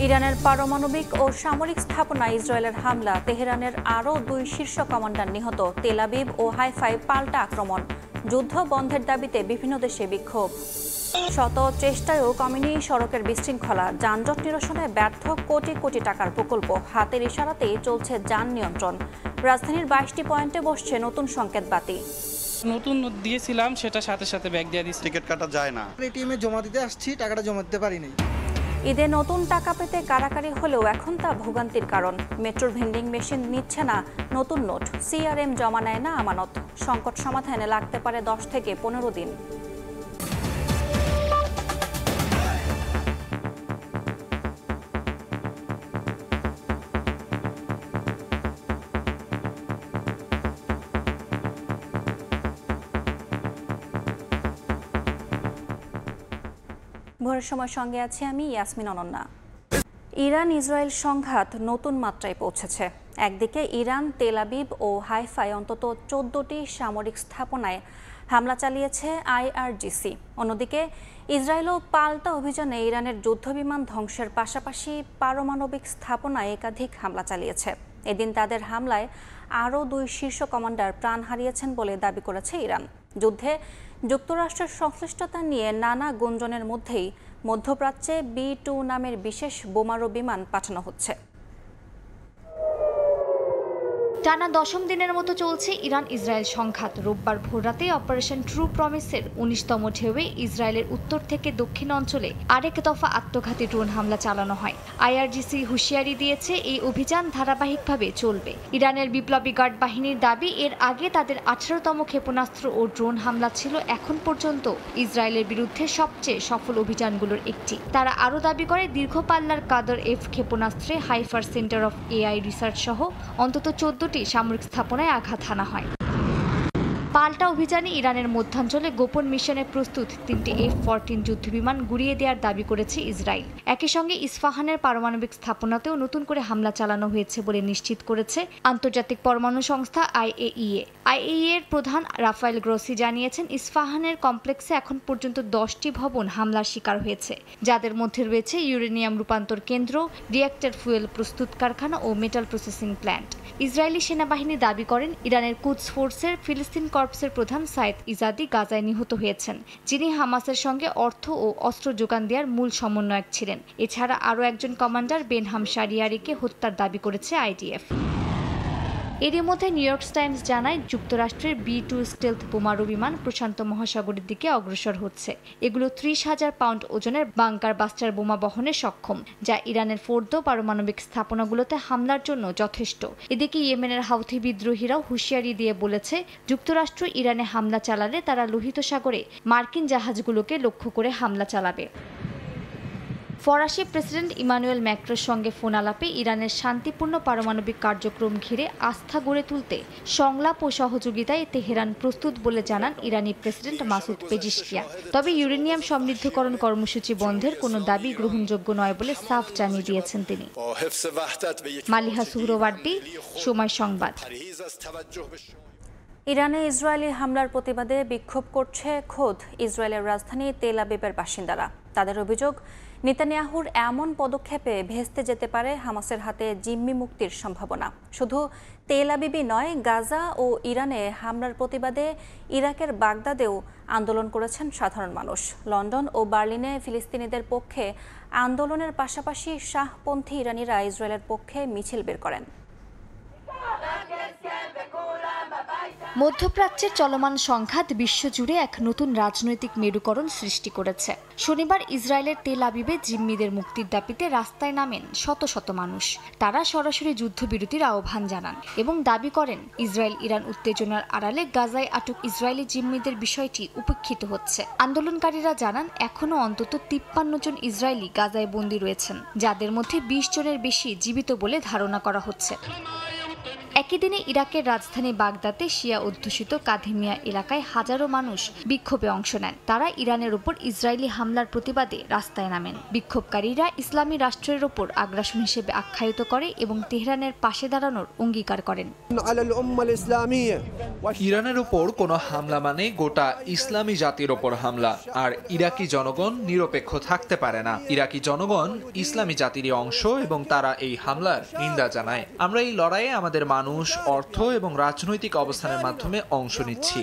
ইরানের পারমাণবিক ও সামরিক স্থাপনায় ইসরায়েলের হামলা, তেহরানের আরও 2 শীর্ষ কমান্ডার নিহত, তেল আবিব ও হাইফায় পাল্টা আক্রমণ, যুদ্ধ বন্ধের দাবিতে বিভিন্ন দেশে বিক্ষোভ। শত চেষ্টায়ও কমেনি সড়কের বিশৃঙ্খলা, যানজট নিরসনে ব্যর্থ কোটি কোটি টাকার প্রকল্প, হাতের ইশারাতেই চলছে যান নিয়ন্ত্রণ। রাজধানীর 22টি পয়েন্টে বসছে নতুন সংকেত বাতি। নতুন দিয়েছিলাম, সেটা সাথে সাথে ব্যাগ দিয়ে দিচ্ছি। টিকিট কাটা যায় না। এটিএমে জমা দিতে আসছি, টাকাটা জমা দিতে পারিনি। ঈদে নতুন টাকা পেতে কারাকারি হলেও এখন তা ভোগান্তির কারণ। মেট্রোর ভেন্ডিং মেশিন নিচ্ছে না নতুন নোট, সিআরএম জমা নেয় না আমানত। সংকট সমাধানে লাগতে পারে 10 থেকে 15 দিন। ভোরের সময় সঙ্গে আছি আমি ইয়াসমিন অনন্যা। ইরান ইসরায়েল সংঘাত নতুন মাত্রায় পৌঁছেছে। একদিকে ইরান তেল আবিব ও হাইফায় অন্তত 14টি সামরিক স্থাপনায় হামলা চালিয়েছে আইআরজিসি। অন্যদিকে ইসরায়েলও পাল্টা অভিযানে ইরানের যুদ্ধবিমান ধ্বংসের পাশাপাশি পারমাণবিক স্থাপনায় একাধিক হামলা চালিয়েছে। এদিন তাদের হামলায় আরও 2 শীর্ষ কমান্ডার প্রাণ হারিয়েছেন বলে দাবি করেছে ইরান। যুদ্ধে যুক্তরাষ্ট্রের সংশ্লিষ্টতা নিয়ে নানা গুঞ্জনের মধ্যেই মধ্যপ্রাচ্যে B-2 নামের বিশেষ বোমারু বিমান পাঠানো হচ্ছে। টানা 10ম দিনের মতো চলছে ইরান ইসরায়েল সংঘাত। রোববার ভোররাতে অপারেশন ট্রু প্রমিসের 19তম ঢেউয়ে ইসরায়েলের উত্তর থেকে দক্ষিণ অঞ্চলে আরেক দফা আত্মঘাতী ড্রোন হামলা চালানো হয়। আইআরজিসি হুঁশিয়ারি দিয়েছে এই অভিযান ধারাবাহিকভাবে চলবে। ইরানের বিপ্লবী গার্ড বাহিনীর দাবি, এর আগে তাদের 18তম ক্ষেপণাস্ত্র ও ড্রোন হামলা ছিল এখন পর্যন্ত ইসরায়েলের বিরুদ্ধে সবচেয়ে সফল অভিযানগুলোর একটি। তারা আরও দাবি করে দীর্ঘপাল্লার কাদর এফ ক্ষেপণাস্ত্রে হাইফার সেন্টার অফ এআই রিসার্চ সহ অন্তত 14টি সামরিক স্থাপনায় আঘাত হানা হয়। পাল্টা অভিযানে ইরানের মধ্যাঞ্চলে গোপন মিশনে প্রস্তুত 3টি F-14 যুদ্ধবিমান গুড়িয়ে দেওয়ার দাবি করেছে ইসরায়েল। একই সঙ্গে ইস্পাহানের পারমাণবিক স্থাপনাতেও নতুন করে হামলা চালানো হয়েছে বলে নিশ্চিত করেছে আন্তর্জাতিক পরমাণু সংস্থা IAEA। IAEA এর প্রধান রাফায়েল গ্রোসি জানিয়েছেন, ইস্পাহানের কমপ্লেক্সে এখন পর্যন্ত 10টি ভবন হামলার শিকার হয়েছে, যাদের মধ্যে রয়েছে ইউরেনিয়াম রূপান্তর কেন্দ্র, রিঅ্যাক্টর ফুয়েল প্রস্তুত কারখানা ও মেটাল প্রসেসিং প্ল্যান্ট। ইসরায়েলি সেনাবাহিনী দাবি করেন, ইরানের কুদস ফোর্সের ফিলিস্তিন কর্পসের প্রধান সাইদ ইজাদি গাজায় নিহত হয়েছেন, যিনি হামাসের সঙ্গে অর্থ ও অস্ত্র যোগান দেওয়ার মূল সমন্বয়ক ছিলেন। এছাড়া আরও একজন কমান্ডার বেনহাম শারিয়ারিকে হত্যার দাবি করেছে আইডিএফ। এরই মধ্যে নিউ ইয়র্ক টাইমস জানায়, যুক্তরাষ্ট্রের B-2 স্টেলথ বোমারু বিমান প্রশান্ত মহাসাগরের দিকে অগ্রসর হচ্ছে। এগুলো 30,000 পাউন্ড ওজনের বাংকার বাস্টার বোমা বহনে সক্ষম, যা ইরানের ফোর্দো পারমাণবিক স্থাপনাগুলোতে হামলার জন্য যথেষ্ট। এদিকে ইয়েমেনের হাউথি বিদ্রোহীরাও হুঁশিয়ারি দিয়ে বলেছে, যুক্তরাষ্ট্র ইরানে হামলা চালালে তারা লোহিত সাগরে মার্কিন জাহাজগুলোকে লক্ষ্য করে হামলা চালাবে। ফরাসি প্রেসিডেন্ট ইমানুয়েল ম্যাক্রোর সঙ্গে ফোন আলাপে ইরানের শান্তিপূর্ণ পারমাণবিক কার্যক্রম ঘিরে আস্থা গড়ে তুলতে সংলাপ ও সহযোগিতায় তেহরান প্রস্তুত বলে জানান ইরানি প্রেসিডেন্ট মাসুদ পেজিশকিয়ান। তবে ইউরেনিয়াম সমৃদ্ধকরণ কর্মসূচি বন্ধের কোনো দাবি গ্রহণযোগ্য নয় বলে সাফ জানিয়ে দিয়েছেন তিনি। মালিহা সুহরওয়ার্দী, সময় সংবাদ। ইরানে ইসরায়েলি হামলার প্রতিবাদে বিক্ষোভ করছে খোদ ইসরায়েলের রাজধানী তেল আবিবের বাসিন্দারা। তাদের অভিযোগ, নেতানিয়াহুর এমন পদক্ষেপে ভেস্তে যেতে পারে হামাসের হাতে জিম্মি মুক্তির সম্ভাবনা। শুধু তেল আবিবই নয়, গাজা ও ইরানে হামলার প্রতিবাদে ইরাকের বাগদাদেও আন্দোলন করেছেন সাধারণ মানুষ। লন্ডন ও বার্লিনে ফিলিস্তিনিদের পক্ষে আন্দোলনের পাশাপাশি শাহপন্থী ইরানিরা ইসরায়েলের পক্ষে মিছিল বের করেন। মধ্যপ্রাচ্যের চলমান সংঘাত বিশ্বজুড়ে এক নতুন রাজনৈতিক মেরুকরণ সৃষ্টি করেছে। শনিবার ইসরায়েলের তেল আবিবে জিম্মিদের মুক্তির দাবিতে রাস্তায় নামেন শত শত মানুষ। তারা সরাসরি যুদ্ধবিরতির আহ্বান জানান এবং দাবি করেন, ইসরায়েল ইরান উত্তেজনার আড়ালে গাজায় আটক ইসরায়েলি জিম্মিদের বিষয়টি উপেক্ষিত হচ্ছে। আন্দোলনকারীরা জানান, এখনও অন্তত 53 জন ইসরায়েলি গাজায় বন্দী রয়েছেন, যাদের মধ্যে 20 জনের বেশি জীবিত বলে ধারণা করা হচ্ছে। একই দিনে ইরাকের রাজধানী বাগদাদে শিয়া অধ্যুষিত কাধিমিয়া এলাকায় হাজারো মানুষ বিক্ষোভে অংশ নেন। তারা ইরানের উপর ইসরায়েলি হামলার প্রতিবাদে রাস্তায় নামেন। বিক্ষোভকারীরা ইসলামী রাষ্ট্রের উপর আগ্রাসন হিসেবে আখ্যায়িত করে এবং তেহরানের পাশে দাঁড়ানোর অঙ্গীকার করেন। ইরানের উপর কোনো হামলা মানে গোটা ইসলামী জাতির ওপর হামলা, আর ইরাকি জনগণ নিরপেক্ষ থাকতে পারে না। ইরাকি জনগণ ইসলামী জাতিরই অংশ এবং তারা এই হামলার নিন্দা জানায়। আমরা এই লড়াইয়ে আমাদের মানুষ, অর্থ এবং রাজনৈতিক অবস্থানের মাধ্যমে অংশ নিচ্ছি।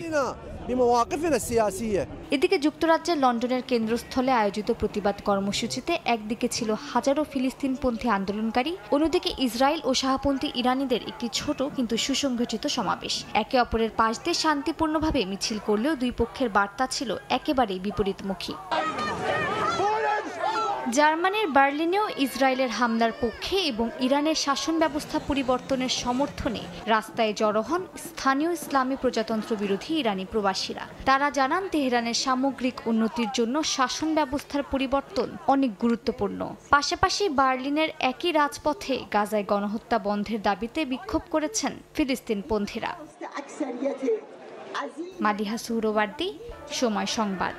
এদিকে যুক্তরাজ্যের লন্ডনের কেন্দ্রস্থলে আয়োজিত প্রতিবাদ কর্মসূচিতে একদিকে ছিল হাজারো ফিলিস্তিনপন্থী আন্দোলনকারী, অন্যদিকে ইসরায়েল ও শাহপন্থী ইরানিদের একটি ছোট কিন্তু সুসংগঠিত সমাবেশ। একে অপরের পাশ দিয়ে শান্তিপূর্ণভাবে মিছিল করলেও দুই পক্ষের বার্তা ছিল একেবারেই বিপরীতমুখী। জার্মানির বার্লিনেও ইসরায়েলের হামলার পক্ষে এবং ইরানের শাসন ব্যবস্থা পরিবর্তনের সমর্থনে রাস্তায় জড়ো হন স্থানীয় ইসলামী প্রজাতন্ত্র বিরোধী ইরানি প্রবাসীরা। তারা জানান, তেহরানের সামগ্রিক উন্নতির জন্য শাসন ব্যবস্থার পরিবর্তন অনেক গুরুত্বপূর্ণ। পাশাপাশি বার্লিনের একই রাজপথে গাজায় গণহত্যা বন্ধের দাবিতে বিক্ষোভ করেছেন ফিলিস্তিনপন্থীরা। মাদিহা সুহরওয়ার্দী, সময় সংবাদ।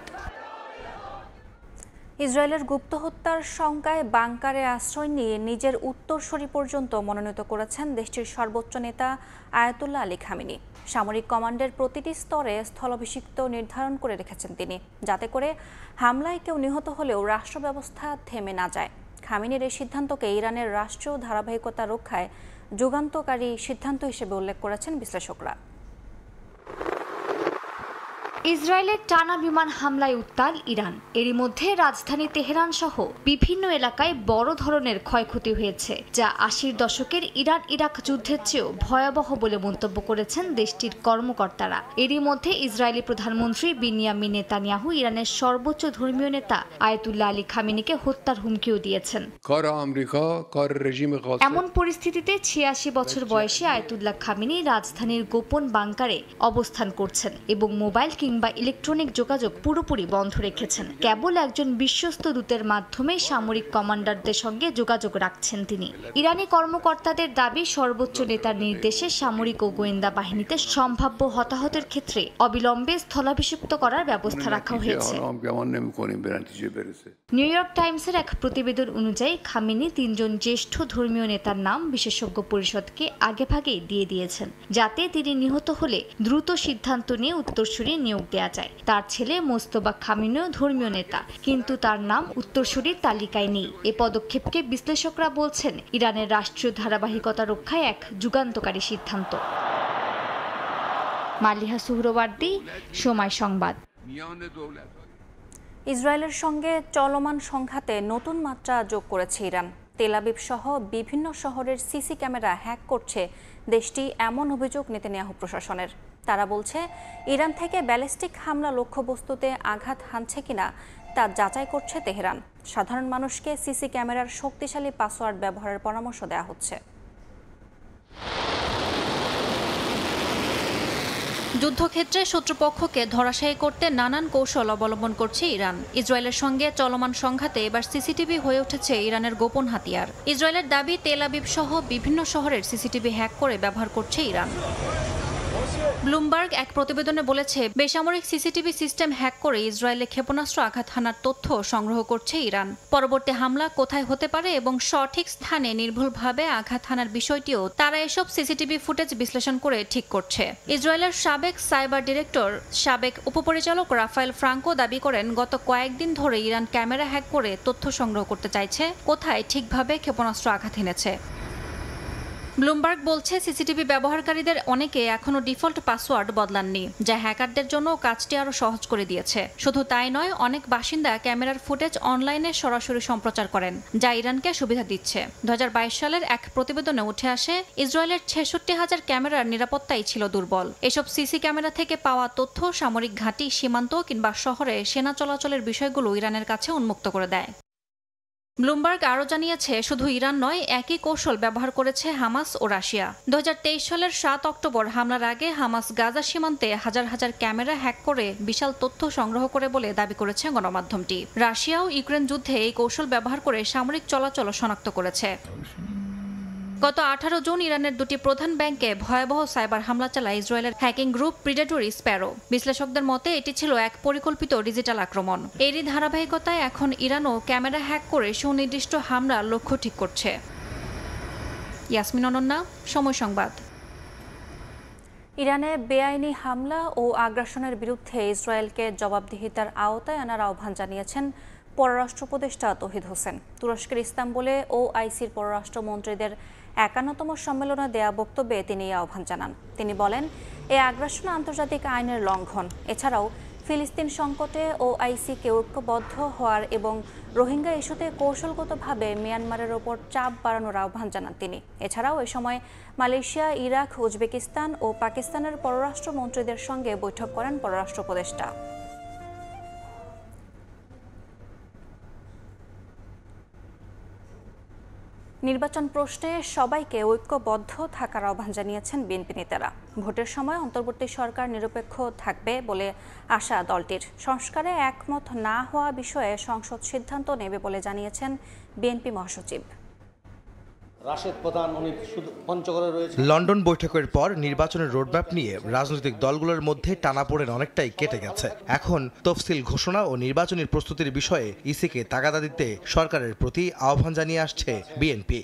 ইসরায়েলের গুপ্ত হত্যার শঙ্কায় বাংকারে আশ্রয় নিয়ে নিজের উত্তরসূরি পর্যন্ত মনোনীত করেছেন দেশটির সর্বোচ্চ নেতা আয়াতুল্লাহ আলী খামেনি। সামরিক কমান্ডের প্রতিটি স্তরে স্থলাভিষিক্ত নির্ধারণ করে রেখেছেন তিনি, যাতে করে হামলায় কেউ নিহত হলেও রাষ্ট্র ব্যবস্থা থেমে না যায়। খামেনির এই সিদ্ধান্তকে ইরানের রাষ্ট্রীয় ধারাবাহিকতা রক্ষায় যুগান্তকারী সিদ্ধান্ত হিসেবে উল্লেখ করেছেন বিশ্লেষকরা। ইসরায়েলের টানা বিমান হামলায় উত্তাল ইরান। এরই মধ্যে রাজধানী তেহরান সহ বিভিন্ন এলাকায় বড় ধরনের ক্ষয়ক্ষতি হয়েছে, যা ৮০ দশকের ইরান ইরাক যুদ্ধের চেয়েও ভয়াবহ বলে মন্তব্য করেছেন দেশটির কর্মকর্তারা। এরই মধ্যে ইসরায়েলি প্রধানমন্ত্রী বিনিয়ামিন নেতানিয়াহু ইরানের সর্বোচ্চ ধর্মীয় নেতা আয়াতুল্লাহ আলী খামেনিকে হত্যার হুমকিও দিয়েছেন। এমন পরিস্থিতিতে ৮৬ বছর বয়সী আয়াতুল্লাহ খামেনি রাজধানীর গোপন বাংকারে অবস্থান করছেন এবং মোবাইল বা ইলেকট্রনিক যোগাযোগ পুরোপুরি বন্ধ রেখেছেন। কেবল একজন বিশ্বস্ত দূতের মাধ্যমে সামরিক কমান্ডারদের সঙ্গে যোগাযোগ রাখছেন তিনি। ইরানি কর্মকর্তাদের দাবি, সর্বোচ্চ নেতার নির্দেশে সামরিক ও গোয়েন্দা বাহিনীতে সম্ভাব্য হতাহতের ক্ষেত্রে অবিলম্বে স্থলাভিষিক্ত করার ব্যবস্থা রাখা হয়েছে। নিউ ইয়র্ক টাইমসের এক প্রতিবেদন অনুযায়ী খামেনি ৩ জন জ্যেষ্ঠ ধর্মীয় নেতার নাম বিশেষজ্ঞ পরিষদকে আগেভাগেই দিয়ে দিয়েছেন, যাতে তিনি নিহত হলে দ্রুত সিদ্ধান্ত নিয়ে উত্তরসূরি নিয়োগ দেয়া যায়। তার ছেলে মোস্তফা খামেনিও ধর্মীয় নেতা, কিন্তু তার নাম উত্তরসূরির তালিকায় নেই। এ পদক্ষেপকে বিশ্লেষকরা বলছেন ইরানের রাষ্ট্রীয় ধারাবাহিকতা রক্ষায় এক যুগান্তকারী সিদ্ধান্ত। মালিহা সুহরওয়ার্দী, সময় সংবাদ। ইসরায়েলের সঙ্গে চলমান সংঘাতে নতুন মাত্রা যোগ করেছে ইরান। তেল আবিব সহ বিভিন্ন শহরের সিসি ক্যামেরা হ্যাক করছে দেশটি, এমন অভিযোগ নেতানিয়াহু প্রশাসনের। তারা বলছে, ইরান থেকে ব্যালিস্টিক হামলা লক্ষ্যবস্তুতে আঘাত হানছে কিনা তা যাচাই করছে তেহরান। সাধারণ মানুষকে সিসি ক্যামেরার শক্তিশালী পাসওয়ার্ড ব্যবহারের পরামর্শ দেওয়া হচ্ছে। যুদ্ধক্ষেত্রে শত্রুপক্ষকে ধরাশায়ী করতে নানান কৌশল অবলম্বন করছে ইরান। ইসরায়েলের সঙ্গে চলমান সংঘাতে এবার সিসিটিভি হয়ে উঠেছে ইরানের গোপন হাতিয়ার। ইসরায়েলের দাবি, তেল আবিব সহ বিভিন্ন শহরের সিসিটিভি হ্যাক করে ব্যবহার করছে ইরান। ব্লুমবার্গ এক প্রতিবেদনে বলেছে, বেসামরিক সিসিটিভি সিস্টেম হ্যাক করে ইসরায়েলে ক্ষেপণাস্ত্র আঘাত হানার তথ্য সংগ্রহ করছে ইরান। পরবর্তী হামলা কোথায় হতে পারে এবং সঠিক স্থানে নির্ভুলভাবে আঘাত হানার বিষয়টিও তারা এসব সিসিটিভি ফুটেজ বিশ্লেষণ করে ঠিক করছে। ইসরায়েলের সাবেক সাইবার ডিরেক্টর, সাবেক উপপরিচালক রাফায়েল ফ্রাঙ্কো দাবি করেন, গত কয়েকদিন ধরে ইরান ক্যামেরা হ্যাক করে তথ্য সংগ্রহ করতে চাইছে কোথায় ঠিকভাবে ক্ষেপণাস্ত্র আঘাত হেনেছে। ব্লুমবার্গ বলছে, সিসিটিভি ব্যবহারকারীদের অনেকে এখনো ডিফল্ট পাসওয়ার্ড বদলাননি, যা হ্যাকারদের জন্য কাজটি আরও সহজ করে দিয়েছে। শুধু তাই নয়, অনেক বাসিন্দা ক্যামেরার ফুটেজ অনলাইনে সরাসরি সম্প্রচার করেন, যা ইরানকে সুবিধা দিচ্ছে। 2022 সালের এক প্রতিবেদনে উঠে আসে, ইসরায়েলের 66,000 ক্যামেরার নিরাপত্তাই ছিল দুর্বল। এসব সিসি ক্যামেরা থেকে পাওয়া তথ্য সামরিক ঘাঁটি, সীমান্ত কিংবা শহরে সেনা চলাচলের বিষয়গুলো ইরানের কাছে উন্মুক্ত করে দেয়। ব্লুমবার্গ আরও জানিয়েছে, শুধু ইরান নয়, একই কৌশল ব্যবহার করেছে হামাস ও রাশিয়া। 2023 সালের 7 অক্টোবর হামলার আগে হামাস গাজা সীমান্তে হাজার হাজার ক্যামেরা হ্যাক করে বিশাল তথ্য সংগ্রহ করে বলে দাবি করেছে গণমাধ্যমটি। রাশিয়াও ইউক্রেন যুদ্ধে এই কৌশল ব্যবহার করে সামরিক চলাচল শনাক্ত করেছে। গত 18 জুন ইরানের দুটি প্রধান ব্যাংকে ভয়াবহ সাইবার হামলা চালায় ইসরায়েলের হ্যাকিং গ্রুপ প্রিডেটরি স্প্যারো। বিশ্লেষকদের মতে এটি ছিল এক পরিকল্পিত ডিজিটাল আক্রমণ। এরই ধারাবাহিকতায় এখন ইরানও ক্যামেরা হ্যাক করে সুনির্দিষ্ট হামলার লক্ষ্য ঠিক করছে। ইয়াসমিন অনন্যা, সময় সংবাদ। ইরানে বেআইনি হামলা ও আগ্রাসনের বিরুদ্ধে ইসরায়েলকে জবাবদিহিতার আওতায় আনার আহ্বান জানিয়েছেন পররাষ্ট্র উপদেষ্টা তৌহিদ হোসেন। তুরস্কের ইস্তাম্বুলে ওআইসির পররাষ্ট্রমন্ত্রীদের 51তম সম্মেলনে দেয়া বক্তব্যে তিনি এই আহ্বান জানান। তিনি বলেন, এই আগ্রাসন আন্তর্জাতিক আইনের লঙ্ঘন। এছাড়াও ফিলিস্তিন সংকটে ওআইসিকে ঐক্যবদ্ধ হওয়ার এবং রোহিঙ্গা ইস্যুতে কৌশলগতভাবে মিয়ানমারের ওপর চাপ বাড়ানোর আহ্বান জানান তিনি। এছাড়াও এ সময় মালয়েশিয়া, ইরাক, উজবেকিস্তান ও পাকিস্তানের পররাষ্ট্রমন্ত্রীদের সঙ্গে বৈঠক করেন পররাষ্ট্র উপদেষ্টা। নির্বাচন প্রশ্নে সবাইকে ঐক্যবদ্ধ থাকার আহ্বান জানিয়েছেন বিএনপি নেতারা। ভোটের সময় অন্তর্বর্তী সরকার নিরপেক্ষ থাকবে বলে আশা দলটির। সংস্কারে একমত না হওয়া বিষয়ে সংসদ সিদ্ধান্ত নেবে বলে জানিয়েছেন বিএনপি মহাসচিব। লন্ডন বৈঠকের পর নির্বাচনের রোডম্যাপ নিয়ে রাজনৈতিক দলগুলোর মধ্যে টানাপোড়েন অনেকটাই কেটে গেছে। এখন তফসিল ঘোষণা ও নির্বাচনী প্রস্তুতির বিষয়ে ইসিকে তাগাদা দিতে সরকারের প্রতি আহ্বান জানিয়ে আসছে বিএনপি।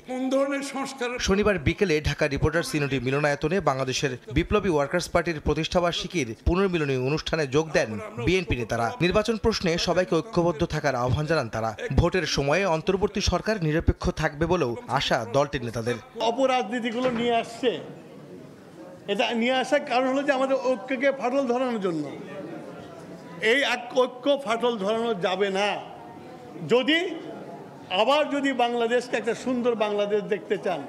শনিবার বিকেলে ঢাকা রিপোর্টার্স ইউনিটি মিলনায়তনে বাংলাদেশের বিপ্লবী ওয়ার্কার্স পার্টির প্রতিষ্ঠাবার্ষিকীর পুনর্মিলনী অনুষ্ঠানে যোগ দেন বিএনপি নেতারা। নির্বাচন প্রশ্নে সবাইকে ঐক্যবদ্ধ থাকার আহ্বান জানান তারা। ভোটের সময়ে অন্তর্বর্তী সরকার নিরপেক্ষ থাকবে বলেও আশা দল নেতাদের। অপরাজনীতিগুলো নিয়ে আসছে, এটা নিয়ে আসার কারণ হলো যে আমাদের ঐক্যকে ফাটল ধরানোর জন্য। এই ঐক্য ফাটল ধরানো যাবে না যদি বাংলাদেশকে একটা সুন্দর বাংলাদেশ দেখতে চান।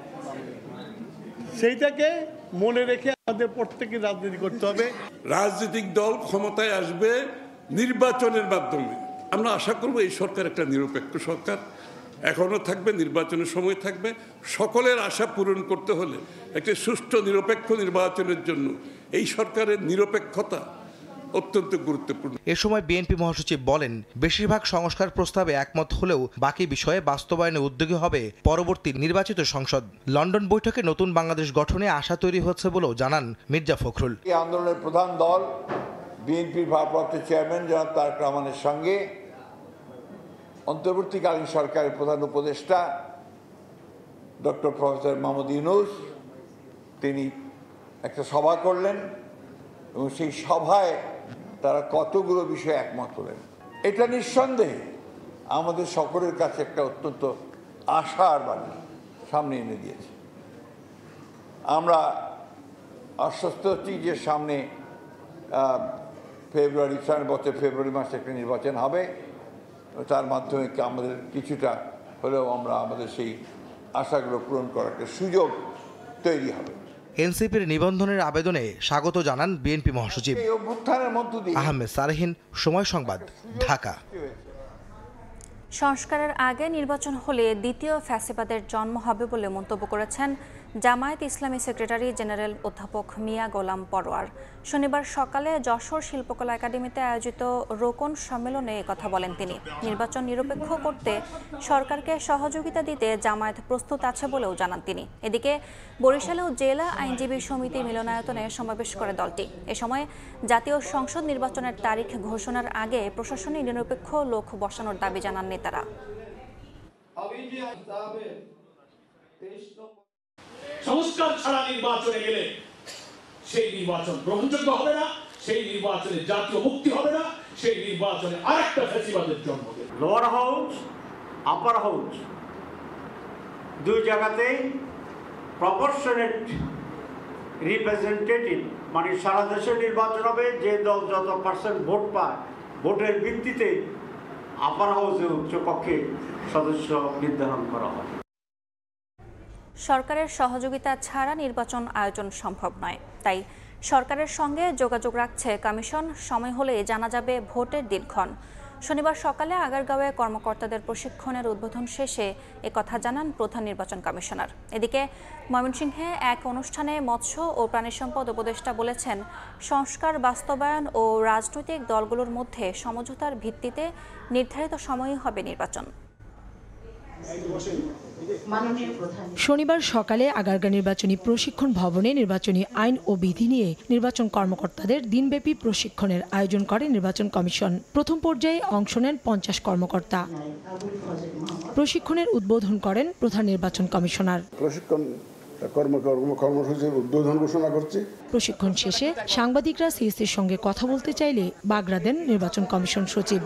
সেইটাকে মনে রেখে আমাদের প্রত্যেকে রাজনীতি করতে হবে। রাজনৈতিক দল ক্ষমতায় আসবে নির্বাচনের মাধ্যমে। আমরা আশা করব এই সরকার একটা নিরপেক্ষ সরকার এখনো থাকবে, নির্বাচনের সময় থাকবে। সকলের আশা পূরণ করতে হলে একটি সুষ্ঠু নিরপেক্ষ নির্বাচনের জন্য এই সরকারের নিরপেক্ষতা অত্যন্ত গুরুত্বপূর্ণ। এ সময় বিএনপি মহাসচিব বলেন, বেশিরভাগ সংস্কার প্রস্তাবে একমত হলেও বাকি বিষয়ে বাস্তবায়নে উদ্যোগী হবে পরবর্তী নির্বাচিত সংসদ। লন্ডন বৈঠকে নতুন বাংলাদেশ গঠনে আশা তৈরি হচ্ছে বলেও জানান মির্জা ফখরুল। এই আন্দোলনের প্রধান দল বিএনপির ভারপ্রাপ্ত চেয়ারম্যান জনাব তারেক রহমানের সঙ্গে অন্তর্বর্তীকালীন সরকারের প্রধান উপদেষ্টা ডক্টর প্রফেসর মোহাম্মদ ইউনূস তিনি একটা সভা করলেন এবং সেই সভায় তারা কতগুলো বিষয়ে একমত হলেন। এটা নিঃসন্দেহে আমাদের সকলের কাছে একটা অত্যন্ত আশার বাণী সামনে এনে দিয়েছে। আমরা আশ্বস্ত হচ্ছি যে সামনে ফেব্রুয়ারি মাসে একটা নির্বাচন হবে। তার মাধ্যমে আমাদের কিছুটা হলেও আমরা আমাদের সেই আশাগুলো পূরণ করার একটা সুযোগ তৈরি হবে। এনসিপির নিবন্ধনের আবেদনে স্বাগত জানান বিএনপি মহাসচিব। আহমেদ সালেহিন, সময় সংবাদ, ঢাকা। সংস্কারের আগে নির্বাচন হলে দ্বিতীয় ফ্যাসিবাদের জন্ম হবে বলে মন্তব্য করেছেন জামায়াত ইসলামী সেক্রেটারি জেনারেল অধ্যাপক মিয়া গোলাম পরোয়ার। শনিবার সকালে যশোর শিল্পকলা একাডেমিতে আয়োজিত রোকন সম্মেলনে একথা বলেন তিনি। নির্বাচন নিরপেক্ষ করতে সরকারকে সহযোগিতা দিতে জামায়াত প্রস্তুত আছে বলেও জানান তিনি। এদিকে বরিশালেও জেলা আইনজীবী সমিতি মিলনায়তনে সমাবেশ করে দলটি। এ সময় জাতীয় সংসদ নির্বাচনের তারিখ ঘোষণার আগে প্রশাসনে নিরপেক্ষ লোক বসানোর দাবি জানান নেতারা। সংস্কার ছাড়া নির্বাচনে গেলে সেই নির্বাচন গ্রহণযোগ্য হবে না, সেই নির্বাচনে জাতীয় মুক্তি হবে না, সেই নির্বাচনে আরেকটা ফ্যাসিবাদের জন্ম দেবে। লোয়ার হাউস, আপার হাউস দুই জায়গাতেই প্রপোর্শনেট রিপ্রেজেন্টেটিভ, মানে সারা দেশে নির্বাচন হবে। যে দল যত পার্সেন্ট ভোট পায় ভোটের ভিত্তিতে আপার হাউসে উচ্চকক্ষে সদস্য নির্ধারণ করা হয়। সরকারের সহযোগিতা ছাড়া নির্বাচন আয়োজন সম্ভব নয়, তাই সরকারের সঙ্গে যোগাযোগ রাখছে কমিশন। সময় হলে জানা যাবে ভোটের দিনক্ষণ। শনিবার সকালে আগারগাঁওয়ে কর্মকর্তাদের প্রশিক্ষণের উদ্বোধন শেষে একথা জানান প্রধান নির্বাচন কমিশনার। এদিকে ময়মনসিংহে এক অনুষ্ঠানে মৎস্য ও প্রাণী সম্পদ উপদেষ্টা বলেছেন, সংস্কার বাস্তবায়ন ও রাজনৈতিক দলগুলোর মধ্যে সমঝোতার ভিত্তিতে নির্ধারিত সময়ই হবে নির্বাচন। শনিবার সকালে আগারগা নির্বাচনী প্রশিক্ষণ ভবনে নির্বাচনী আইন ও বিধি নিয়ে নির্বাচন কর্মকর্তাদের দিনব্যাপী প্রশিক্ষণের আয়োজন করে নির্বাচন কমিশন। প্রথম পর্যায়ে অংশ নেন 50 কর্মকর্তা। প্রশিক্ষণের উদ্বোধন করেন প্রধান নির্বাচন কমিশনার। প্রশিক্ষণ কর্মসূচির উদ্বোধন ঘোষণা করছি। প্রশিক্ষণ শেষে সাংবাদিকরা সিএসির সঙ্গে কথা বলতে চাইলে বাগড়া দেন নির্বাচন কমিশন সচিব।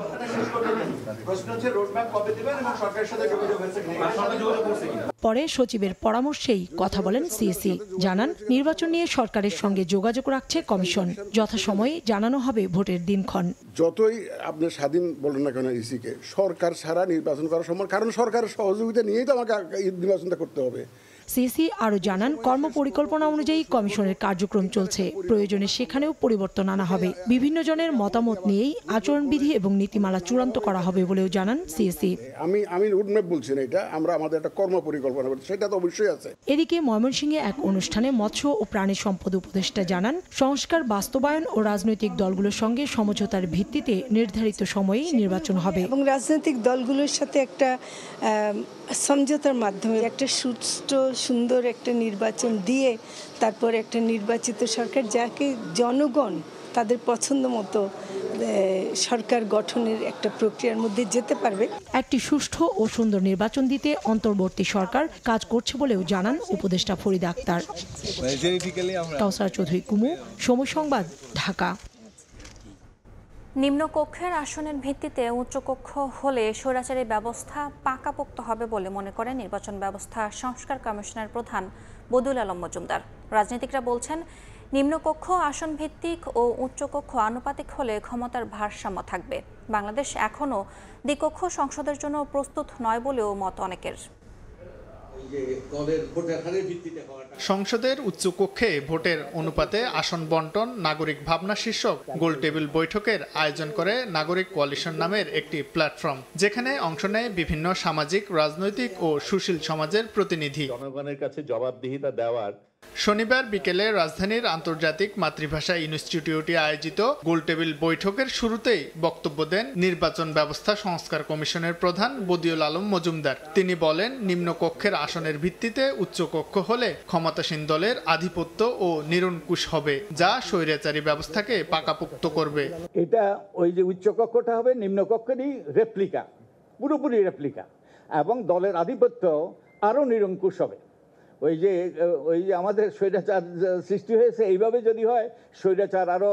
পরে সচিবের পরামর্শেই কথা বলেন সিএসি। জানান, নির্বাচন নিয়ে সরকারের সঙ্গে যোগাযোগ রাখছে কমিশন। যথাসময়ে জানানো হবে ভোটের দিনক্ষণ। যতই আপনি স্বাধীন বলেন না কেন ইসিকে, সরকার ছাড়া নির্বাচন করা সম্ভব, কারণ সরকারের সহযোগিতা নিয়েই তো আমাকে নির্বাচনটা করতে হবে। সিএসি আরও জানান, কর্মপরিকল্পনা অনুযায়ী কমিশনের কার্যক্রম চলছে। প্রয়োজনে সেখানেও পরিবর্তন আনা হবে। বিভিন্ন জনের মতামত নিয়েই আচরণবিধি এবং নীতিমালা চূড়ান্ত করা হবে বলেও জানান সিএসি। আমি রুটম্যাপ বলছি না, এটা আমাদের একটা কর্মপরিকল্পনা, সেটা তো অবশ্যই আছে। এদিকে ময়মনসিংহে এক অনুষ্ঠানে মৎস্য ও প্রাণী সম্পদ উপদেষ্টা জানান, সংস্কার বাস্তবায়ন ও রাজনৈতিক দলগুলোর সঙ্গে সমঝোতার ভিত্তিতে নির্ধারিত সময়েই নির্বাচন হবে এবং রাজনৈতিক দলগুলোর সাথে একটা সমঝোতার মাধ্যমে একটা সুষ্ঠু সুন্দর একটা নির্বাচন দিয়ে তারপর একটা নির্বাচিত সরকার, যাকে জনগণ তাদের পছন্দ মতো সরকার গঠনের একটা প্রক্রিয়ার মধ্যে যেতে পারবে। একটি সুষ্ঠু ও সুন্দর নির্বাচন দিতে অন্তর্বর্তী সরকার কাজ করছে বলেও জানান উপদেষ্টা ফরিদা আক্তার। কাউসার চৌধুরী কুমু, সময় সংবাদ, ঢাকা। নিম্নকক্ষের আসনের ভিত্তিতে উচ্চকক্ষ হলে স্বৈরাচারী ব্যবস্থা পাকাপোক্ত হবে বলে মনে করেন নির্বাচন ব্যবস্থা সংস্কার কমিশনের প্রধান বদিউল আলম মজুমদার। রাজনীতিকরা বলছেন, নিম্নকক্ষ আসন ভিত্তিক ও উচ্চকক্ষ আনুপাতিক হলে ক্ষমতার ভারসাম্য থাকবে। বাংলাদেশ এখনও দ্বিকক্ষ সংসদের জন্য প্রস্তুত নয় বলেও মত অনেকের। সংসদের উচ্চকক্ষে ভোটের অনুপাতে আসন বন্টন নাগরিক ভাবনা শীর্ষক গোলটেবিল বৈঠকের আয়োজন করে নাগরিক কোয়ালিশন নামের একটি প্ল্যাটফর্ম, যেখানে অংশ নেয় বিভিন্ন সামাজিক, রাজনৈতিক ও সুশীল সমাজের প্রতিনিধি। জনগণের কাছে জবাবদিহিতা দেওয়ার শনিবার বিকেলে রাজধানীর আন্তর্জাতিক মাতৃভাষা ইনস্টিটিউটে আয়োজিত গোলটেবিল বৈঠকের শুরুতেই বক্তব্য দেন নির্বাচন ব্যবস্থা সংস্কার কমিশনের প্রধান বদিউল আলম মজুমদার। তিনি বলেন, নিম্নকক্ষের আসনের ভিত্তিতে উচ্চকক্ষ হলে ক্ষমতাসীন দলের আধিপত্য ও নিরঙ্কুশ হবে, যা স্বৈরাচারী ব্যবস্থাকে পাকাপোক্ত করবে। এটা ওই যে উচ্চকক্ষটা হবে নিম্নকক্ষেরই রেপ্লিকা, পুরোপুরি রেপ্লিকা, এবং দলের আধিপত্য আরও নিরঙ্কুশ হবে। ওই যে আমাদের স্বৈরাচার সৃষ্টি হয়েছে, এইভাবে যদি হয় স্বৈরাচার আরো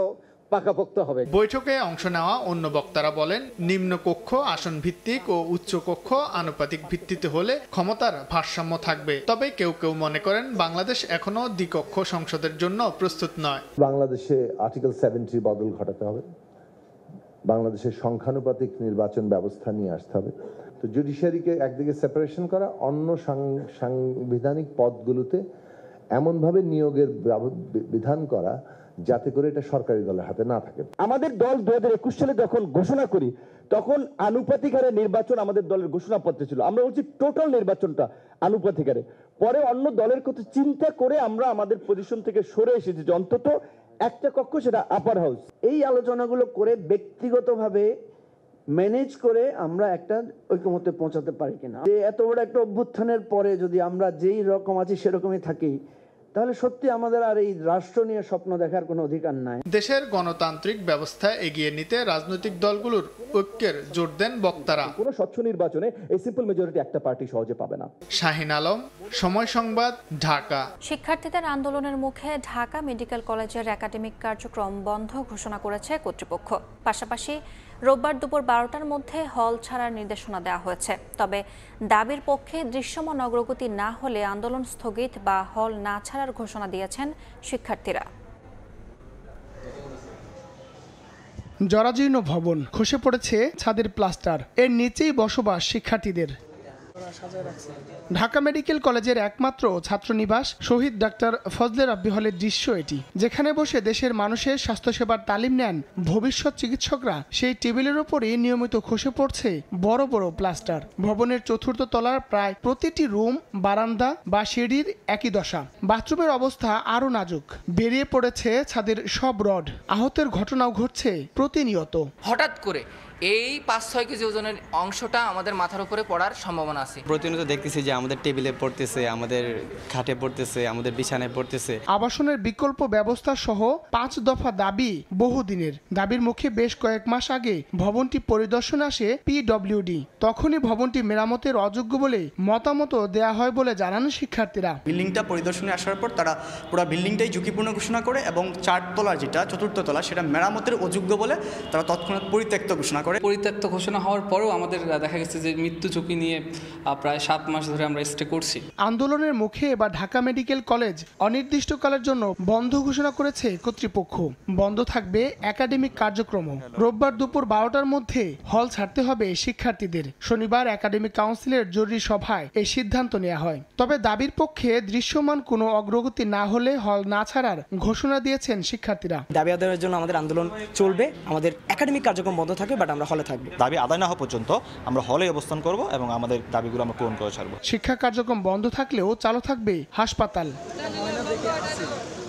পাকাপোক্ত হবে। বৈঠকে অংশ নেওয়া অন্য বক্তারা বলেন, নিম্নকক্ষ আসন ভিত্তিক ও উচ্চকক্ষ আনুপাতিক ভিত্তিতে হলে ক্ষমতার ভারসাম্য থাকবে। তবে কেউ কেউ মনে করেন, বাংলাদেশ এখনো দ্বিকক্ষ সংসদের জন্য প্রস্তুত নয়। বাংলাদেশে আর্টিকেল 70 বদল ঘটাতে হবে, বাংলাদেশের সংখ্যানুপাতিক নির্বাচন ব্যবস্থা নিয়ে আসতে হবে। তো জুডিশিয়ারিকে একদিকে সেপারেশন করা, অন্য সাংবিধানিক পদগুলোতে এমনভাবে নিয়োগের বিধান করা যাতে করে এটা সরকারি দলের হাতে না থাকে। আমাদের দল 2021 সালে যখন ঘোষণা করি, তখন আনুপাতিক হারে নির্বাচন আমাদের দলের ঘোষণাপত্রে ছিল। আমরা বলছি টোটাল নির্বাচনটা আনুপাতিক হারে। পরে অন্য দলের কথা চিন্তা করে আমরা আমাদের পজিশন থেকে সরে এসেছি যে অন্তত একটা কক্ষ, সেটা আপার হাউস। এই আলোচনাগুলো করে ব্যক্তিগতভাবে ম্যানেজ করে আমরা একটা ঐকমত্যে পৌঁছাতে পারি কিনা। যে এত বড় একটা অভ্যুত্থানের পরে যদি আমরা যেই রকম আছি সেরকমই থাকি, তাহলে সত্যি আমাদের আর এই রাষ্ট্র নিয়ে স্বপ্ন দেখার কোনো অধিকার নাই। দেশের গণতান্ত্রিক ব্যবস্থা এগিয়ে নিতে রাজনৈতিক দলগুলোর ঐক্যের জোর দেন বক্তারা। কোনো স্বচ্ছ নির্বাচনে এই সিম্পল মেজরিটি একটা পার্টি সহজে পাবে না। শাহিন আলম, সময় সংবাদ, ঢাকা। শিক্ষার্থীদের আন্দোলনের মুখে ঢাকা মেডিকেল কলেজের একাডেমিক কার্যক্রম বন্ধ ঘোষণা করেছে কর্তৃপক্ষ। পাশাপাশি রোববার দুপুর 12টার মধ্যে হল ছাড়ার নির্দেশনা দেওয়া হয়েছে। তবে দাবির পক্ষে দৃশ্যমান অগ্রগতি না হলে আন্দোলন স্থগিত বা হল না ছাড়ার ঘোষণা দিয়েছেন শিক্ষার্থীরা। জরাজীর্ণ ভবন, খসে পড়েছে ছাদের প্লাস্টার, এর নিচেই বসবাস শিক্ষার্থীদের। ঢাকা মেডিকেল কলেজের একমাত্র ছাত্রনিবাস শহীদ ডাক্তার ফজলে রাব্বি হলের দৃশ্য এটি, যেখানে বসে দেশের মানুষের স্বাস্থ্যসেবার তালিম নেন ভবিষ্যৎ চিকিৎসকরা। সেই টেবিলের ওপরই নিয়মিত খসে পড়ছে বড় বড় প্লাস্টার। ভবনের চতুর্থ তলার প্রায় প্রতিটি রুম, বারান্দা বা সিঁড়ির একই দশা। বাথরুমের অবস্থা আরও নাজুক, বেরিয়ে পড়েছে ছাদের সব রড। আহতের ঘটনাও ঘটছে প্রতিনিয়ত। হঠাৎ করে এই 5-6 কেজি ওজনের অংশটা আমাদের মাথার উপরে পড়ার সম্ভাবনা আছে। প্রতিনিয়ত দেখতেছি যে আমাদের টেবিলে পড়তেছে, আমাদের খাটে পড়তেছে, আমাদের বিছানায় পড়তেছে। আবাসনের বিকল্প ব্যবস্থা সহ 5 দফা দাবি বহুদিনের। দাবির মুখে বেশ কয়েক মাস আগে ভবনটি পরিদর্শনে আসে পিডব্লিউডি। তখনই ভবনটি মেরামতের অযোগ্য বলে মতামত দেয়া হয় বলে জানান শিক্ষার্থীরা। বিল্ডিংটা পরিদর্শনে আসার পর তারা পুরো বিল্ডিংটাই ঝুঁকিপূর্ণ ঘোষণা করে এবং 4 তলা যেটা 4র্থ তলা সেটা মেরামতের অযোগ্য বলে তারা তৎক্ষণাৎ পরিত্যক্ত ঘোষণা করে। পরিত্যক্ত ঘোষণা হওয়ার পরেও আমাদের দেখা গেছে যে মৃত্যু ঝুঁকি নিয়ে প্রায় 7 মাস ধরে আমরা স্টে করছি। আন্দোলনের মুখে এবার ঢাকা মেডিকেল কলেজ অনির্দিষ্টকালের জন্য বন্ধ ঘোষণা করেছে কর্তৃপক্ষ। বন্ধ থাকবে একাডেমিক কার্যক্রম। রোববার দুপুর 12টার মধ্যে হল ছাড়তে হবে শিক্ষার্থীদের। শনিবার একাডেমিক কাউন্সিলের জরুরি সভায় এই সিদ্ধান্ত নেওয়া হয়। তবে দাবির পক্ষে দৃশ্যমান কোনো অগ্রগতি না হলে হল না ছাড়ার ঘোষণা দিয়েছেন শিক্ষার্থীরা। দাবি আদায়ের জন্য আমাদের আন্দোলন চলবে, আমাদের একাডেমিক কার্যক্রম বন্ধ থাকবে, বাট আমরা হলে থাকবো। দাবি আদায় না হওয়া পর্যন্ত আমরা হলে অবস্থান করব এবং আমাদের দাবিগুলো আমরা পূরণ করে ছাড়ব। শিক্ষা কার্যক্রম বন্ধ থাকলেও চালু থাকবে হাসপাতাল।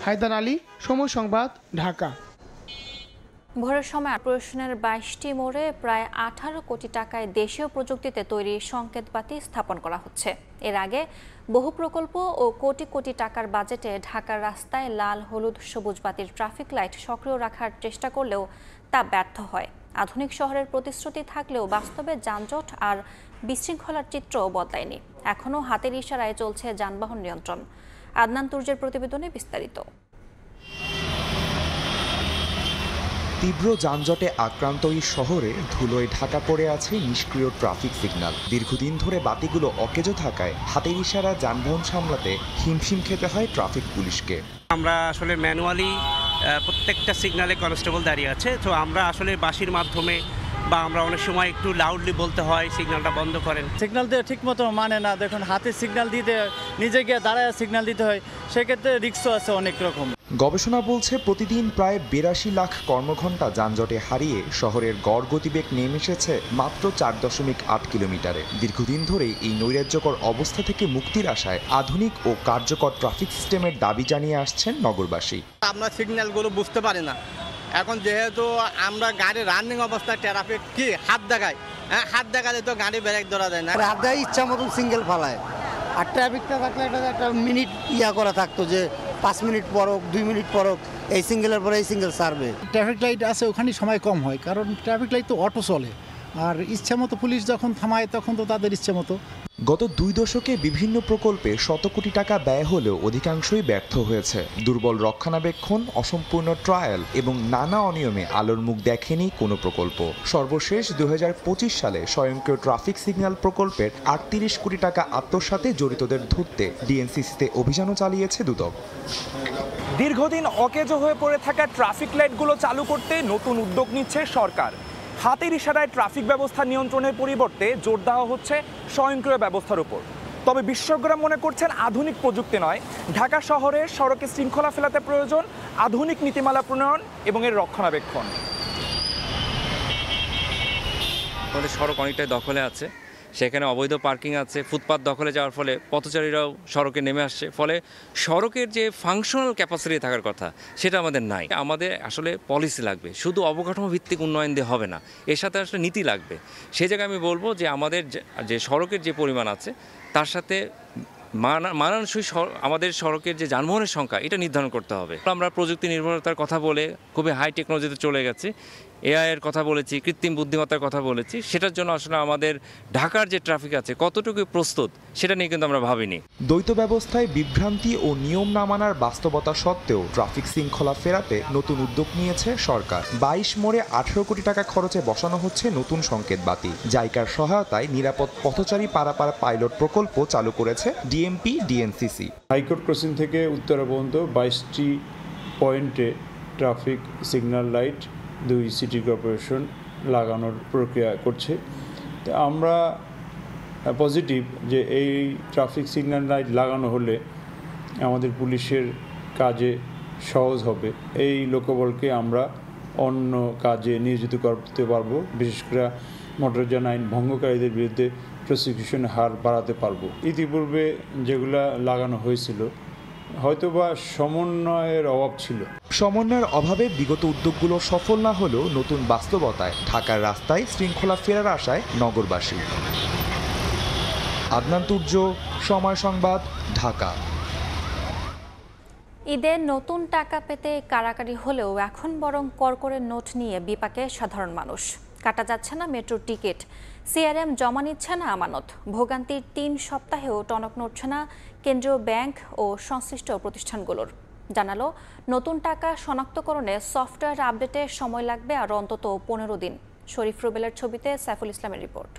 হায়দার আলী, সময় সংবাদ, ঢাকা। ভোরের সময় অপারেশনের 22টি মোড়ে প্রায় 18 কোটি টাকায় দেশীয় প্রযুক্তিতে তৈরি সংকেত বাতি স্থাপন করা হচ্ছে। এর আগে বহু প্রকল্প ও কোটি কোটি টাকার বাজেটে ঢাকার রাস্তায় লাল, হলুদ, সবুজ বাতির ট্রাফিক লাইট সক্রিয় রাখার চেষ্টা করলেও তা ব্যর্থ হয়। আধুনিক শহরের প্রতিশ্রুতি থাকলেও বাস্তবে যানজট আর বিশৃঙ্খলার চিত্রও বদলায়নি। এখনও হাতের ইশারায় চলছে যানবাহন নিয়ন্ত্রণ। আদনান তুর্জের প্রতিবেদনে বিস্তারিত। তীব্র যানজটে আক্রান্ত এই শহরে ধুলোয় ঢাকা পড়ে আছে নিষ্ক্রিয় ট্রাফিক সিগন্যাল। দীর্ঘদিন ধরে বাতিগুলো অকেজো থাকায় হাতের ইশারা যানবাহন সামলাতে হিমশিম খেতে হয় ট্রাফিক পুলিশকে। আমরা আসলে ম্যানুয়ালি প্রত্যেকটা সিগন্যালে কনস্টেবল দাঁড়িয়ে আছে, তো আমরা আসলে বাঁশির মাধ্যমে বা আমরা অনেক সময় একটু লাউডলি বলতে হয় সিগন্যালটা বন্ধ করেন। সিগন্যাল দিয়ে ঠিক মতো মানে না, দেখুন হাতে সিগন্যাল দিতে নিজে গিয়ে দাঁড়ায় সিগন্যাল দিতে হয়, সেক্ষেত্রে রিস্কও আছে অনেক রকম। গবেষণা বলছে প্রতিদিন প্রায় 82 লাখ কর্মঘণ্টা যানজটে হারিয়ে শহরের গড় গতিবেগ নেমে এসেছে মাত্র 4.8 কিলোমিটারে। দীর্ঘদিন ধরে এই নৈরাজ্যকর অবস্থা থেকে মুক্তির আশায় আধুনিক ও কার্যকর ট্রাফিক সিস্টেমের দাবি জানিয়ে আসছেন নগরবাসী। আমরা সিগন্যালগুলো বুঝতে পারি না, এখন যেহেতু আমরা গাড়ি রানিং অবস্থায় ট্রাফিক কি হাত দেখায়, হাত দেখালে তো গাড়ি ব্রেক ধরা যায় না, হাত দেয় ইচ্ছা মতন সিঙ্গেল ফালায়। আর ট্রাফিকটা থাকলে একটা মিনিট করা থাকতো যে 5 মিনিট পরক 2 মিনিট পরক এই সিঙ্গেলের পরে এই সিঙ্গেল সার্ভে। ট্রাফিক লাইট আছে ওখানে সময় কম হয়, কারণ ট্রাফিক লাইট তো অটো চলে, আর ইচ্ছা মতো পুলিশ যখন থামায় তখন তো তাদের ইচ্ছে মতো। গত 2 দশকে বিভিন্ন প্রকল্পে শত কোটি টাকা ব্যয় হলেও অধিকাংশই ব্যর্থ হয়েছে। দুর্বল রক্ষণাবেক্ষণ, অসম্পূর্ণ ট্রায়াল এবং নানা অনিয়মে আলোর মুখ দেখেনি কোনো প্রকল্প। সর্বশেষ 2025 সালে স্বয়ংক্রিয় ট্রাফিক সিগন্যাল প্রকল্পের 38 কোটি টাকা আত্মসাতে জড়িতদের ধরতে ডিএনসিসিতে অভিযানও চালিয়েছে দুদক। দীর্ঘদিন অকেজো হয়ে পড়ে থাকা ট্রাফিক লাইটগুলো চালু করতে নতুন উদ্যোগ নিচ্ছে সরকার। হাতের ইশারায় ট্রাফিক ব্যবস্থা নিয়ন্ত্রণের পরিবর্তে জোর দেওয়া হচ্ছে স্বয়ংক্রিয় ব্যবস্থার উপর। তবে বিশেষজ্ঞরা মনে করছেন আধুনিক প্রযুক্তি নয়, ঢাকা শহরের সড়কে শৃঙ্খলা ফেলাতে প্রয়োজন আধুনিক নীতিমালা প্রণয়ন এবং এর রক্ষণাবেক্ষণ। আমাদের সড়ক অনেকটাই দখলে আছে, সেখানে অবৈধ পার্কিং আছে, ফুটপাত দখলে যাওয়ার ফলে পথচারীরাও সড়কে নেমে আসছে, ফলে সড়কের যে ফাংশনাল ক্যাপাসিটি থাকার কথা সেটা আমাদের নাই। আমাদের আসলে পলিসি লাগবে, শুধু অবকাঠামো ভিত্তিক উন্নয়ন দিয়ে হবে না, এর সাথে আসলে নীতি লাগবে। সেই জায়গায় আমি বলবো যে আমাদের যে সড়কের যে পরিমাণ আছে তার সাথে মানানসই আমাদের সড়কের যে যানবাহনের সংখ্যা এটা নির্ধারণ করতে হবে। আমরা প্রযুক্তি নির্ভরতার কথা বলে খুবই হাই টেকনোলজিতে চলে গেছি, এআই এর কথা বলেছি, কৃত্রিম বুদ্ধিমত্তার কথা বলেছি, সেটার জন্য আসলে আমাদের ঢাকার যে ট্রাফিক আছে কতটুকু প্রস্তুত সেটা নিয়ে কিন্তু আমরা ভাবিনি। দ্বৈত ব্যবস্থায় বিভ্রান্তি ও নিয়ম না মানার বাস্তবতা সত্ত্বেও ট্রাফিক শৃঙ্খলা ফেরাতে নতুন উদ্যোগ নিয়েছে সরকার। 22 মোড়ে 18 কোটি টাকা খরচে বসানো হচ্ছে নতুন সংকেত বাতি। জাইকার সহায়তায় নিরাপদ পথচারী পারাপার পাইলট প্রকল্প চালু করেছে ডিএমপি ডিএনসিসি। হাইকোর্ট ক্রসিং থেকে উত্তরা পর্যন্ত 22টি পয়েন্টে traffic signal light 2 city corporation লাগানোর প্রক্রিয়া করছে। আমরা পজিটিভ যে এই ট্রাফিক সিগন্যাল লাইট লাগানো হলে আমাদের পুলিশের কাজে সহজ হবে। এই লোকবলকে আমরা অন্য কাজে নিয়োজিত করতে পারবো, বিশেষ করে মোটরযান আইন ভঙ্গকারীদের বিরুদ্ধে প্রসিকিউশনের হার বাড়াতে পারবো। ইতিপূর্বে যেগুলা লাগানো হয়েছিল হয়তোবা সমন্বয়ের অভাব ছিল। সমন্বয়ের অভাবে বিগত উদ্যোগগুলো সফল না হলেও নতুন বাস্তবতায় ঢাকার রাস্তায় শৃঙ্খলা ফেরার আশায় নগরবাসী। আদনান তুর্য, সময় সংবাদ, ঢাকা। ঈদের নতুন টাকা পেতে কারাকারি হলেও এখন বরং করকরে নোট নিয়ে বিপাকে সাধারণ মানুষ। কাটা যাচ্ছে না মেট্রোর টিকিট, সিআরএম জমা নিচ্ছে না আমানত, ভোগান্তির ৩ সপ্তাহেও টনক নড়ছে না কেন্দ্রীয় ব্যাংক ও সংশ্লিষ্ট প্রতিষ্ঠানগুলোর। জানালো, নতুন টাকা শনাক্তকরণে সফটওয়্যার আপডেটে সময় লাগবে আর অন্তত 15 দিন। শরীফ রুবেলের ছবিতে সাইফুল ইসলামের রিপোর্ট।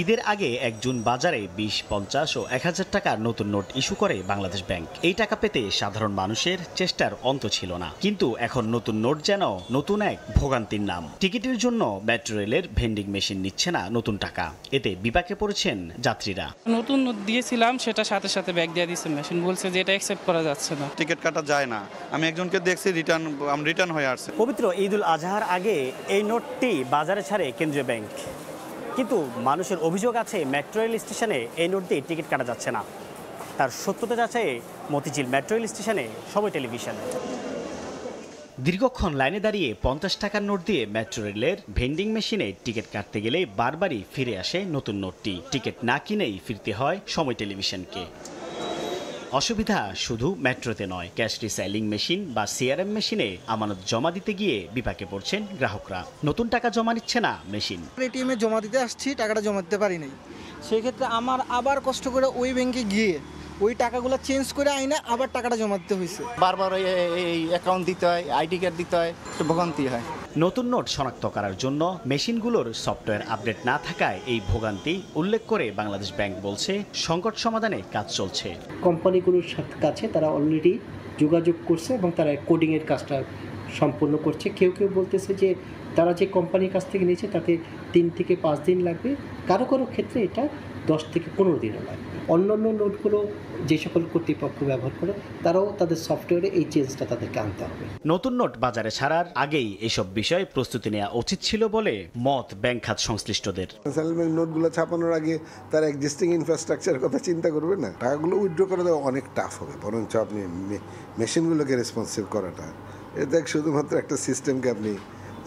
ঈদের আগে ১ জুন বাজারে ২০, ৫০ ও ১,০০০ টাকার নতুন নোট ইস্যু করে বাংলাদেশ ব্যাংক। এই টাকা পেতে সাধারণ মানুষের চেষ্টার অন্ত ছিল না, কিন্তু এখন নতুন নোট যেন নতুন এক ভোগান্তির নাম। টিকিটের জন্য মেট্রো রেলের ভেন্ডিং মেশিন নিচ্ছে না নতুন টাকা, এতে বিপাকে পড়েছেন যাত্রীরা। নতুন নোট দিয়েছিলাম, সেটা সাথে সাথে ব্যাক দিয়ে দিচ্ছে মেশিন, বলছে যে এটা অ্যাকসেপ্ট করা যাচ্ছে না, টিকিট কাটা যায় না। আমি একজনকে দেখছি রিটার্ন হয়ে আসছে। পবিত্র ঈদ উল আজহার আগে এই নোটটি বাজারে ছাড়ে কেন্দ্রীয় ব্যাংক, কিন্তু মানুষের অভিযোগ আছে মেট্রো রেল স্টেশনে এই নোট দিয়ে টিকিট কাটা যাচ্ছে না। তার সত্যতা যাচাইয়ে মতিঝিল মেট্রো রেল স্টেশনে সময় টেলিভিশন। দীর্ঘক্ষণ লাইনে দাঁড়িয়ে ৫০ টাকার নোট দিয়ে মেট্রো রেলের ভেন্ডিং মেশিনে টিকিট কাটতে গেলে বারবারই ফিরে আসে নতুন নোটটি। টিকিট না কিনেই ফিরতে হয় সময় টেলিভিশনকে। অসুবিধা শুধু মেট্রোতে নয়, ক্যাশ রিসাইলিং মেশিন বা সিআরএম মেশিনে আমানত জমা দিতে গিয়ে বিপাকে পড়ছেন গ্রাহকরা। নতুন টাকা জমা নিচ্ছে না মেশিন। এটিএমে জমা দিতে আসছি, টাকাটা জমা দিতে পারি নাই, সেক্ষেত্রে আমার আবার কষ্ট করে ওই ব্যাংকে গিয়ে ওই টাকাগুলো চেঞ্জ করে আইনে আবার টাকাটা জমা দিতে হয়েছে। বারবার এই অ্যাকাউন্ট দিতে হয়, আইডি কার্ড দিতে হয়, একটু ভোগান্তি হয়। নতুন নোট শনাক্ত করার জন্য মেশিনগুলোর সফটওয়্যার আপডেট না থাকায় এই ভোগান্তি উল্লেখ করে বাংলাদেশ ব্যাংক বলছে সংকট সমাধানে কাজ চলছে। কোম্পানিগুলোর কাছে তারা অলরেডি যোগাযোগ করছে এবং তারা কোডিংয়ের কাজটা সম্পূর্ণ করছে। কেউ কেউ বলতেছে যে তারা যে কোম্পানির কাছ থেকে নিয়েছে তাতে 3 থেকে 5 দিন লাগবে, কারো কারো ক্ষেত্রে এটা 10 থেকে 15 দিনও লাগবে। অন্যান্য নোটগুলো যে সকল কর্তৃপক্ষ ব্যবহার করে তারাও তাদের সফটওয়্যারে এই চেঞ্জটা তাদেরকে আনতে হবে। নতুন নোট বাজারে ছাড়ার আগেই এসব বিষয়ে প্রস্তুতি নেওয়া উচিত ছিল বলে মত ব্যাংক খাত সংশ্লিষ্টদের। সেন্ট্রাল ব্যাংক নোটগুলো ছাপানোর আগে তার এক্সিস্টিং ইনফ্রাস্ট্রাকচারের কথা চিন্তা করবে না। টাকাগুলো উইথড্র করা অনেক টাফ হবে, বরঞ্চ আপনি মেশিনগুলোকে রেসপন্সিভ করাটা এটা শুধুমাত্র একটা সিস্টেমকে আপনি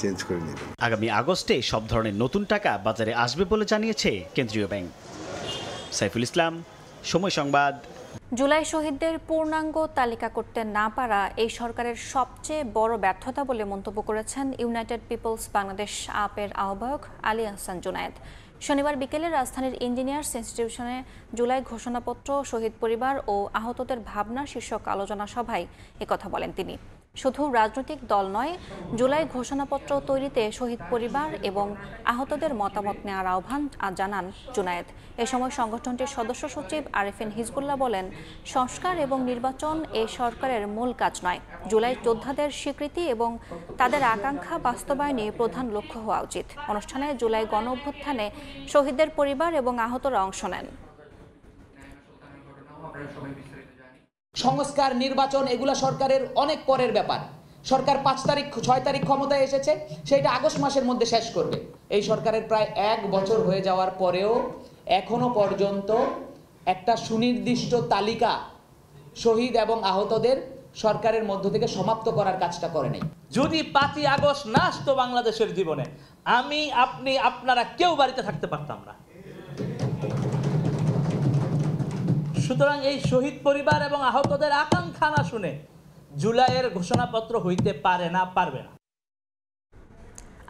চেঞ্জ করে নেবেন। আগামী আগস্টে সব ধরনের নতুন টাকা বাজারে আসবে বলে জানিয়েছে কেন্দ্রীয় ব্যাংক। সাইফুল ইসলাম, সময় সংবাদ। জুলাই শহীদদের পূর্ণাঙ্গ তালিকা করতে না পারা এই সরকারের সবচেয়ে বড় ব্যর্থতা বলে মন্তব্য করেছেন ইউনাইটেড পিপলস বাংলাদেশ আপের আহ্বায়ক আলী আহসান জুনায়েদ। শনিবার বিকেলে রাজধানীর ইঞ্জিনিয়ার্স ইনস্টিটিউশনে জুলাই ঘোষণাপত্র, শহীদ পরিবার ও আহতদের ভাবনা শীর্ষক আলোচনা সভায় একথা বলেন তিনি। শুধু রাজনৈতিক দল নয়, জুলাই ঘোষণাপত্র তৈরিতে শহীদ পরিবার এবং আহতদের মতামত নেওয়ার আহ্বান জানান জুনায়েদ। এ সময় সংগঠনটির সদস্য সচিব আরেফিন হিজবুল্লাহ বলেন, সংস্কার এবং নির্বাচন এই সরকারের মূল কাজ নয়, জুলাই যোদ্ধাদের স্বীকৃতি এবং তাদের আকাঙ্ক্ষা বাস্তবায়নই প্রধান লক্ষ্য হওয়া উচিত। অনুষ্ঠানে জুলাই গণ অভ্যুত্থানে শহীদদের পরিবার এবং আহতরা অংশ নেন। সংস্কার, নির্বাচন এগুলা সরকারের অনেক পরের ব্যাপার। সরকার 5 তারিখ 6 তারিখ ক্ষমতায় এসেছে, সেটা আগস্ট মাসের মধ্যে শেষ করবে। এই সরকারের প্রায় 1 বছর হয়ে যাওয়ার পরেও এখনো পর্যন্ত একটা সুনির্দিষ্ট তালিকা শহীদ এবং আহতদের সরকারের মধ্য থেকে সমাপ্ত করার কাজটা করে নাই। যদি 5ই আগস্ট না আসতো বাংলাদেশের জীবনে, আমি, আপনি, আপনারা কেউ বাড়িতে থাকতে পারতাম না। সুতরাং এই শহীদ পরিবার এবং আহতদের আকাঙ্ক্ষা না শুনে জুলাইয়ের ঘোষণাপত্র হইতে পারে না, পারবে না।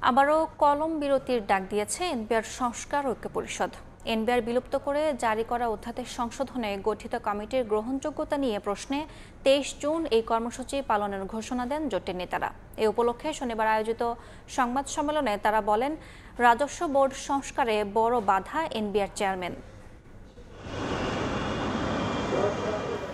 আবারও কলম বিরতির ডাক দিয়েছে এনবিআর সংস্কার ঐক্য পরিষদ। এনবিআর বিলুপ্ত করে জারি করা অধ্যাদেশ সংশোধনে গঠিত কমিটির গ্রহণযোগ্যতা নিয়ে প্রশ্নে 23 জুন এই কর্মসূচি পালনের ঘোষণা দেন জোটের নেতারা। এ উপলক্ষে শনিবার আয়োজিত সংবাদ সম্মেলনে তারা বলেন, রাজস্ব বোর্ড সংস্কারে বড় বাধা এনবিআর চেয়ারম্যান।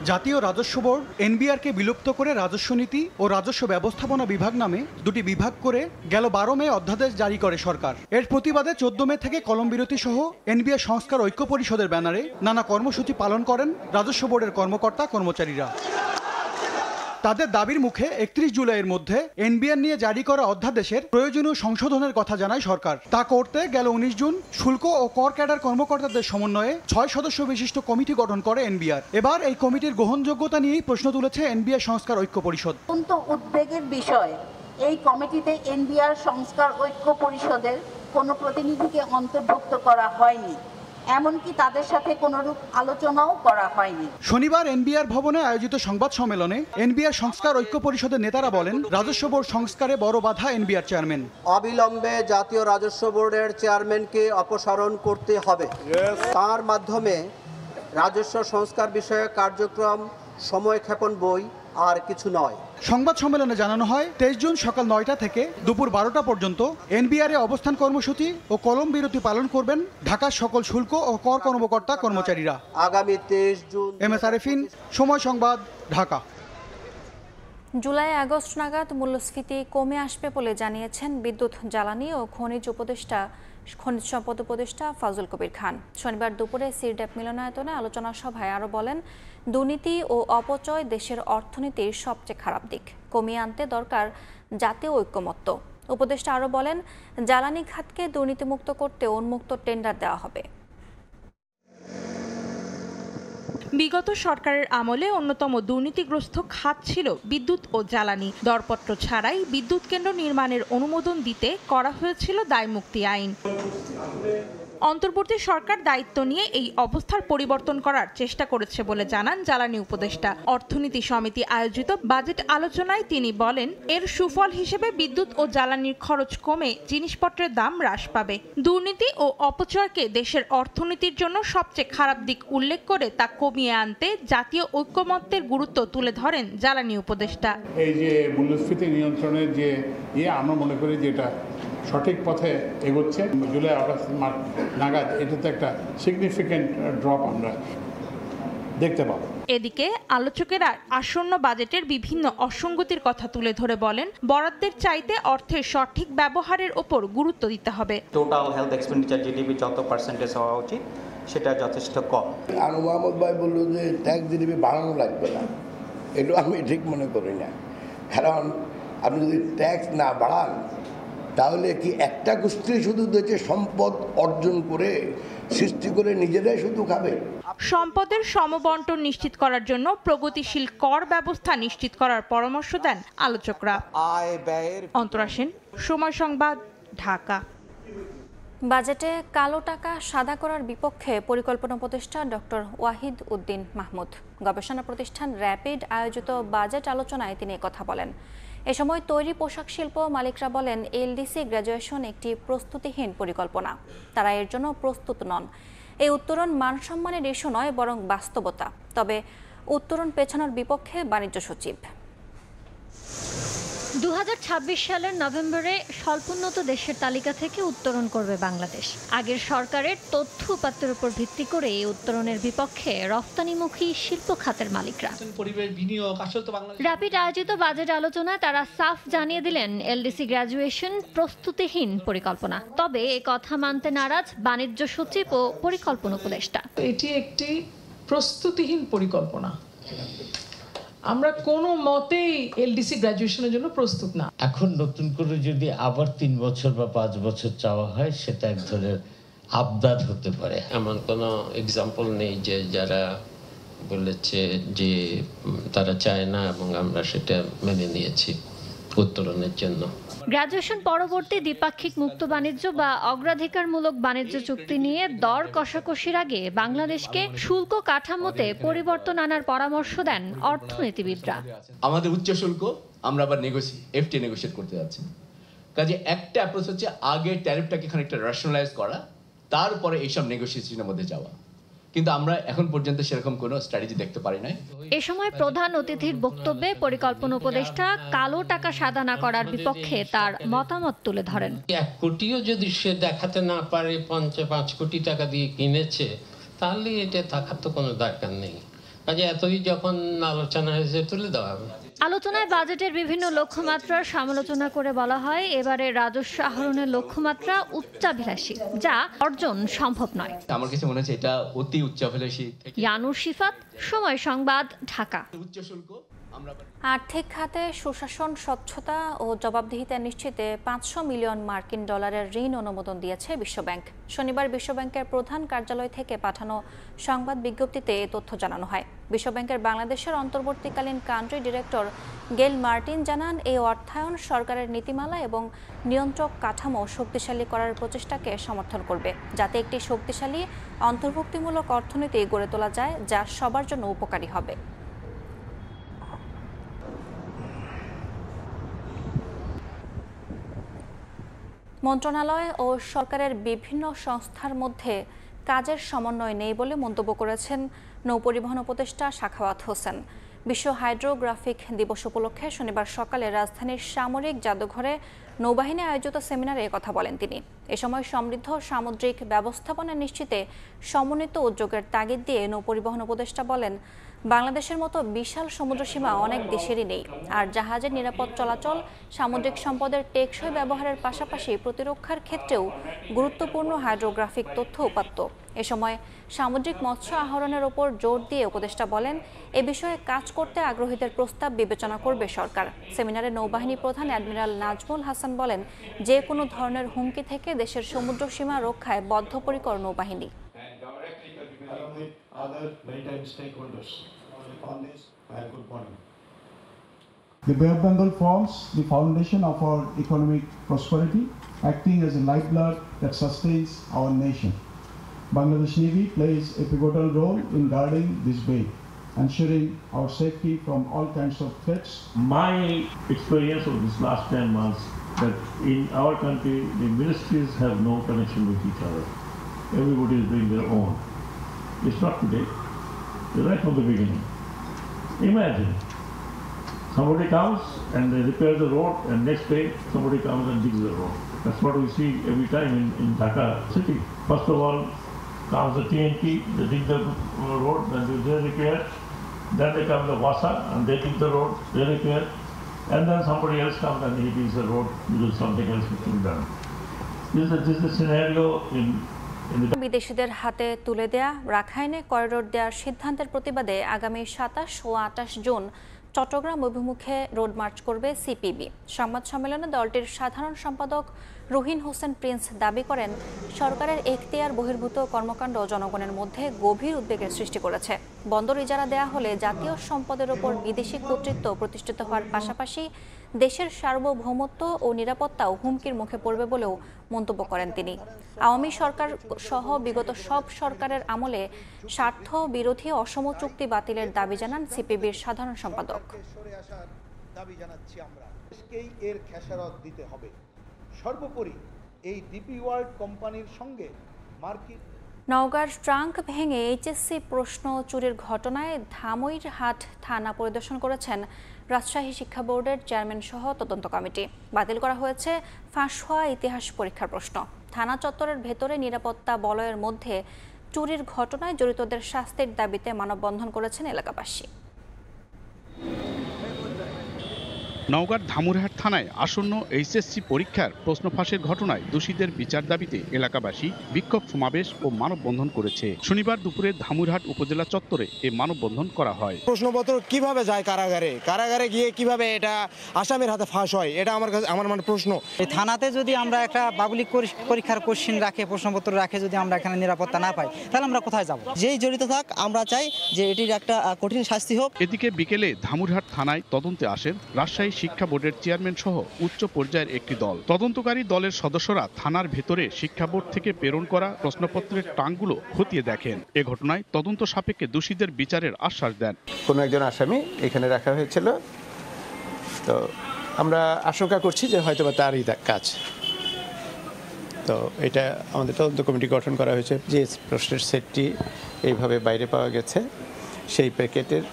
জাতীয় রাজস্ব বোর্ড এনবিআরকে বিলুপ্ত করে রাজস্ব নীতি ও রাজস্ব ব্যবস্থাপনা বিভাগ নামে 2টি বিভাগ করে গেল 12 মে অধ্যাদেশ জারি করে সরকার। এর প্রতিবাদে 14 মে থেকে কলম বিরতি সহ এনবিআর সংস্কার ঐক্য পরিষদের ব্যানারে নানা কর্মসূচি পালন করেন রাজস্ব বোর্ডের কর্মকর্তা কর্মচারীরা। তাদের দাবির মুখে 31 জুলাইয়ের মধ্যে এনবিআর নিয়ে জারি করা অধ্যাদেশের প্রয়োজনীয় সংশোধনের কথা জানায় সরকার। তা করতে গেল 19 জুন শুল্ক ও কর ক্যাডার কর্মকর্তাদের সমন্বয়ে 6 সদস্য বিশিষ্ট কমিটি গঠন করে এনবিআর। এবার এই কমিটির গ্রহণযোগ্যতা নিয়েই প্রশ্ন তুলেছে এনবিআর সংস্কার ঐক্য পরিষদ। অত্যন্ত উদ্বেগের বিষয়, এই কমিটিতে এনবিআর সংস্কার ঐক্য পরিষদের কোনো প্রতিনিধিকে অন্তর্ভুক্ত করা হয়নি, এমনকি তাদের সাথে কোনরূপ আলোচনাও করা হয়নি। শনিবার এনবিআর ভবনে আয়োজিত সংবাদ সম্মেলনে এনবিআর সংস্কার ঐক্য পরিষদের নেতারা বলেন, রাজস্ব বোর্ড সংস্কারে বড় বাধা এনবিআর চেয়ারম্যান। অবিলম্বে জাতীয় রাজস্ব বোর্ডের চেয়ারম্যানকে অপসারণ করতে হবে। তার মাধ্যমে রাজস্ব সংস্কার বিষয়ক কার্যক্রম সময়ক্ষেপণ বই আর কিছু নয়। সংবাদ সম্মেলনে জানানো হয় 23 জুন সকাল 9টা থেকে দুপুর 12টা পর্যন্ত এনবিআর এ অবস্থান কর্মসূচি ও কলম বিরতি পালন করবেন ঢাকার সকল শুল্ক ও কর কর্মকর্তা কর্মচারীরা। আগামী 23 জুন। MS আরেফিন, সময় সংবাদ, ঢাকা। জুলাই আগস্ট নাগাদ মূল্যস্ফীতি কমে আসবে বলে জানিয়েছেন বিদ্যুৎ, জ্বালানি ও খনিজ সম্পদ উপদেষ্টা ফাজুল কবির খান। শনিবার দুপুরে সিরড্যাপ মিলনায়তনে আলোচনা সভায় আরও বলেন, দুর্নীতি ও অপচয় দেশের অর্থনীতির সবচেয়ে খারাপ দিক, কমিয়ে আনতে দরকার জাতীয় ঐক্যমত্য। উপদেষ্টা আরও বলেন, জ্বালানি খাতকে দুর্নীতিমুক্ত করতে উন্মুক্ত টেন্ডার দেওয়া হবে। বিগত সরকারের আমলে অন্যতম দুর্নীতিগ্রস্ত খাত ছিল বিদ্যুৎ ও জ্বালানি। দরপত্র ছাড়াই বিদ্যুৎ কেন্দ্র নির্মাণের অনুমোদন দিতে করা হয়েছিল দায়মুক্তি আইন। অন্তর্বর্তী সরকার দায়িত্ব নিয়ে এই অবস্থার পরিবর্তন করার চেষ্টা করেছে বলে জানান জ্বালানি উপদেষ্টা। অর্থনীতি সমিতি আয়োজিত বাজেট আলোচনায় তিনি বলেন, এর সুফল হিসেবে বিদ্যুৎ ও জ্বালানির খরচ কমে জিনিসপত্রের দাম হ্রাস পাবে। দুর্নীতি ও অপচয়কে দেশের অর্থনীতির জন্য সবচেয়ে খারাপ দিক উল্লেখ করে তা কমিয়ে আনতে জাতীয় ঐক্যমত্যের গুরুত্ব তুলে ধরেন জ্বালানি উপদেষ্টা। এই যে মূল্যস্ফীতি নিয়ন্ত্রণের যে আমরা মনে করি যে এটা সঠিক পথে এগোচ্ছে। জুলাই আগস্ট নাগাদ এটাতে একটা সিগনিফিক্যান্ট ড্রপ আমরা দেখতে পাবো। এদিকে আলোচকেরা আসন্ন বাজেটের বিভিন্ন অসঙ্গতির কথা তুলে ধরে বলেন, বরাদ্দের চাইতে অর্থের সঠিক ব্যবহারের উপর গুরুত্ব দিতে হবে। টোটাল হেলথ এক্সপেন্ডিচার জিডিপি যত পার্সেন্টেজ হওয়া উচিত সেটা যথেষ্ট কম। আনু মোহাম্মদ ভাই বলল যে ট্যাক্স জিডিপি বাড়ানো লাগবে না, এটা আমি ঠিক মনে করি না। কারণ আপনি যদি ট্যাক্স না বাড়ান তাহলে কি একটা গোষ্ঠী শুধু দেশে সম্পদ অর্জন করে সৃষ্টি করে নিজেরাই শুধু খাবে? সম্পদের সমবন্টন নিশ্চিত করার জন্য প্রগতিশীল কর ব্যবস্থা নিশ্চিত করার পরামর্শ দেন আলোচকরা। অন্তরা সেন, সময় সংবাদ, ঢাকা। বাজেটে কালো টাকা সাদা করার বিপক্ষে পরিকল্পনা উপদেষ্টা ডক্টর ওয়াহিদ উদ্দিন মাহমুদ। গবেষণা প্রতিষ্ঠান র্যাপিড আয়োজিত বাজেট আলোচনায় তিনি কথা বলেন। এ সময় তৈরি পোশাক শিল্প মালিকরা বলেন, এলডিসি গ্র্যাজুয়েশন একটি প্রস্তুতিহীন পরিকল্পনা, তারা এর জন্য প্রস্তুত নন। এই উত্তরণ মানসম্মানের ইস্যু নয়, বরং বাস্তবতা। তবে উত্তরণ পেছানোর বিপক্ষে বাণিজ্য সচিব। 2026 সালের নভেম্বরে স্বল্পোন্নত দেশের তালিকা থেকে উত্তরণ করবে বাংলাদেশ। আগের সরকারের তথ্য উপাত্তের উপর ভিত্তি করে এই উত্তরণের বিপক্ষে রফতানিমুখী শিল্প খাতের মালিকরা। র্যাপিড আয়োজিত বাজেট আলোচনায় তারা সাফ জানিয়ে দিলেন, এলডিসি গ্র্যাজুয়েশন প্রস্তুতিহীন পরিকল্পনা। তবে এ কথা মানতে নারাজ বাণিজ্য সচিব ও পরিকল্পনা উপদেষ্টা। এটি একটি প্রস্তুতিহীন পরিকল্পনা। আমরা কোনো মতেই এলডিসি গ্র্যাজুয়েশনের জন্য প্রস্তুত না। এখন নতুন করে যদি আবার 3 বছর বা 5 বছর চাওয়া হয়, সেটা এক ধরনের আবদার হতে পারে। এমন কোনো এক্সাম্পল নেই যে যারা বলেছে যে তারা চায় না, এবং আমরা সেটা মেনে নিয়েছি উত্তরণের জন্য। গ্র্যাজুয়েশন পরবর্তী দ্বিপাক্ষিক মুক্ত বাণিজ্য বা অগ্রাধিকারমূলক বাণিজ্য চুক্তি নিয়ে দর কষাকষির আগে বাংলাদেশকে শুল্ক কাঠামোতে পরিবর্তন আনার পরামর্শ দেন অর্থনীতিবিদরা। আমাদের উচ্চ শুল্ক আমরা আবার এফটি নেগোশিয়েট করতে যাচ্ছি। কাজে একটা অ্যাপ্রোচ হচ্ছে আগে ট্যারিফটাকে খানিকটা রেশনালাইজ করা, তারপরে এইসব নেগোসিয়েশনের মধ্যে যাওয়া। কিন্তু আমরা এখন পর্যন্ত সেরকম কোনো স্ট্র্যাটেজি দেখতে পারি নাই। এ সময় প্রধান অতিথির বক্তব্যে পরিকল্পনা উপদেষ্টা কালো টাকা সাদা না করার বিপক্ষে তার মতামত তুলে ধরেন। 1 কোটিও যদি সে দেখাতে না পারে 5 কোটি টাকা দিয়ে কিনেছে, তাহলে এটা থাকার তো কোনো দরকার নেই। কাজে এতই যখন আলোচনা হয়েছে, তুলে দেওয়া হবে। আলোচনায় বাজেটের বিভিন্ন লক্ষ্যমাত্রার সমালোচনা করে বলা হয়, এবারে রাজস্ব আহরণের লক্ষ্যমাত্রা উচ্চাভিলাষী, যা অর্জন সম্ভব নয়। আমার কাছে মনে হচ্ছে এটা অতি উচ্চাভিলাষী। ইয়ানুর শিফাত, সময় সংবাদ, ঢাকা। উচ্চ শুল্ক আর্থিক খাতে সুশাসন, স্বচ্ছতা ও জবাবদিহিতা নিশ্চিতে 500 মিলিয়ন মার্কিন ডলারের ঋণ অনুমোদন দিয়েছে বিশ্বব্যাংক। শনিবার বিশ্বব্যাংকের প্রধান কার্যালয় থেকে পাঠানো সংবাদ বিজ্ঞপ্তিতে এ তথ্য জানানো হয়। বিশ্বব্যাংকের বাংলাদেশের অন্তর্বর্তীকালীন কান্ট্রি ডিরেক্টর গেল মার্টিন জানান, এই অর্থায়ন সরকারের নীতিমালা এবং নিয়ন্ত্রক কাঠামো শক্তিশালী করার প্রচেষ্টাকে সমর্থন করবে, যাতে একটি শক্তিশালী অন্তর্ভুক্তিমূলক অর্থনীতি গড়ে তোলা যায় যা সবার জন্য উপকারী হবে। মন্ত্রণালয় ও সরকারের বিভিন্ন সংস্থার মধ্যে কাজের সমন্বয় নেই বলে মন্তব্য করেছেন নৌপরিবহন উপদেষ্টা সাখাওয়াত হোসেন। বিশ্ব হাইড্রোগ্রাফিক দিবস উপলক্ষে শনিবার সকালে রাজধানীর সামরিক জাদুঘরে নৌবাহিনী আয়োজিত সেমিনারে কথা বলেন তিনি। এ সময় সমৃদ্ধ সামুদ্রিক ব্যবস্থাপনা নিশ্চিতে সমন্বিত উদ্যোগের তাগিদ দিয়ে নৌপরিবহন উপদেষ্টা বলেন, বাংলাদেশের মতো বিশাল সমুদ্রসীমা অনেক দেশেরই নেই, আর জাহাজের নিরাপদ চলাচল, সামুদ্রিক সম্পদের টেকসই ব্যবহারের পাশাপাশি প্রতিরক্ষার ক্ষেত্রেও গুরুত্বপূর্ণ হাইড্রোগ্রাফিক তথ্য উপাত্ত। এ সময় সামুদ্রিক মৎস্য আহরণের ওপর জোর দিয়ে উপদেষ্টা বলেন, এ বিষয়ে কাজ করতে আগ্রহীদের প্রস্তাব বিবেচনা করবে সরকার। সেমিনারে নৌবাহিনী প্রধান অ্যাডমিরাল নাজমুল হাসান বলেন, যে কোনো ধরনের হুমকি থেকে দেশের সমুদ্র সীমা রক্ষায় বদ্ধপরিকর নৌবাহিনী। The Bay of Bengal forms the foundation of our economic prosperity, acting as a lifeblood that sustains our nation. Bangladesh Navy plays a pivotal role in guarding this bay, ensuring our safety from all kinds of threats. My experience of this last 10 months that in our country the ministries have no connection with each other. Everybody is doing their own. It's not today. It's right from the beginning. Imagine somebody comes and they repair the road, and next day somebody comes and digs the road. That's what we see every time in Dhaka city. First of all comes the TNT, they dig the road, then they repair. Then they come the WASA and they dig the road, they repair. And then somebody else comes and he digs the road because something else is to be done. This is the scenario in বিদেশিদের হাতে তুলে দেয়া রাখাইনে corridor দেওয়ার সিদ্ধান্তের প্রতিবাদে আগামী 27 ও 28 June Chittagong অভিমুখে রোড মার্চ করবে সিপিবি। সংবাদ সম্মেলনে দলটির সাধারণ সম্পাদক রুহিন হোসেন প্রিন্স দাবি করেন, সরকারের এখতিয়ার বহির্ভূত কর্মকাণ্ড জনগণের মধ্যে গভীর উদ্বেগের সৃষ্টি করেছে। বন্দর ইজারা দেয়া হলে জাতীয় সম্পদের ওপর বিদেশি কর্তৃত্ব প্রতিষ্ঠিত হওয়ার পাশাপাশি দেশের সার্বভৌমত্ব ও নিরাপত্তাও হুমকির মুখে পড়বে বলেও মন্তব্য করেন তিনি। আওয়ামী সরকার সহ বিগত সব সরকারের আমলে স্বার্থ বিরোধী অসম চুক্তি বাতিলের দাবি জানান সিপিবির সাধারণ সম্পাদক। এর খেসারত দিতে হবে। সর্বোপরি এই ডিপি ওয়ার্ল্ড কোম্পানির সঙ্গে মার্কিন নওগাঁর ট্রাঙ্ক ভেঙে এইচএসসি প্রশ্ন চুরির ঘটনায় ধামইরহাট থানা পরিদর্শন করেছেন রাজশাহী শিক্ষা বোর্ডের চেয়ারম্যান সহ তদন্ত কমিটি। বাতিল করা হয়েছে ফাঁস হওয়া ইতিহাস পরীক্ষার প্রশ্ন। থানা চত্বরের ভেতরে নিরাপত্তা বলয়ের মধ্যে চুরির ঘটনায় জড়িতদের শাস্তির দাবিতে মানববন্ধন করেছেন এলাকাবাসী। নওগাঁর ধামুরহাট থানায় আসন্ন এইচএসসি পরীক্ষার প্রশ্ন ফাঁসের ঘটনায় দোষীদের বিচার দাবিতে এলাকাবাসী বিক্ষোভ সমাবেশ ও মানববন্ধন করেছে। শনিবার দুপুরে ধামুরহাট উপজেলা চত্বরে এই মানববন্ধন করা হয়। প্রশ্নপত্র কিভাবে যায় কারাগারে গিয়ে কিভাবে এটা আসামির হাতে ফাঁস হয়, এটা আমার মানে প্রশ্ন। এই থানাতে যদি আমরা একটা পাবলিক পরীক্ষার কোশ্চিন রাখে, প্রশ্নপত্র রাখে, যদি আমরা এখানে নিরাপত্তা না পাই, তাহলে আমরা কোথায় যাব? যেই জড়িত থাক, আমরা চাই যে এটির একটা কঠিন শাস্তি হোক। এদিকে বিকেলে ধামুরহাট থানায় তদন্তে আসেন রাজশাহী শিক্ষা বোর্ডের চেয়ারম্যান সহ উচ্চ পর্যায়ের একটি দল। তদন্তকারী দলের সদস্যরা থানার ভেতরে শিক্ষা বোর্ড থেকে প্রেরণ করা প্রশ্নপত্রের ট্রাঙ্কগুলো খতিয়ে দেখেন। এ ঘটনায় তদন্ত সাপেক্ষে দোষীদের বিচারের আশ্বাস দেন। কোনো একজন আসামি এখানে রাখা হয়েছিল, তো আমরা আশঙ্কা করছি যে হয়তো বা তারই কাজ। তো এটা আমাদের তদন্ত কমিটি গঠন করা হয়েছে। যে প্রশ্নের সেটটি এইভাবে বাইরে পাওয়া গেছে, সেই প্যাকেটের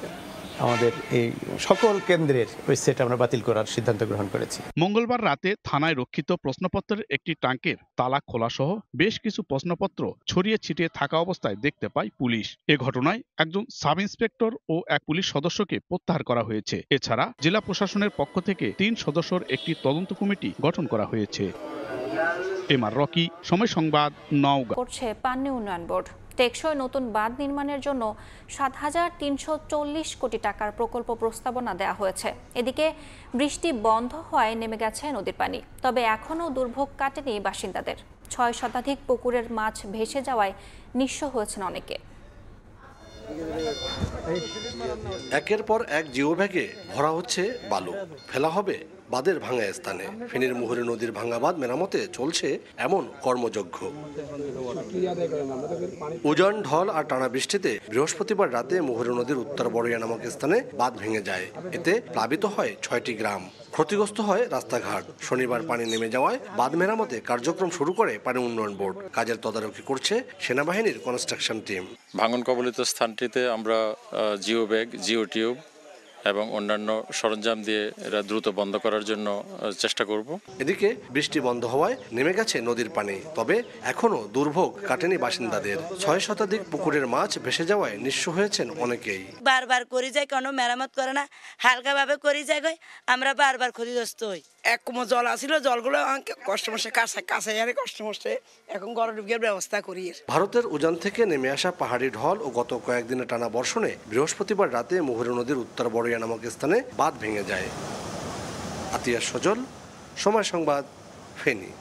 আমাদের এই সকল কেন্দ্রের ওই সেট আমরা বাতিল করার সিদ্ধান্ত গ্রহণ করেছি। মঙ্গলবার রাতে থানায় রক্ষিত প্রশ্নপত্রের একটি ট্রাঙ্কের তালা খোলা সহ বেশ কিছু প্রশ্নপত্র ছড়িয়ে ছিটিয়ে থাকা অবস্থায় দেখতে পায় পুলিশ। এ ঘটনায় একজন সাব ইন্সপেক্টর ও এক পুলিশ সদস্যকে প্রত্যাহার করা হয়েছে। এছাড়া জেলা প্রশাসনের পক্ষ থেকে 3 সদস্যের একটি তদন্ত কমিটি গঠন করা হয়েছে। এমআর রকি, সময় সংবাদ, নওগাঁ। করছে পানি উন্নয়ন বোর্ড। টেকসই নতুন বাঁধ নির্মাণের জন্য ৭,৩৪০ কোটি টাকার প্রকল্প প্রস্তাবনা দেওয়া হয়েছে। এদিকে বৃষ্টি বন্ধ হওয়ায় নেমে গেছে নদীর পানি, তবে এখনও দুর্ভোগ কাটেনি বাসিন্দাদের। ৬ শতাধিক পুকুরের মাছ ভেসে যাওয়ায় নিঃস্ব হয়েছেন অনেকে। একের পর এক জিওব্যাগে ভরা হচ্ছে বালু, ফেলা হবে বাঁধের ভাঙা স্থানে। ফেনীর মুহুরী নদীর ভাঙা বাঁধ মেরামতে চলছে এমন কর্মযজ্ঞ। উজান, ঢল আর টানা বৃষ্টিতে বৃহস্পতিবার রাতে মুহুরী নদীর উত্তর বড়িয়া নামক স্থানে বাঁধ ভেঙে যায়। এতে প্লাবিত হয় ৬টি গ্রাম, ক্ষতিগ্রস্ত হয় রাস্তাঘাট। শনিবার পানি নেমে যাওয়ায় বাঁধ মেরামতে কার্যক্রম শুরু করে পানি উন্নয়ন বোর্ড। কাজের তদারকি করছে সেনাবাহিনীর কনস্ট্রাকশন টিম। ভাঙন কবলিত স্থানটিতে আমরা জিও ব্যাগ, জিও টিউব এবং অন্যান্য সরঞ্জাম দিয়ে এরা দ্রুত বন্ধ করার জন্য চেষ্টা করব। এদিকে বৃষ্টি বন্ধ হওয়ায় নেমে গেছে নদীর পানি, তবে এখনো দুর্ভোগ কাটেনি বাসিন্দাদের। ৬ শতাধিক পুকুরের মাছ ভেসে যাওয়ায় নিঃস্ব হয়েছেন অনেকেই। বারবার করে যায়, কোনো মেরামত করে না, হালকাভাবে করে যায়। আমরা বারবার ক্ষতিগ্রস্ত হই। এক কুমো জল আসিল, জলগুলো কষ্টমষ্টে কাছে কষ্টমষ্টে এখন গড় ডুবিয়ে ব্যবস্থা করি। ভারতের উজান থেকে নেমে আসা পাহাড়ি ঢল ও গত কয়েকদিনের টানা বর্ষণে বৃহস্পতিবার রাতে মুহুরী নদীর উত্তর বড়িয়া নামক স্থানে বাঁধ ভেঙে যায়। আতিয়া সজল, সময় সংবাদ, ফেনী।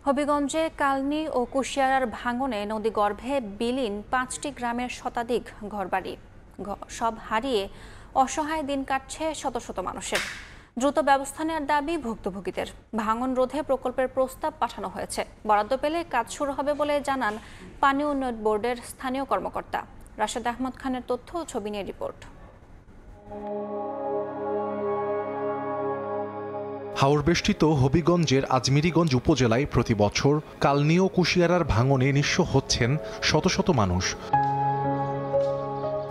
হবিগঞ্জে কালনী ও কুশিয়ারার ভাঙনে নদী গর্ভে বিলীন 5টি গ্রামের শতাধিক ঘরবাড়ি। সব হারিয়ে অসহায় দিন কাটছে শত শত মানুষের। দ্রুত ব্যবস্থা নেওয়ার দাবি ভুক্তভোগীদের। ভাঙন রোধে প্রকল্পের প্রস্তাব পাঠানো হয়েছে। বরাদ্দ পেলে কাজ শুরু হবে বলে জানান পানি উন্নয়ন বোর্ডের স্থানীয় কর্মকর্তা। রাশেদ আহমদ খানের তথ্য ও ছবি নিয়ে রিপোর্ট। হাওরবেষ্টিত হবিগঞ্জের আজমিরিগঞ্জ উপজেলায় প্রতি বছর কালনী ও কুশিয়ারার ভাঙনে নিঃস্ব হচ্ছেন শত শত মানুষ।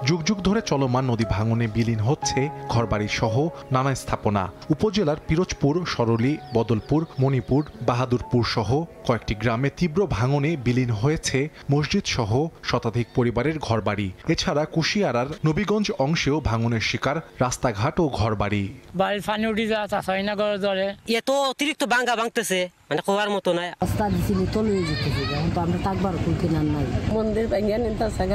যুগ যুগ ধরে চলমান নদী ভাঙনে বিলীন হচ্ছে ঘরবাড়ি সহ নানা স্থাপনা। উপজেলার পিরোজপুর, সরলী, বদলপুর, মণিপুর, বাহাদুরপুর সহ কয়েকটি গ্রামে তীব্র ভাঙনে বিলীন হয়েছে মসজিদ সহ শতাধিক পরিবারের ঘরবাড়ি। এছাড়া কুশিয়ারার নবীগঞ্জ অংশেও ভাঙনের শিকার রাস্তাঘাট ও ঘরবাড়ি। বাড়ির পানি উঠে যাচ্ছে না, ঘরে ধরে এত অতিরিক্ত ভাঙা ভাঙতেছে, মানে কোয়ার মতো নাই। রাস্তা দিছিল তলে যেতেছে, এখন তো আমরা থাকবার কিনার নাই। মন্দির ভেঙে নিতেছে,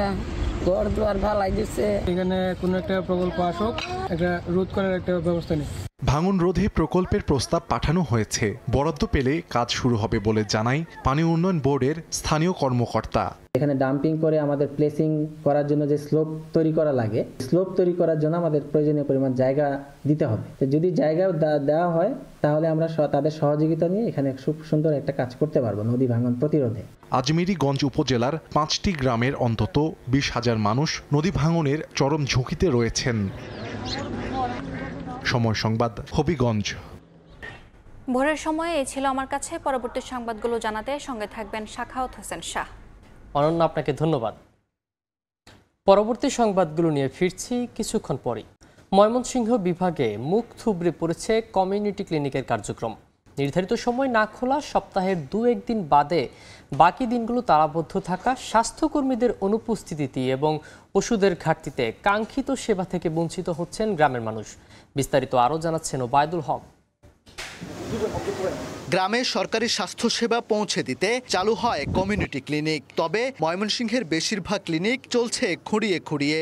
ঘর দুয়ার ভালাই দিচ্ছে। এখানে কোনো একটা প্রকল্প আসুক, একটা রোধ করার একটা ব্যবস্থা নেই। ভাঙন রোধে প্রকল্পের প্রস্তাব পাঠানো হয়েছে। বরাদ্দ পেলে কাজ শুরু হবে বলে জানায় পানি উন্নয়ন বোর্ডের স্থানীয় কর্মকর্তা। এখানে ডাম্পিং করে আমাদের প্লেসিং করার জন্য যে স্লোপ তৈরি করা লাগে, স্লোপ তৈরি করার জন্য আমাদের প্রয়োজনীয় পরিমাণ জায়গা দিতে হবে। যদি জায়গা দেওয়া হয় তাহলে আমরা তাদের সহযোগিতা নিয়ে এখানে খুব সুন্দর একটা কাজ করতে পারবো নদী ভাঙন প্রতিরোধে। আজমিরিগঞ্জ উপজেলার 5টি গ্রামের অন্তত 20,000 মানুষ নদী ভাঙনের চরম ঝুঁকিতে রয়েছেন। সময় সংবাদ, হবিগঞ্জ। ভোরের সময় এই ছিল আমার কাছে। পরবর্তী সংবাদগুলো জানাতে সঙ্গে থাকবেন শাখাওয়াত হোসেন শাহ। অনন্য, আপনাকে ধন্যবাদ। পরবর্তী সংবাদগুলো নিয়ে ফিরছি কিছুক্ষণ পরেই। ময়মনসিংহ বিভাগে মুখ থুবড়ে পড়েছে কমিউনিটি ক্লিনিকের কার্যক্রম। নির্ধারিত সময় না খোলা, সপ্তাহের 2-1 দিন বাদে বাকি দিনগুলো তালাবদ্ধ থাকা, স্বাস্থ্যকর্মীদের অনুপস্থিতি এবং ওষুধের ঘাটতিতে কাঙ্ক্ষিত সেবা থেকে বঞ্চিত হচ্ছেন গ্রামের মানুষ। বিস্তারিত আরও জানাচ্ছেন ওবায়দুল হক। গ্রামে সরকারি স্বাস্থ্যসেবা পৌঁছে দিতে চালু হয় কমিউনিটি ক্লিনিক। তবে ময়মনসিংহের বেশিরভাগ ক্লিনিক চলছে খুঁড়িয়ে খুঁড়িয়ে।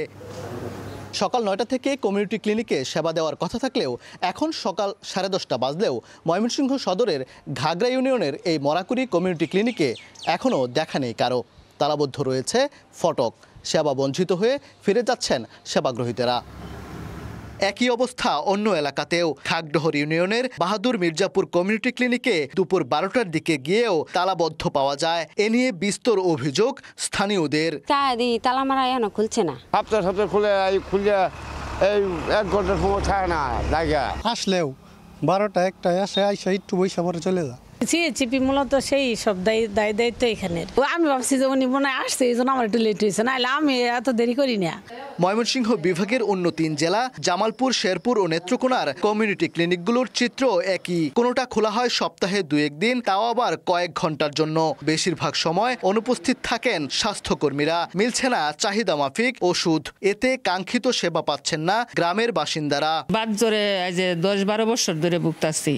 সকাল 9টা থেকে কমিউনিটি ক্লিনিকে সেবা দেওয়ার কথা থাকলেও এখন সকাল 10:30 বাজলেও ময়মনসিংহ সদরের ঘাগড়া ইউনিয়নের এই মরাকুরি কমিউনিটি ক্লিনিকে এখনও দেখা নেই কারো। তালাবদ্ধ রয়েছে ফটক। সেবা বঞ্চিত হয়ে ফিরে যাচ্ছেন সেবাগ্রহীরা। একই অবস্থা অন্য এলাকাতেও। খাগডহর ইউনিয়নের বাহাদুর মির্জাপুর কমিউনিটি ক্লিনিকে দুপুর 12টার দিকে গিয়েও তালাবদ্ধ পাওয়া যায়। এ নিয়ে বিস্তর অভিযোগ স্থানীয়দের। তালা মারা এখনো খুলছে না, সপ্তাহে খুলে এই 1 ঘন্টার সময় থাকে না জায়গা। আসলেও 12টা 1টা আসে আইসা একটু বৈশা পরে চলে যায়। সিএচিপি মূলত সেই সব দায়িত্ব এখানে। আমি ভাবছি যে উনি মনে আসছে, এই জন্য আমার একটু লেট হয়েছে, নাহলে আমি এত দেরি করি না। ময়মনসিংহ বিভাগের অন্য 3 জেলা জামালপুর, শেরপুর ও নেত্রকোনার কমিউনিটি ক্লিনিকগুলোর চিত্র একই। কোনোটা খোলা হয় সপ্তাহে 2-1 দিন, তাও আবার কয়েক ঘন্টার জন্য। বেশিরভাগ সময় অনুপস্থিত থাকেন স্বাস্থ্যকর্মীরা। মিলছে না চাহিদা মাফিক ওষুধ। এতে কাঙ্ক্ষিত সেবা পাচ্ছেন না গ্রামের বাসিন্দারা। বাদ জোরে 10-12 বছর ধরে ভুগতাছি।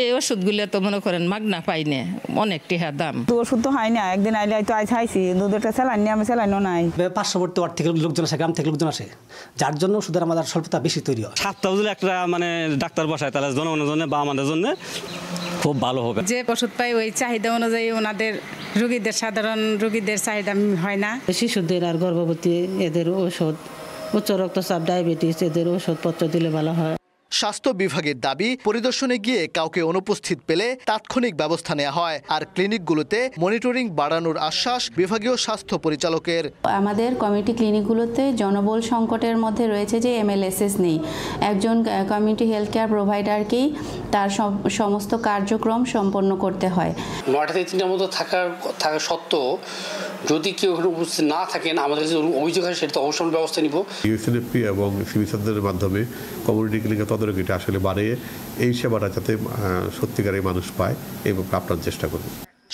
এই ওষুধগুলো তো মনে করেন মাগনা পাই না, অনেক টিহা দাম। ওষুধ তো হয় না, একদিন আইলে হয়তো আজ খাইছি, দুধটা স্যালাইন নিয়ে আমি স্যালাইনও নাই। পার্শ্ববর্তী ওয়ার্ড থেকে লোকজন আসে, গ্রাম থেকে লোকজন আসে, যার জন্য ওষুধের আমাদের স্বল্পতা বেশি তৈরি হয়। 7টা যদি একটা মানে ডাক্তার বসায় তাহলে জনগণের জন্য বা আমাদের জন্য খুব ভালো হবে। যে ওষুধ পাই ওই চাহিদা অনুযায়ী ওনাদের রোগীদের, সাধারণ রোগীদের চাহিদা হয় না। শিশুদের আর গর্ভবতী এদের ওষুধ, উচ্চ রক্তচাপ, ডায়াবেটিস এদের ওষুধপত্র দিলে ভালো হয়। স্বাস্থ্য বিভাগের দাবি, পরিদর্শনে গিয়ে কাউকে অনুপস্থিত পেলে তাৎক্ষণিক ব্যবস্থা নেওয়া হয়। আর ক্লিনিকগুলোতে মনিটরিং বাড়ানোর আশ্বাস বিভাগীয় স্বাস্থ্য পরিচালকের। আমাদের কমিউনিটি ক্লিনিকগুলোতে জনবল সংকটের মধ্যে রয়েছে যে MLSS নেই। একজন কমিউনিটি হেলথ কেয়ার প্রোভাইডারকেই তার সমস্ত কার্যক্রম সম্পন্ন করতে হয়। 9টা থেকে 3টার মধ্যে থাকা সত্ত্বেও যদি কেউ উপস্থিত না থাকেন, আমাদের যে অভিযোগ হয় সেটা তো অবশ্যই ব্যবস্থা নিব। ইউসিএনএফপি এবং সিভিল সার্জনের মাধ্যমে কমিউনিটি ক্লিনিকের তদারকিটা আসলে বাড়িয়ে এই সেবাটা যাতে সত্যিকারের মানুষ পায় এবং আপনার চেষ্টা করব।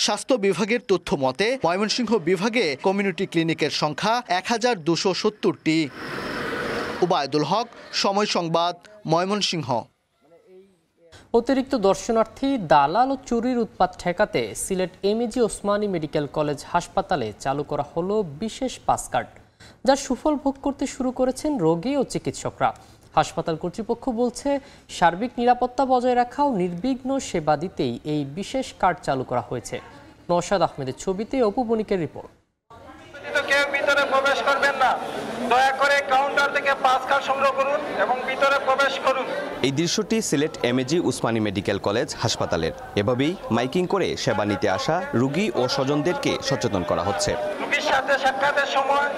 স্বাস্থ্য বিভাগের তথ্য মতে ময়মনসিংহ বিভাগে কমিউনিটি ক্লিনিকের সংখ্যা 1270টি। উবায়দুল হক, সময় সংবাদ, ময়মনসিংহ। অতিরিক্ত দর্শনার্থী, দালাল ও চুরির উৎপাত ঠেকাতে Sylhet MAG Osmani medical college হাসপাতালে চালু করা হলো বিশেষ পাস কার্ড, যার সুফল ভোগ করতে শুরু করেছেন রোগী ও চিকিৎসকরা। হাসপাতাল কর্তৃপক্ষ বলছে, সার্বিক নিরাপত্তা বজায় রাখা ও নির্বিঘ্ন সেবা দিতেই এই বিশেষ কার্ড চালু করা হয়েছে। নওশাদ আহমেদের ছবিতে অপু বণিকের রিপোর্ট। কেউ ভিতরে প্রবেশ করবেন না, দয়া করে কাউন্টার থেকে পাস কার্ড সংগ্রহ করুন এবং ভিতরে প্রবেশ করুন। এই দৃশ্যটি Sylhet MAG Usmani medical college হাসপাতালের। এভাবেই মাইকিং করে সেবা নিতে আসা রোগী ও স্বজনদেরকে সচেতন করা হচ্ছে। রোগীর সাথে সাক্ষাতের সময়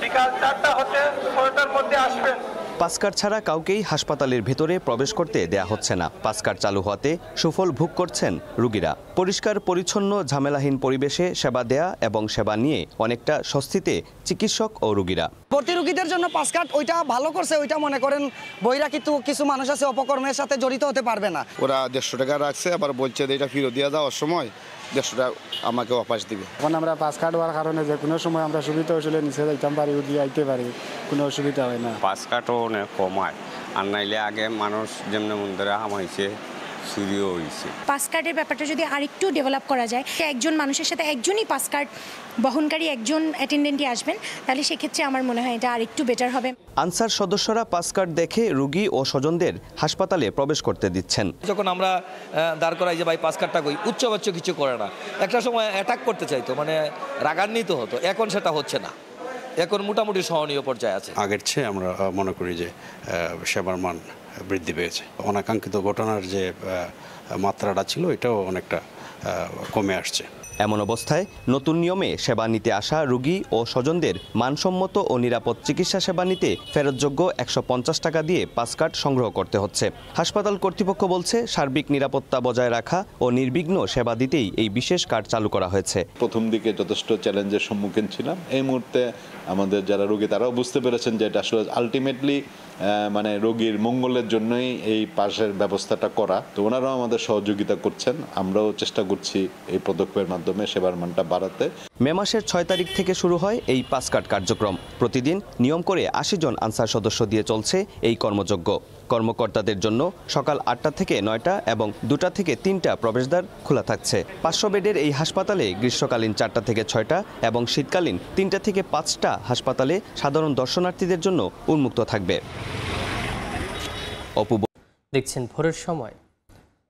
বিকাল 4টা হতে 6টার মধ্যে আসবেন। পাসকার্ড ছাড়া কাউকেই হাসপাতালের ভেতরে প্রবেশ করতে দেয়া হচ্ছে না। পাসকার্ড চালু হওয়াতে সুফল ভোগ করছেন রোগীরা। পরিষ্কার পরিচ্ছন্ন, ঝামেলাহীন পরিবেশে সেবা দেয়া এবং সেবা নিয়ে অনেকটা স্বস্তিতে চিকিৎসক ও রোগীরা। ভর্তি রোগীদের জন্য পাসকার্ড ওইটা ভালো করছে, ওইটা মনে করেন বইরা কিন্তু কিছু মানুষ আছে অপকর্মের সাথে জড়িত হতে পারবে না। ওরা 150 টাকা রাখছে, আবার বলছে যে এটা ফেরত দিয়ে যাওয়ার সময় 150 টাকা আমাকে ওয়াপাস দিবে। এখন আমরা পাসকার্ড হওয়ার কারণে যে কোনো সময় আমরা সুবিধা হলে নিচে যাইতাম পারি, উঠিয়ে আইতে পারি, কোনো অসুবিধা হয় না। পাসকার্ডও অনেক কমায়, আর নাইলে আগে মানুষ যেমন মন্দিরে হামাইছে, চুরিও হয়েছে। পাসকার্ডের ব্যাপারটা যদি আরেকটু ডেভেলপ করা যায়, একজন মানুষের সাথে একজনই পাসকার্ড বহনকারী একজন অ্যাটেন্ডেন্টই আসবেন, তাহলে সেক্ষেত্রে আমার মনে হয় এটা আরেকটু বেটার হবে। আনসার সদস্যরা পাসকার্ড দেখে রোগী ও স্বজনদের হাসপাতালে প্রবেশ করতে দিচ্ছেন। যখন আমরা দাঁড় করাই যে ভাই পাসকার্ডটা কই, উচ্চবাচ্য কিছু করে না। একটা সময় অ্যাটাক করতে চাইতো, মানে রাগান্বিত হতো, এখন সেটা হচ্ছে না, এখন মোটামুটি সহনীয় পর্যায়ে আছে। আগের চেয়ে আমরা মনে করি যে সেবার মান বৃদ্ধি পেয়েছে। অনাকাঙ্ক্ষিত ঘটনার যে মাত্রাটা ছিল এটাও অনেকটা কমে আসছে। এমন অবস্থায় নতুন নিয়মে সেবা নিতে আসা রোগী ও স্বজনদের মানসম্মত ও নিরাপদ চিকিৎসা সেবা নিতে ফেরতযোগ্য 150 টাকা দিয়ে পাসকার্ড সংগ্রহ করতে হচ্ছে। হাসপাতাল কর্তৃপক্ষ বলছে, সার্বিক নিরাপত্তা বজায় রাখা ও নির্বিঘ্ন সেবা দিতেই এই বিশেষ কার্ড চালু করা হয়েছে। প্রথম দিকে যথেষ্ট চ্যালেঞ্জের সম্মুখীন ছিলাম। এই মুহূর্তে আমাদের যারা রোগী তারাও বুঝতে পেরেছেন যে এটা আসলে আলটিমেটলি মানে রোগীর মঙ্গলের জন্যই এই পাসের ব্যবস্থাটা করা। তো ওনারাও আমাদের সহযোগিতা করছেন, আমরাও চেষ্টা করছি এই পদক্ষেপের মাধ্যমে সেবার মানটা বাড়াতে। মে মাসের 6 তারিখ থেকে শুরু হয় এই পাসকার্ড কার্যক্রম। প্রতিদিন নিয়ম করে 80 জন আনসার সদস্য দিয়ে চলছে এই কর্মযজ্ঞ। কর্মকর্তাদের জন্য সকাল 8টা থেকে 9টা এবং 2টা থেকে 3টা প্রবেশদ্বার খোলা থাকছে। 500 বেডের এই হাসপাতালে গ্রীষ্মকালীন 4টা থেকে 6টা এবং শীতকালীন 3টা থেকে 5টা হাসপাতালে সাধারণ দর্শনার্থীদের জন্য উন্মুক্ত থাকবে। দেখছেন ভোরের সময়।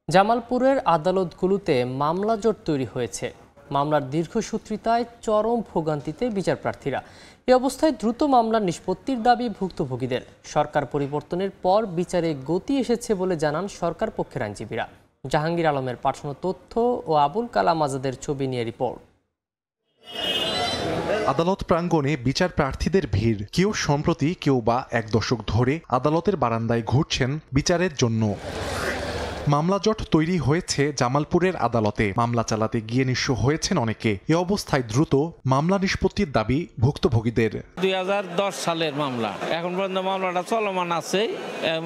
জামালপুরের আদালতগুলোতে মামলা জট তৈরি হয়েছে। মামলার দীর্ঘসূত্রিতায় চরম ভোগান্তিতে বিচার প্রার্থীরা। এ অবস্থায় দ্রুত মামলার নিষ্পত্তির দাবি ভুক্তভোগীদের। সরকার পরিবর্তনের পর বিচারে গতি এসেছে বলে জানান সরকার পক্ষের আইনজীবীরা। জাহাঙ্গীর আলমের পাঠানো তথ্য ও আবুল কালাম আজাদের ছবি নিয়ে রিপোর্ট। আদালত প্রাঙ্গণে বিচার প্রার্থীদের ভিড়। কেউ সম্প্রতি, কেউ বা 1 দশক ধরে আদালতের বারান্দায় ঘুরছেন বিচারের জন্য। মামলা জট তৈরি হয়েছে জামালপুরের আদালতে। মামলা চালাতে গিয়ে নিঃস্ব হয়েছেন অনেকে। এ অবস্থায় দ্রুত মামলা নিষ্পত্তির দাবি ভুক্তভোগীদের। 2010 সালের মামলা, এখন পর্যন্ত মামলাটা চলমান আছে।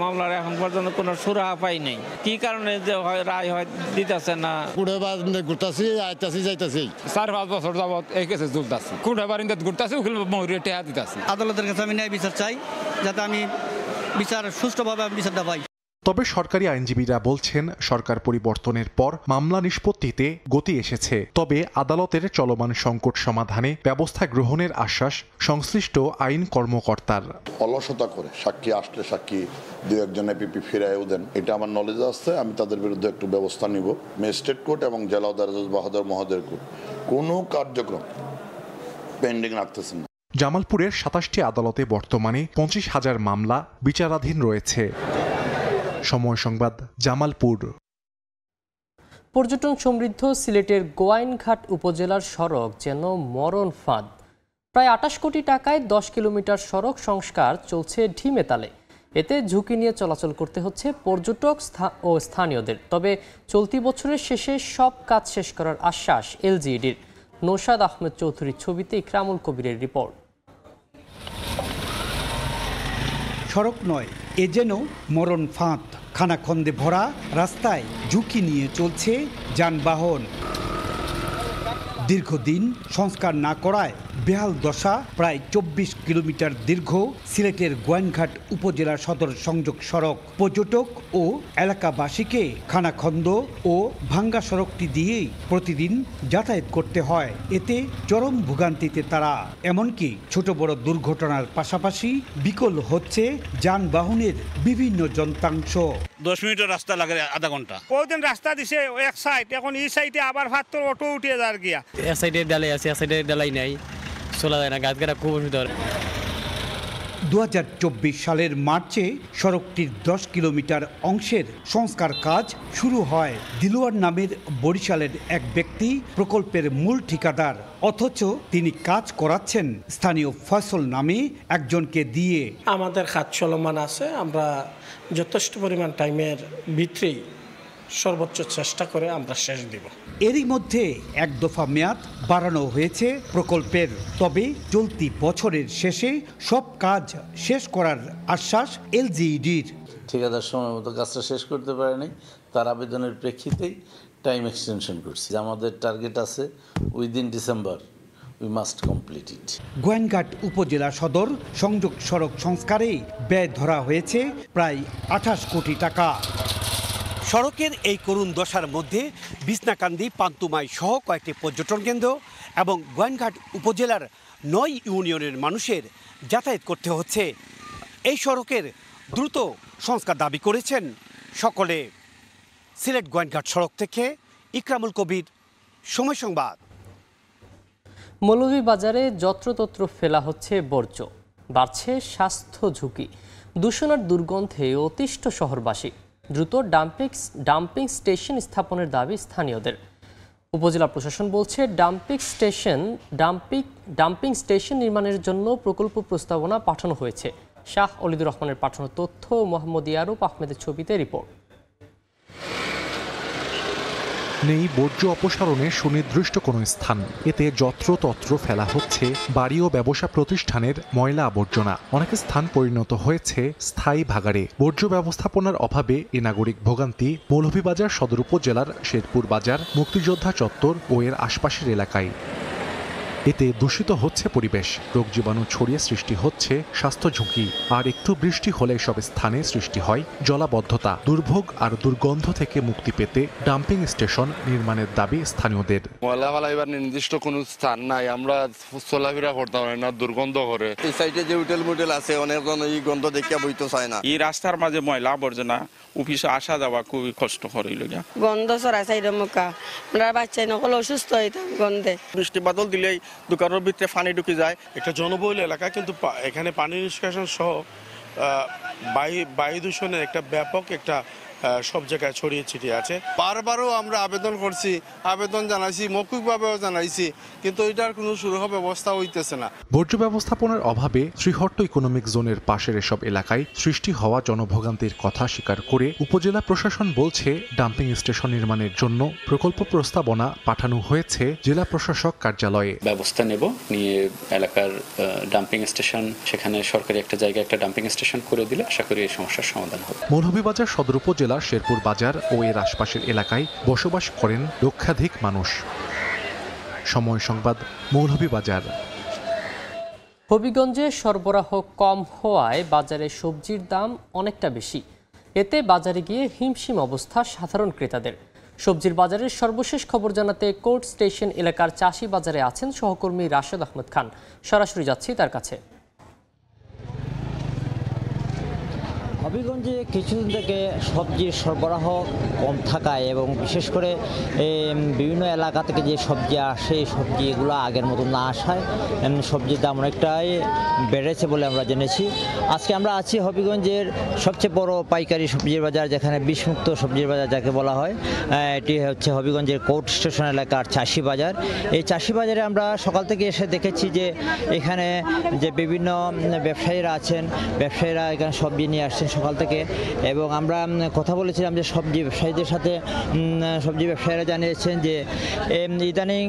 মামলার এখন পর্যন্ত কোনো সুরাহা পাই নাই। কি কারণে যে রায় হয় দিতেছে না? ঘুরতাছি, আইতাছি, যাইতাছি। 4-5 বছর যাবত এই কেসে ঝুলতাছি। কোনটা বারিন্দা ঘুরতাছি, ওখানে মহুরে টেহা দিতাছি। আদালতের কাছে আমি ন্যায় বিচার চাই, যাতে আমি বিচার সুষ্ঠুভাবে বিচারটা পাই। তবে সরকারি আইনজীবীরা বলছেন সরকার পরিবর্তনের পর মামলা নিষ্পত্তিতে গতি এসেছে। তবে আদালতের চলমান সংকট সমাধানে ব্যবস্থা গ্রহণের আশ্বাস সংশ্লিষ্ট আইন কর্মকর্তার। অলসতা করে সাক্ষী আসলে সাক্ষী দু একজন এপিপি ফিরাইও দেন, এটা আমার নলেজ আসছে। আমি তাদের বিরুদ্ধে একটু ব্যবস্থা নিব। ম্যাজিস্ট্রেট কোর্ট এবং জেলা আদালত বাহাদুর মহোদয়ের কোর্ট কোনো কার্যক্রম পেন্ডিং রাখতেছেন না। জামালপুরের ২৭টি আদালতে বর্তমানে ২৫,০০০ মামলা বিচারাধীন রয়েছে। সময় সংবাদ, জামালপুর। পর্যটন সমৃদ্ধ সিলেটের গোয়াইনঘাট উপজেলার সড়ক যেন মরণ ফাঁদ। প্রায় ২৮ কোটি টাকায় ১০ কিলোমিটার সড়ক সংস্কার চলছে ঢিমে তালে। এতে ঝুঁকি নিয়ে চলাচল করতে হচ্ছে পর্যটক ও স্থানীয়দের। তবে চলতি বছরের শেষে সব কাজ শেষ করার আশ্বাস এলজিইডির। নৌশাদ আহমেদ চৌধুরীর ছবিতে ইকরামুল কবিরের রিপোর্ট। সড়ক নয়, এ যেন মরণ ফাঁদ। খানাখন্দে ভরা রাস্তায় ঝুঁকি নিয়ে চলছে যানবাহন। দীর্ঘদিন সংস্কার না করায় বেহাল দশা প্রায় ২৪ কিলোমিটার দীর্ঘ সিলেটের গোয়াইনঘাট উপজেলা সদর সংযোগ সড়ক। পর্যটক ও এলাকাবাসীকে খানাখন্দ ও ভাঙ্গা সড়কটি দিয়েই প্রতিদিন যাতায়াত করতে হয়। এতে চরম ভোগান্তিতে তারা। এমনকি ছোট বড় দুর্ঘটনার পাশাপাশি বিকল হচ্ছে যানবাহনের বিভিন্ন যন্ত্রাংশ। 10 মিনিটের রাস্তা লাগে আধা ঘন্টা। কতদিন রাস্তা দিছে এক সাইড, এখন এই সাইডে আবার ভাত্তর অটো উঠে যার গিয়া। এক সাইডে ডালাই আছে, এক সাইডে ডালাই নাই, চলা যায় না, গাছ গাড়া খুব অসুবিধা। ২০২৪ সালের মার্চে সড়কটির ১০ কিলোমিটার অংশের সংস্কার কাজ শুরু হয়। দিলওয়ার নামের বরিশালের এক ব্যক্তি প্রকল্পের মূল ঠিকাদার, অথচ তিনি কাজ করাচ্ছেন স্থানীয় ফয়সল নামে একজনকে দিয়ে। আমাদের কাজ চলমান আছে, আমরা যথেষ্ট পরিমাণ টাইমের ভিতরেই সর্বোচ্চ চেষ্টা করে আমরা শেষ দিব। এরই মধ্যে এক দফা মেয়াদ বাড়ানো হয়েছে প্রকল্পের। তবে চলতি বছরের শেষে সব কাজ শেষ করার আশ্বাস এলজিইডির। ঠিকাদার সময় মতো কাজটা শেষ করতে পারেনি, তার আবেদনের প্রেক্ষিতেই টাইম এক্সটেনশন করছি। আমাদের টার্গেট আছে within December we must complete it. Gowainghat উপজেলা সদর সংযোগ সড়ক সংস্কারে ব্যয় ধরা হয়েছে প্রায় ২৮ কোটি টাকা। সড়কের এই করুণ দশার মধ্যে বিছনাকান্দি, পান্তুমাই সহ কয়েকটি পর্যটন কেন্দ্র এবং গোয়াইনঘাট উপজেলার ৯ ইউনিয়নের মানুষের যাতায়াত করতে হচ্ছে। এই সড়কের দ্রুত সংস্কার দাবি করেছেন সকলে। সিলেট গোয়াইনঘাট সড়ক থেকে ইকরামুল কবির, সময় সংবাদ। মৌলভীবাজারে যত্রতত্র ফেলা হচ্ছে বর্জ্য, বাড়ছে স্বাস্থ্য ঝুঁকি। দূষণ আর দুর্গন্ধে অতিষ্ঠ শহরবাসী। দ্রুত ডাম্পিং স্টেশন স্থাপনের দাবি স্থানীয়দের। উপজেলা প্রশাসন বলছে ডাম্পিং স্টেশন নির্মাণের জন্য প্রকল্প প্রস্তাবনা পাঠানো হয়েছে। শাহ অলিদুর রহমানের পাঠানো তথ্য, মোহাম্মদ ইয়ারুপ আহমেদের ছবিতে রিপোর্ট। নেই বর্জ্য অপসারণের সুনির্দিষ্ট কোনো স্থান। এতে যত্রতত্র ফেলা হচ্ছে বাড়ি ও ব্যবসা প্রতিষ্ঠানের ময়লা আবর্জনা। অনেক স্থান পরিণত হয়েছে স্থায়ী ভাগাড়ে। বর্জ্য ব্যবস্থাপনার অভাবে এ নাগরিক ভোগান্তি মৌলভীবাজার সদর উপজেলার শেরপুর বাজার, মুক্তিযোদ্ধা চত্বর ও এর আশপাশের এলাকায়। এতে দূষিত হচ্ছে পরিবেশ, রোগ জীবাণু ছড়িয়ে সৃষ্টি হচ্ছে স্বাস্থ্য ঝুঁকি। আর একটু বৃষ্টি হলে সব স্থানে সৃষ্টি হয় জলাবদ্ধতা। দুর্ভোগ আর দুর্গন্ধ থেকে মুক্তি পেতে ডাম্পিং স্টেশন নির্মাণের দাবি স্থানীয়দের। ময়লা ফেলাইবার নির্দিষ্ট কোনো স্থান নাই, আমরা চলাফেরা করতে পারি না, দুর্গন্ধ করে। এই সাইডে যে হোটেল মোটেল আছে, অনেকজন এই গন্ধ দেখিয়া বইতে চায় না। এই রাস্তার মাঝে ময়লা আবর্জনা, অফিসে আসা যাওয়া খুবই কষ্টকর হইল। গন্ধ ছড়ায় সাইডের মুখা, আমরা বাচ্চা নকল অসুস্থ হইতাম গন্ধে। বৃষ্টি বাদল দিলেই দোকানের ভিতরে পানি ঢুকে যায়। একটা জনবহুল এলাকা, কিন্তু এখানে পানি নিষ্কাশন সহ বায়ু দূষণের একটা ব্যাপক একটা সব জায়গায় ছড়িয়ে ছিটিয়ে আছে। বারবারও আমরা আবেদন করছি, আবেদন জানাইছি, মৌখিকভাবেও জানাইছি, কিন্তু এটার কোনো সুরাহা ব্যবস্থা হইতেছে না। বর্জ্য ব্যবস্থাপনার অভাবে শ্রীহট্ট ইকোনমিক জোনের পাশের এসব এলাকায় সৃষ্টি হওয়া জনভোগান্তির কথা স্বীকার করে উপজেলা প্রশাসন বলছে ডাম্পিং স্টেশন নির্মাণের জন্য প্রকল্প প্রস্তাবনা পাঠানো হয়েছে জেলা প্রশাসক কার্যালয়ে। ব্যবস্থা নেব নিয়ে এলাকার ডাম্পিং স্টেশন, সেখানে সরকারি একটা জায়গায় একটা ডাম্পিং স্টেশন করে দিলে আশা করি এই সমস্যার সমাধান হবে। মৌলভীবাজার সদর উপজেলা শেরপুর বাজার ও এর আশপাশের এলাকায় বসবাস করেন লক্ষাধিক মানুষ। সময় সংবাদ, মৌলভীবাজার। হবিগঞ্জে সরবরাহ কম হওয়ায় বাজারে সবজির দাম অনেকটা বেশি। এতে বাজারে গিয়ে হিমশিম অবস্থা সাধারণ ক্রেতাদের। সবজির বাজারের সর্বশেষ খবর জানাতে কোর্ট স্টেশন এলাকার চাষি বাজারে আছেন সহকর্মী রাশেদ আহমেদ খান। সরাসরি যাচ্ছি তার কাছে। হবিগঞ্জে কিছুদিন থেকে সবজির সরবরাহ কম থাকায় এবং বিশেষ করে বিভিন্ন এলাকা থেকে যে সবজি আসে এই সবজিগুলো আগের মতো না আসায় সবজির দাম অনেকটাই বেড়েছে বলে আমরা জেনেছি। আজকে আমরা আছি হবিগঞ্জের সবচেয়ে বড় পাইকারি সবজির বাজার, যেখানে বিষমুক্ত সবজির বাজার যাকে বলা হয়। এটি হচ্ছে হবিগঞ্জের কোর্ট স্টেশন এলাকার চাষি বাজার। এই চাষি বাজারে আমরা সকাল থেকে এসে দেখেছি যে এখানে যে বিভিন্ন ব্যবসায়ীরা আছেন, ব্যবসায়ীরা এখানে সবজি নিয়ে আসছেন সকাল থেকে, এবং আমরা কথা বলেছিলাম যে সবজি ব্যবসায়ীদের সাথে। সবজি ব্যবসায়ীরা জানিয়েছেন যে ইদানিং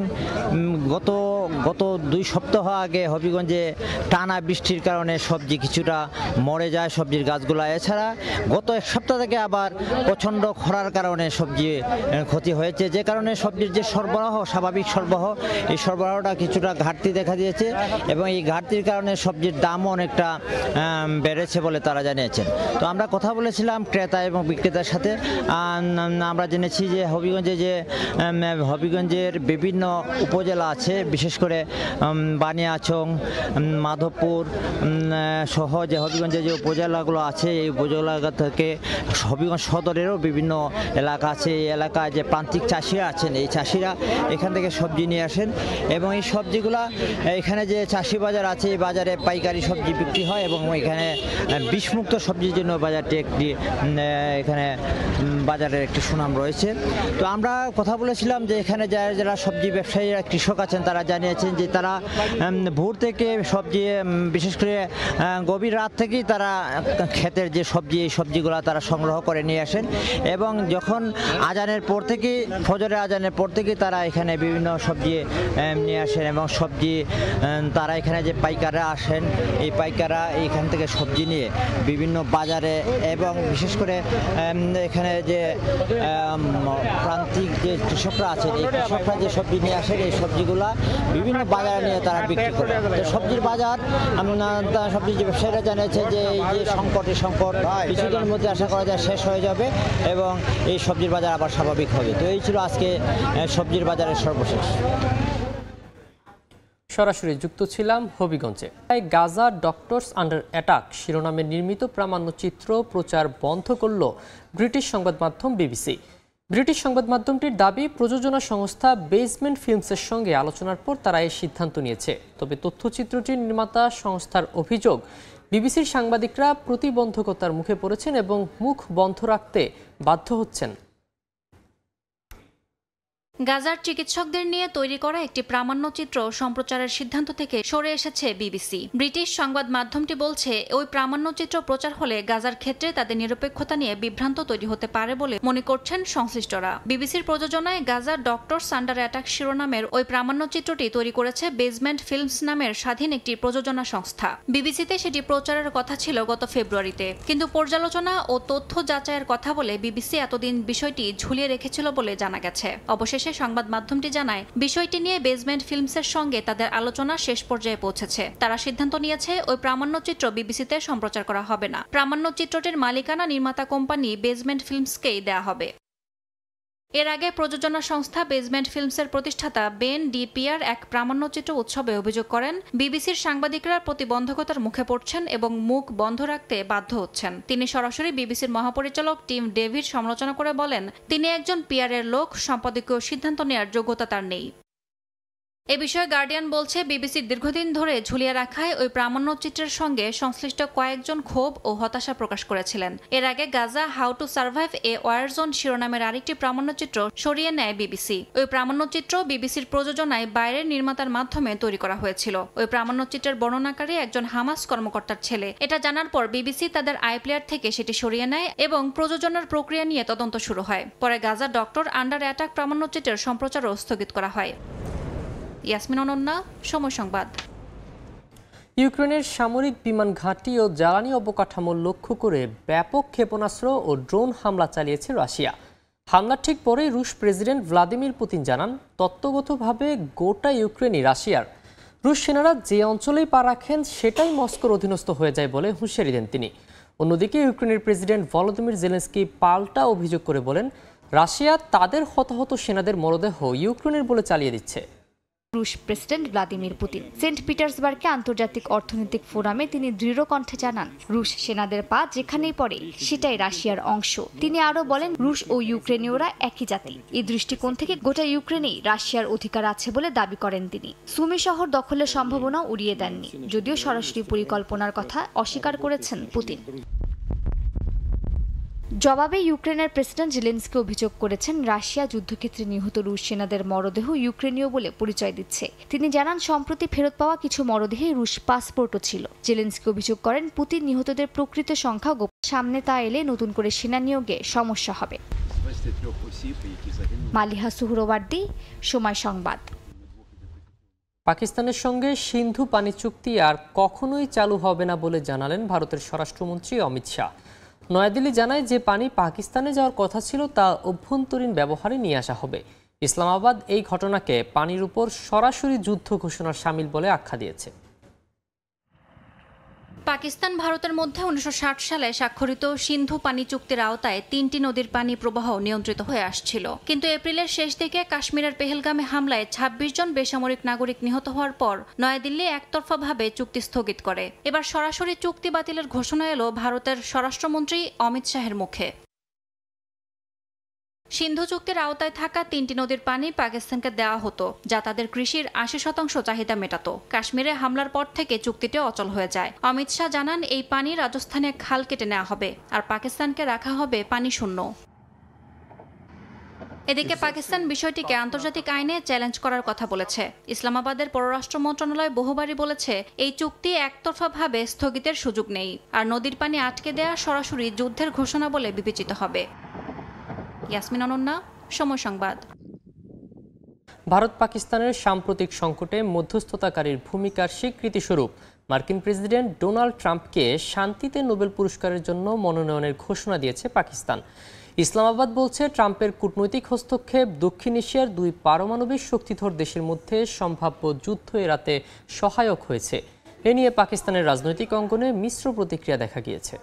গত 2 সপ্তাহ আগে হবিগঞ্জে টানা বৃষ্টির কারণে সবজি কিছুটা মরে যায়, সবজির গাছগুলো। এছাড়া গত 1 সপ্তাহ থেকে আবার প্রচণ্ড খরার কারণে সবজি ক্ষতি হয়েছে, যে কারণে সবজির যে সরবরাহ, স্বাভাবিক সরবরাহ, এই সরবরাহটা কিছুটা ঘাটতি দেখা দিয়েছে এবং এই ঘাটতির কারণে সবজির দামও অনেকটা বেড়েছে বলে তারা জানিয়েছেন। তো আমরা কথা বলেছিলাম ক্রেতা এবং বিক্রেতার সাথে। আমরা জেনেছি যে হবিগঞ্জের বিভিন্ন উপজেলা আছে, বিশেষ করে বানিয়াচং, মাধবপুর সহ যে হবিগঞ্জের যে উপজেলাগুলো আছে, এই উপজেলা থেকে হবিগঞ্জ সদরেরও বিভিন্ন এলাকা আছে। এই এলাকায় যে প্রান্তিক চাষিরা আছেন, এই চাষিরা এখান থেকে সবজি নিয়ে আসেন এবং এই সবজিগুলা এখানে যে চাষি বাজার আছে, এই বাজারে পাইকারি সবজি বিক্রি হয় এবং এখানে বিষমুক্ত সবজির জন্য বাজারটি এখানে বাজারের একটি সুনাম রয়েছে। তো আমরা কথা বলেছিলাম যে এখানে যারা সবজি ব্যবসায়ীরা, কৃষক আছেন, তারা জানিয়েছেন যে তারা ভোর থেকে সবজি, বিশেষ করে গভীর রাত থেকেই তারা ক্ষেতের যে সবজি, এই সবজিগুলো তারা সংগ্রহ করে নিয়ে আসেন এবং যখন আজানের পর থেকে, ফজরের আজানের পর থেকে তারা এখানে বিভিন্ন সবজি নিয়ে আসেন এবং সবজি তারা এখানে যে পাইকাররা আসেন, এই পাইকাররা এইখান থেকে সবজি নিয়ে বিভিন্ন বাজারে এবং বিশেষ করে এখানে যে প্রান্তিক যে কৃষকরা আছেন, এই কৃষকরা যে সবজি নিয়ে আসেন, এই সবজিগুলা বিভিন্ন বাজারে নিয়ে তারা বিক্রি করে। সবজির বাজার, সবজি যে ব্যবসায়ীরা জানিয়েছে যে এই যে সংকট কিছুদিনের মধ্যে আশা করা যায় শেষ হয়ে যাবে এবং এই সবজির বাজার আবার স্বাভাবিক হবে। তো এই ছিল আজকে সবজির বাজারের সর্বশেষ। সরাসরি যুক্ত ছিলাম হবিগঞ্জে। গাজা ডক্টরস আন্ডার অ্যাটাক শিরোনামে নির্মিত প্রামাণ্যচিত্র প্রচার বন্ধ করল ব্রিটিশ সংবাদ মাধ্যম বিবিসি। ব্রিটিশ সংবাদ মাধ্যমটির দাবি, প্রযোজনা সংস্থা বেসমেন্ট ফিল্মসের সঙ্গে আলোচনার পর তারা এই সিদ্ধান্ত নিয়েছে। তবে তথ্যচিত্রটির নির্মাতা সংস্থার অভিযোগ, বিবিসির সাংবাদিকরা প্রতিবন্ধকতার মুখে পড়েছেন এবং মুখ বন্ধ রাখতে বাধ্য হচ্ছেন। গাজার চিকিৎসকদের নিয়ে তৈরি করা একটি প্রামাণ্যচিত্র সম্প্রচারের সিদ্ধান্ত থেকে সরে এসেছে বিবিসি। ব্রিটিশ সংবাদ মাধ্যমটি বলছে, ওই প্রামাণ্যচিত্র প্রচার হলে গাজার ক্ষেত্রে তাদের নিরপেক্ষতা নিয়ে বিভ্রান্ত তৈরি হতে পারে বলে মনে করছেন সংশ্লিষ্টরা। বিবিসির প্রযোজনায় গাজার ডক্টরস আন্ডার অ্যাটাক শিরোনামের ওই প্রামাণ্যচিত্রটি তৈরি করেছে বেসমেন্ট ফিল্মস নামের স্বাধীন একটি প্রযোজনা সংস্থা। বিবিসিতে সেটি প্রচারের কথা ছিল গত ফেব্রুয়ারিতে, কিন্তু পর্যালোচনা ও তথ্য যাচাইয়ের কথা বলে বিবিসি এতদিন বিষয়টি ঝুলিয়ে রেখেছিল বলে জানা গেছে। অবশেষে সংবাদ মাধ্যমটি জানায়, বিষয়টি নিয়ে বেসমেন্ট ফিল্মসের সঙ্গে তাদের আলোচনা শেষ পর্যায়ে পৌঁছেছে। তারা সিদ্ধান্ত নিয়েছে ওই প্রামাণ্যচিত্র বিবিসিতে সম্প্রচার করা হবে না। প্রামাণ্যচিত্রটির মালিকানা নির্মাতা কোম্পানি বেসমেন্ট ফিল্মসকেই দেয়া হবে। এর আগে প্রযোজনা সংস্থা বেসমেন্ট ফিল্মসের প্রতিষ্ঠাতা বেন ডি পিয়ার এক প্রামাণ্যচিত্র উৎসবে অভিযোগ করেন, বিবিসির সাংবাদিকরা প্রতিবন্ধকতার মুখে পড়ছেন এবং মুখ বন্ধ রাখতে বাধ্য হচ্ছেন। তিনি সরাসরি বিবিসির মহাপরিচালক টিম ডেভিড সমালোচনা করে বলেন, তিনি একজন পিয়ারের লোক, সম্পাদকীয় সিদ্ধান্ত নেওয়ার যোগ্যতা তার নেই। এ বিষয়ে গার্ডিয়ান বলছে, বিবিসির দীর্ঘদিন ধরে ঝুলিয়ে রাখায় ওই প্রামাণ্যচিত্রের সঙ্গে সংশ্লিষ্ট কয়েকজন ক্ষোভ ও হতাশা প্রকাশ করেছিলেন। এর আগে Gaza how to survive a war zone শিরোনামের আরেকটি প্রামাণ্যচিত্র সরিয়ে নেয় বিবিসি। ওই প্রামাণ্যচিত্র বিবিসির প্রযোজনায় বাইরের নির্মাতার মাধ্যমে তৈরি করা হয়েছিল। ওই প্রামাণ্যচিত্রের বর্ণনাকারী একজন হামাস কর্মকর্তার ছেলে। এটা জানার পর বিবিসি তাদের আইপ্লেয়ার থেকে সেটি সরিয়ে নেয় এবং প্রযোজনার প্রক্রিয়া নিয়ে তদন্ত শুরু হয়। পরে গাজা ডক্টর আন্ডার অ্যাটাক প্রামাণ্যচিত্রের সম্প্রচারও স্থগিত করা হয়। ইয়াসমিন অনন্যা, সময় সংবাদ। ইউক্রেনের সামরিক বিমান ঘাঁটি ও জ্বালানি অবকাঠামো লক্ষ্য করে ব্যাপক ক্ষেপণাস্ত্র ও ড্রোন হামলা চালিয়েছে রাশিয়া। হামলার ঠিক পরেই রুশ প্রেসিডেন্ট ভ্লাদিমির পুতিন জানান, তত্ত্বগতভাবে গোটা ইউক্রেনই রাশিয়ার। রুশ সেনারা যে অঞ্চলেই পা রাখেন সেটাই মস্কোর অধীনস্থ হয়ে যায় বলে হুঁশিয়ারি দেন তিনি। অন্যদিকে ইউক্রেনের প্রেসিডেন্ট ভলোদিমির জেলেনস্কি পাল্টা অভিযোগ করে বলেন, রাশিয়া তাদের হতাহত সেনাদের মরদেহ ইউক্রেনের বলে চালিয়ে দিচ্ছে। রুশ প্রেসিডেন্ট ভ্লাদিমির পুতিন সেন্ট পিটার্সবার্গে আন্তর্জাতিক অর্থনৈতিক ফোরামে তিনি দৃঢ় কণ্ঠে জানান, রুশ সেনাদের পা যেখানেই পড়ে সেটাই রাশিয়ার অংশ। তিনি আরও বলেন, রুশ ও ইউক্রেনীয়রা একই জাতি। এই দৃষ্টিকোণ থেকে গোটা ইউক্রেনেই রাশিয়ার অধিকার আছে বলে দাবি করেন তিনি। সুমি শহর দখলের সম্ভাবনা উড়িয়ে দেননি, যদিও সরাসরি পরিকল্পনার কথা অস্বীকার করেছেন পুতিন। জবাবে ইউক্রেনের প্রেসিডেন্ট জেলেনস্কি অভিযোগ করেছেন, রাশিয়া যুদ্ধক্ষেত্রে নিহত রুশ সেনাদের মরদেহ ইউক্রেনীয় বলে পরিচয় দিচ্ছে। তিনি জানান, সম্প্রতি ফেরত পাওয়া কিছু মরদেহে রুশ পাসপোর্টও ছিল। জেলেনস্কি অভিযোগ করেন, পুতিন নিহতদের প্রকৃত সংখ্যা সামনে তা এলে নতুন করে সেনা নিয়োগে সমস্যা হবে। মালিহা সুহরওয়ার্দী, সময় সংবাদ। পাকিস্তানের সঙ্গে সিন্ধু পানি চুক্তি আর কখনোই চালু হবে না বলে জানালেন ভারতের স্বরাষ্ট্রমন্ত্রী অমিত শাহ। নয়াদিল্লি জানায়, যে পানি পাকিস্তানে যাওয়ার কথা ছিল তা অভ্যন্তরীণ ব্যবহারে নিয়ে আসা হবে। ইসলামাবাদ এই ঘটনাকে পানির উপর সরাসরি যুদ্ধ ঘোষণার শামিল বলে আখ্যা দিয়েছে। পাকিস্তান ভারতের মধ্যে 1960 সালে স্বাক্ষরিত সিন্ধু পানি চুক্তির আওতায় 3টি নদীর পানি প্রবাহ নিয়ন্ত্রিত হয়ে আসছিল। কিন্তু এপ্রিলের শেষ দিকে কাশ্মীরের পেহেলগামে হামলায় 26 জন বেসামরিক নাগরিক নিহত হওয়ার পর নয়াদিল্লি একতরফাভাবে চুক্তি স্থগিত করে। এবার সরাসরি চুক্তি বাতিলের ঘোষণা এলো ভারতের স্বরাষ্ট্রমন্ত্রী অমিত শাহের মুখে। সিন্ধু চুক্তির আওতায় থাকা 3টি নদীর পানি পাকিস্তানকে দেওয়া হতো, যা তাদের কৃষির 80% চাহিদা মেটাত। কাশ্মীরে হামলার পর থেকে চুক্তিটি অচল হয়ে যায়। অমিত শাহ জানান, এই পানি রাজস্থানে খাল কেটে নেওয়া হবে আর পাকিস্তানকে রাখা হবে পানি শূন্য। এদিকে পাকিস্তান বিষয়টিকে আন্তর্জাতিক আইনে চ্যালেঞ্জ করার কথা বলেছে। ইসলামাবাদের পররাষ্ট্র মন্ত্রণালয় বহুবারই বলেছে, এই চুক্তি একতরফাভাবে স্থগিতের সুযোগ নেই, আর নদীর পানি আটকে দেওয়া সরাসরি যুদ্ধের ঘোষণা বলে বিবেচিত হবে। ইয়াসমিন অনন্যা, সময় সংবাদ। ভারত পাকিস্তানের সাম্প্রতিক সংকটে মধ্যস্থতাকারীর ভূমিকার স্বীকৃতিস্বরূপ মার্কিন প্রেসিডেন্ট ডোনাল্ড ট্রাম্পকে শান্তিতে নোবেল পুরস্কারের জন্য মনোনয়নের ঘোষণা দিয়েছে পাকিস্তান। ইসলামাবাদ বলছে, ট্রাম্পের কূটনৈতিক হস্তক্ষেপ দক্ষিণ এশিয়ার 2 পারমাণবিক শক্তিধর দেশের মধ্যে সম্ভাব্য যুদ্ধ এড়াতে সহায়ক হয়েছে। এ নিয়ে পাকিস্তানের রাজনৈতিক অঙ্গনে মিশ্র প্রতিক্রিয়া দেখা গিয়েছে।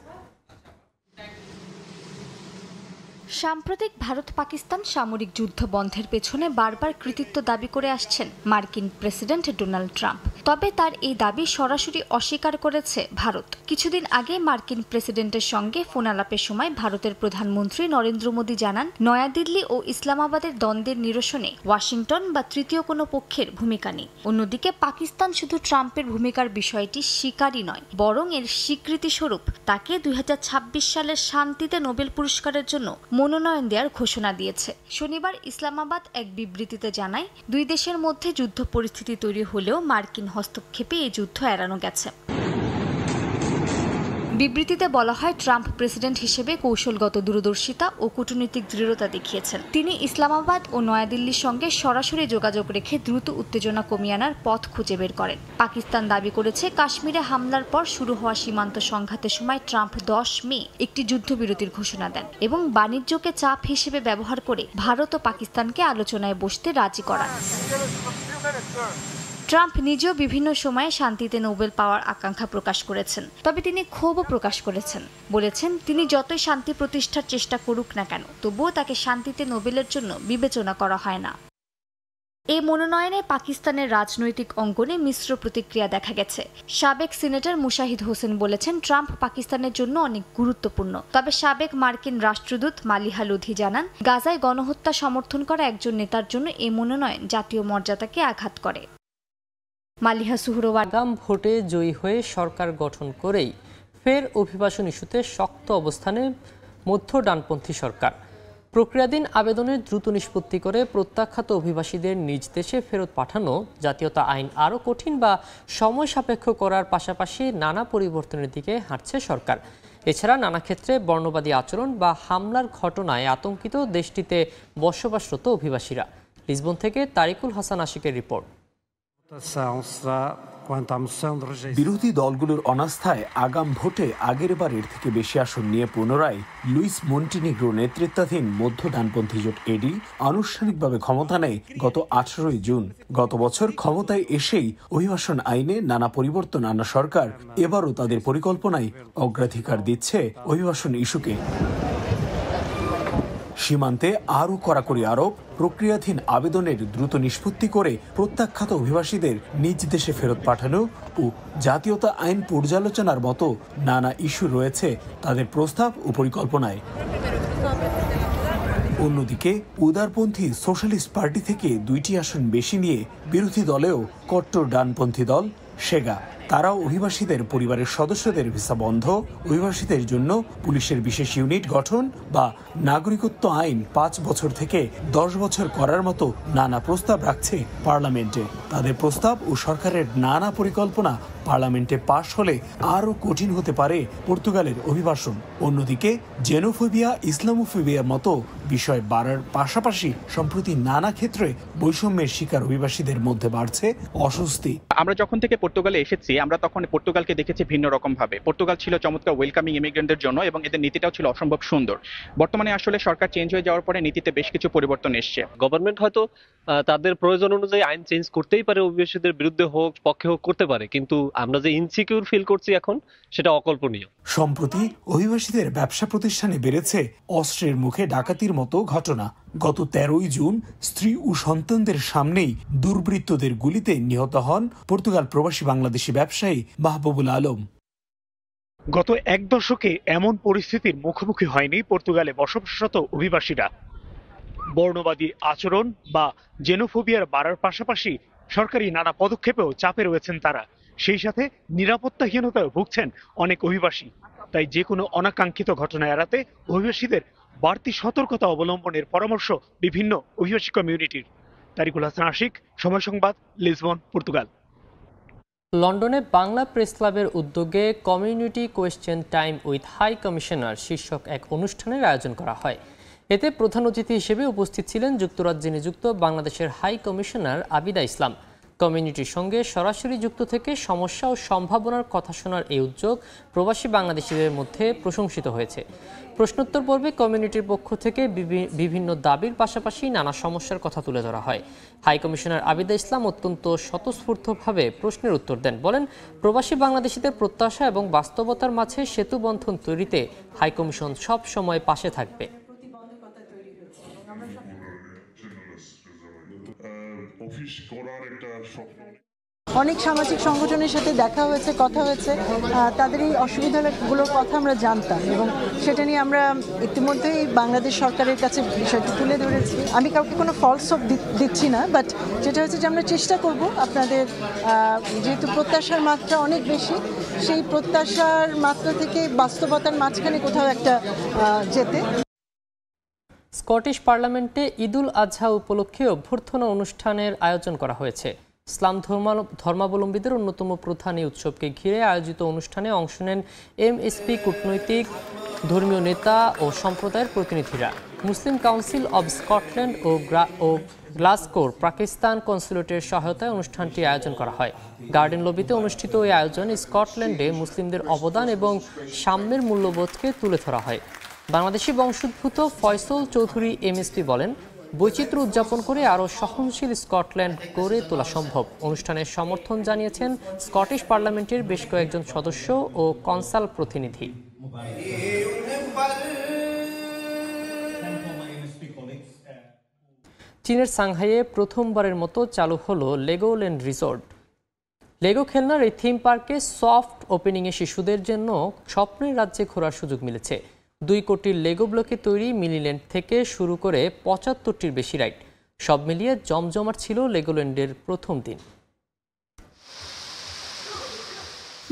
সাম্প্রতিক ভারত পাকিস্তান সামরিক যুদ্ধ বন্ধের পেছনে বারবার কৃতিত্ব দাবি করে আসছেন মার্কিন প্রেসিডেন্ট ডোনাল্ড ট্রাম্প। তবে তার এই দাবি সরাসরি অস্বীকার করেছে ভারত। কিছুদিন আগে মার্কিন প্রেসিডেন্টের সঙ্গে ফোন আলাপের সময় ভারতের প্রধানমন্ত্রী নরেন্দ্র মোদী জানান, নয়াদিল্লি ও ইসলামাবাদের দ্বন্দ্বের নিরসনে ওয়াশিংটন বা তৃতীয় কোনো পক্ষের ভূমিকা নেই। অন্যদিকে পাকিস্তান শুধু ট্রাম্পের ভূমিকার বিষয়টি স্বীকারই নয়, বরং এর স্বীকৃতিস্বরূপ তাকে 2026 সালের শান্তিতে নোবেল পুরস্কারের জন্য মনোনয়ন দেওয়ার ঘোষণা দিয়েছে। শনিবার ইসলামাবাদ এক বিবৃতিতে জানায়, 2 দেশের মধ্যে যুদ্ধ পরিস্থিতি তৈরি হলেও মার্কিন হস্তক্ষেপে এই যুদ্ধ এড়ানো গেছে। বিবৃতিতে বলা হয়, ট্রাম্প প্রেসিডেন্ট হিসেবে কৌশলগত দূরদর্শিতা ও কূটনৈতিক দৃঢ়তা দেখিয়েছেন। তিনি ইসলামাবাদ ও নয়াদিল্লির সঙ্গে সরাসরি যোগাযোগ রেখে দ্রুত উত্তেজনা কমিয়ে আনার পথ খুঁজে বের করেন। পাকিস্তান দাবি করেছে, কাশ্মীরে হামলার পর শুরু হওয়া সীমান্ত সংঘাতের সময় ট্রাম্প 10 মে একটি যুদ্ধবিরতির ঘোষণা দেন এবং বাণিজ্যকে চাপ হিসেবে ব্যবহার করে ভারত ও পাকিস্তানকে আলোচনায় বসতে রাজি করান। ট্রাম্প নিজেও বিভিন্ন সময়ে শান্তিতে নোবেল পাওয়ার আকাঙ্ক্ষা প্রকাশ করেছেন, তবে তিনি ক্ষোভও প্রকাশ করেছেন। বলেছেন, তিনি যতই শান্তি প্রতিষ্ঠার চেষ্টা করুক না কেন, তবুও তাকে শান্তিতে নোবেলের জন্য বিবেচনা করা হয় না। এই মনোনয়নে পাকিস্তানের রাজনৈতিক অঙ্গনে মিশ্র প্রতিক্রিয়া দেখা গেছে। সাবেক সিনেটর মুশাহিদ হোসেন বলেছেন, ট্রাম্প পাকিস্তানের জন্য অনেক গুরুত্বপূর্ণ। তবে সাবেক মার্কিন রাষ্ট্রদূত মালিহা লোধি জানান, গাজায় গণহত্যা সমর্থন করা একজন নেতার জন্য এই মনোনয়ন জাতীয় মর্যাদাকে আঘাত করে। মালিহা সুহরওয়ার্দী, আগাম ভোটে জয়ী হয়ে সরকার গঠন করেই ফের অভিবাসন ইস্যুতে শক্ত অবস্থানে মধ্য ডানপন্থী সরকার। প্রক্রিয়াধীন আবেদনের দ্রুত নিষ্পত্তি করে প্রত্যাখ্যাত অভিবাসীদের নিজ দেশে ফেরত পাঠানো, জাতীয়তা আইন আরও কঠিন বা সময় সাপেক্ষ করার পাশাপাশি নানা পরিবর্তনের দিকে হাঁটছে সরকার। এছাড়া নানা ক্ষেত্রে বর্ণবাদী আচরণ বা হামলার ঘটনায় আতঙ্কিত দেশটিতে বসবাসরত অভিবাসীরা। লিসবন থেকে তারিকুল হাসান আশিকের রিপোর্ট। বিরোধী দলগুলোর অনাস্থায় আগাম ভোটে আগের বারের থেকে বেশি আসন নিয়ে পুনরায় লুইস মন্টিনিগ্রো নেতৃত্বাধীন মধ্য ডানপন্থী জোট এডি আনুষ্ঠানিকভাবে ক্ষমতা নেয় গত 18 জুন। গত বছর ক্ষমতায় এসেই অভিবাসন আইনে নানা পরিবর্তন আনা সরকার এবারও তাদের পরিকল্পনায় অগ্রাধিকার দিচ্ছে অভিবাসন ইস্যুকে। সীমান্তে আরও কড়াকড়ি আরোপ, প্রক্রিয়াধীন আবেদনের দ্রুত নিষ্পত্তি করে প্রত্যাখ্যাত অভিবাসীদের নিজ দেশে ফেরত পাঠানো ও জাতীয়তা আইন পর্যালোচনার মতো নানা ইস্যু রয়েছে তাদের প্রস্তাব ও পরিকল্পনায়। অন্যদিকে উদারপন্থী সোশ্যালিস্ট পার্টি থেকে 2টি আসন বেশি নিয়ে বিরোধী দলেও কট্টর ডানপন্থী দল সেগা। তারাও অভিবাসীদের পরিবারের সদস্যদের ভিসা বন্ধ, অভিবাসীদের জন্য পুলিশের বিশেষ ইউনিট গঠন বা নাগরিকত্ব আইন 5 বছর থেকে 10 বছর করার মতো নানা প্রস্তাব রাখছে পার্লামেন্টে। তাদের প্রস্তাব ও সরকারের নানা পরিকল্পনা পার্লামেন্টে পাশ হলে আরও কঠিন হতে পারে পর্তুগালের অভিবাসন। অন্যদিকে জেনোফোবিয়া, ইসলামোফোবিয়ার মতো বিষয় বাড়ার পাশাপাশি সম্প্রতি নানা ক্ষেত্রে বৈষম্যের শিকার অভিবাসীদের মধ্যে বাড়ছে অস্বস্তি। আমরা যখন থেকে পর্তুগালে এসেছি আমরা তখন পর্তুগালকে দেখেছি ভিন্ন রকম ভাবে। পর্তুগাল ছিল চমৎকার ওয়েলকামিং ইমিগ্রেন্টদের জন্য এবং এদের নীতিটাও ছিল অসম্ভব সুন্দর। বর্তমানে আসলে সরকার চেঞ্জ হয়ে যাওয়ার পরে নীতিতে বেশ কিছু পরিবর্তন এসছে। গভর্নমেন্ট হয়তো তাদের প্রয়োজন অনুযায়ী আইন চেঞ্জ করতেই পারে, অভিবাসীদের বিরুদ্ধে হোক পক্ষে হোক করতে পারে, কিন্তু আমরা যে ইনসিকিউর ফিল করছি এখন সেটা অকল্পনীয়। সম্প্রতি অভিবাসীদের ব্যবসা প্রতিষ্ঠানে বেড়েছে অস্ত্রের মুখে ডাকাতির মতো ঘটনা। গত 13 জুন স্ত্রী ও সন্তানদের সামনেই দুর্বৃত্তদের গুলিতে নিহত হন পর্তুগাল প্রবাসী বাংলাদেশি ব্যবসায়ী মাহবুবুল আলম। গত 1 দশকে এমন পরিস্থিতির মুখোমুখি হয়নি পর্তুগালে বসবাসরত অভিবাসীরা। বর্ণবাদী আচরণ বা জেনোফোবিয়ার বাড়ার পাশাপাশি সরকারি নানা পদক্ষেপেও চাপে রয়েছেন তারা। সেই সাথে নিরাপত্তাহীনতায় ভুগছেন অনেক অভিবাসী। তাই যে কোনো অনাকাঙ্ক্ষিত ঘটনা এড়াতে অভিবাসীদের বাড়তি সতর্কতা অবলম্বনের পরামর্শ বিভিন্ন অভিবাসী কমিউনিটির। তারিকুল হাসান আশিক, সময় সংবাদ, লিসবন, পর্তুগাল। লন্ডনে বাংলা প্রেস ক্লাবের উদ্যোগে community question time with high commissioner শীর্ষক এক অনুষ্ঠানের আয়োজন করা হয়। এতে প্রধান অতিথি হিসেবে উপস্থিত ছিলেন যুক্তরাজ্যে নিযুক্ত বাংলাদেশের হাই কমিশনার আবিদা ইসলাম। কমিউনিটির সঙ্গে সরাসরি যুক্ত থেকে সমস্যা ও সম্ভাবনার কথা শোনার এই উদ্যোগ প্রবাসী বাংলাদেশিদের মধ্যে প্রশংসিত হয়েছে। প্রশ্নোত্তর পর্বে কমিউনিটির পক্ষ থেকে বিভিন্ন দাবির পাশাপাশি নানা সমস্যার কথা তুলে ধরা হয়। হাই কমিশনার আবিদা ইসলাম অত্যন্ত স্বতঃস্ফূর্তভাবে প্রশ্নের উত্তর দেন। বলেন, প্রবাসী বাংলাদেশিদের প্রত্যাশা এবং বাস্তবতার মাঝে সেতু বন্ধন তৈরিতে হাই কমিশন সব সময় পাশে থাকবে। অনেক সামাজিক সংগঠনের সাথে দেখা হয়েছে, কথা হয়েছে, তাদের এই অসুবিধাগুলোর কথা আমরা জানতাম এবং সেটা নিয়ে আমরা ইতিমধ্যেই বাংলাদেশ সরকারের কাছে বিষয়টি তুলে ধরেছি। আমি কাউকে কোনো ফলস অফ দিচ্ছি না, বাট যেটা হচ্ছে যে আমরা চেষ্টা করব আপনাদের যেহেতু প্রত্যাশার মাত্রা অনেক বেশি, সেই প্রত্যাশার মাত্রা থেকে বাস্তবতার মাঝখানে কোথাও একটা যেতে। স্কটিশ পার্লামেন্টে ঈদুল আজহা উপলক্ষে অভ্যর্থনা অনুষ্ঠানের আয়োজন করা হয়েছে। ইসলাম ধর্মাবলম্বীদের অন্যতম প্রধান এই উৎসবকে ঘিরে আয়োজিত অনুষ্ঠানে অংশ নেন এমএসপি কূটনৈতিক, ধর্মীয় নেতা ও সম্প্রদায়ের প্রতিনিধিরা। মুসলিম কাউন্সিল অব স্কটল্যান্ড ও গ্লাসগোর পাকিস্তান কনসুলেটের সহায়তায় অনুষ্ঠানটি আয়োজন করা হয়। গার্ডেন লবিতে অনুষ্ঠিত এই আয়োজন স্কটল্যান্ডে মুসলিমদের অবদান এবং সাম্যের মূল্যবোধকে তুলে ধরা হয়। বাংলাদেশি বংশোদ্ভূত ফয়সল চৌধুরী এমএসপি বলেন, বৈচিত্র্য উদযাপন করে আরও সহনশীল স্কটল্যান্ড গড়ে তোলা সম্ভব। অনুষ্ঠানের সমর্থন জানিয়েছেন স্কটিশ পার্লামেন্টের বেশ কয়েকজন সদস্য ও কনসাল প্রতিনিধি। চীনের সাংহাইয়ে প্রথমবারের মতো চালু হলো লেগোল্যান্ড রিসোর্ট। লেগো খেলনার এই থিম পার্কে সফট ওপেনিংয়ে শিশুদের জন্য স্বপ্নের রাজ্যে ঘোরার সুযোগ মিলেছে। 2 কোটির লেগো ব্লকে তৈরি মিনিল্যান্ড থেকে শুরু করে 75টির বেশি রাইড। সব মিলিয়ে জমজমাট ছিল লেগোল্যান্ডের প্রথম দিন।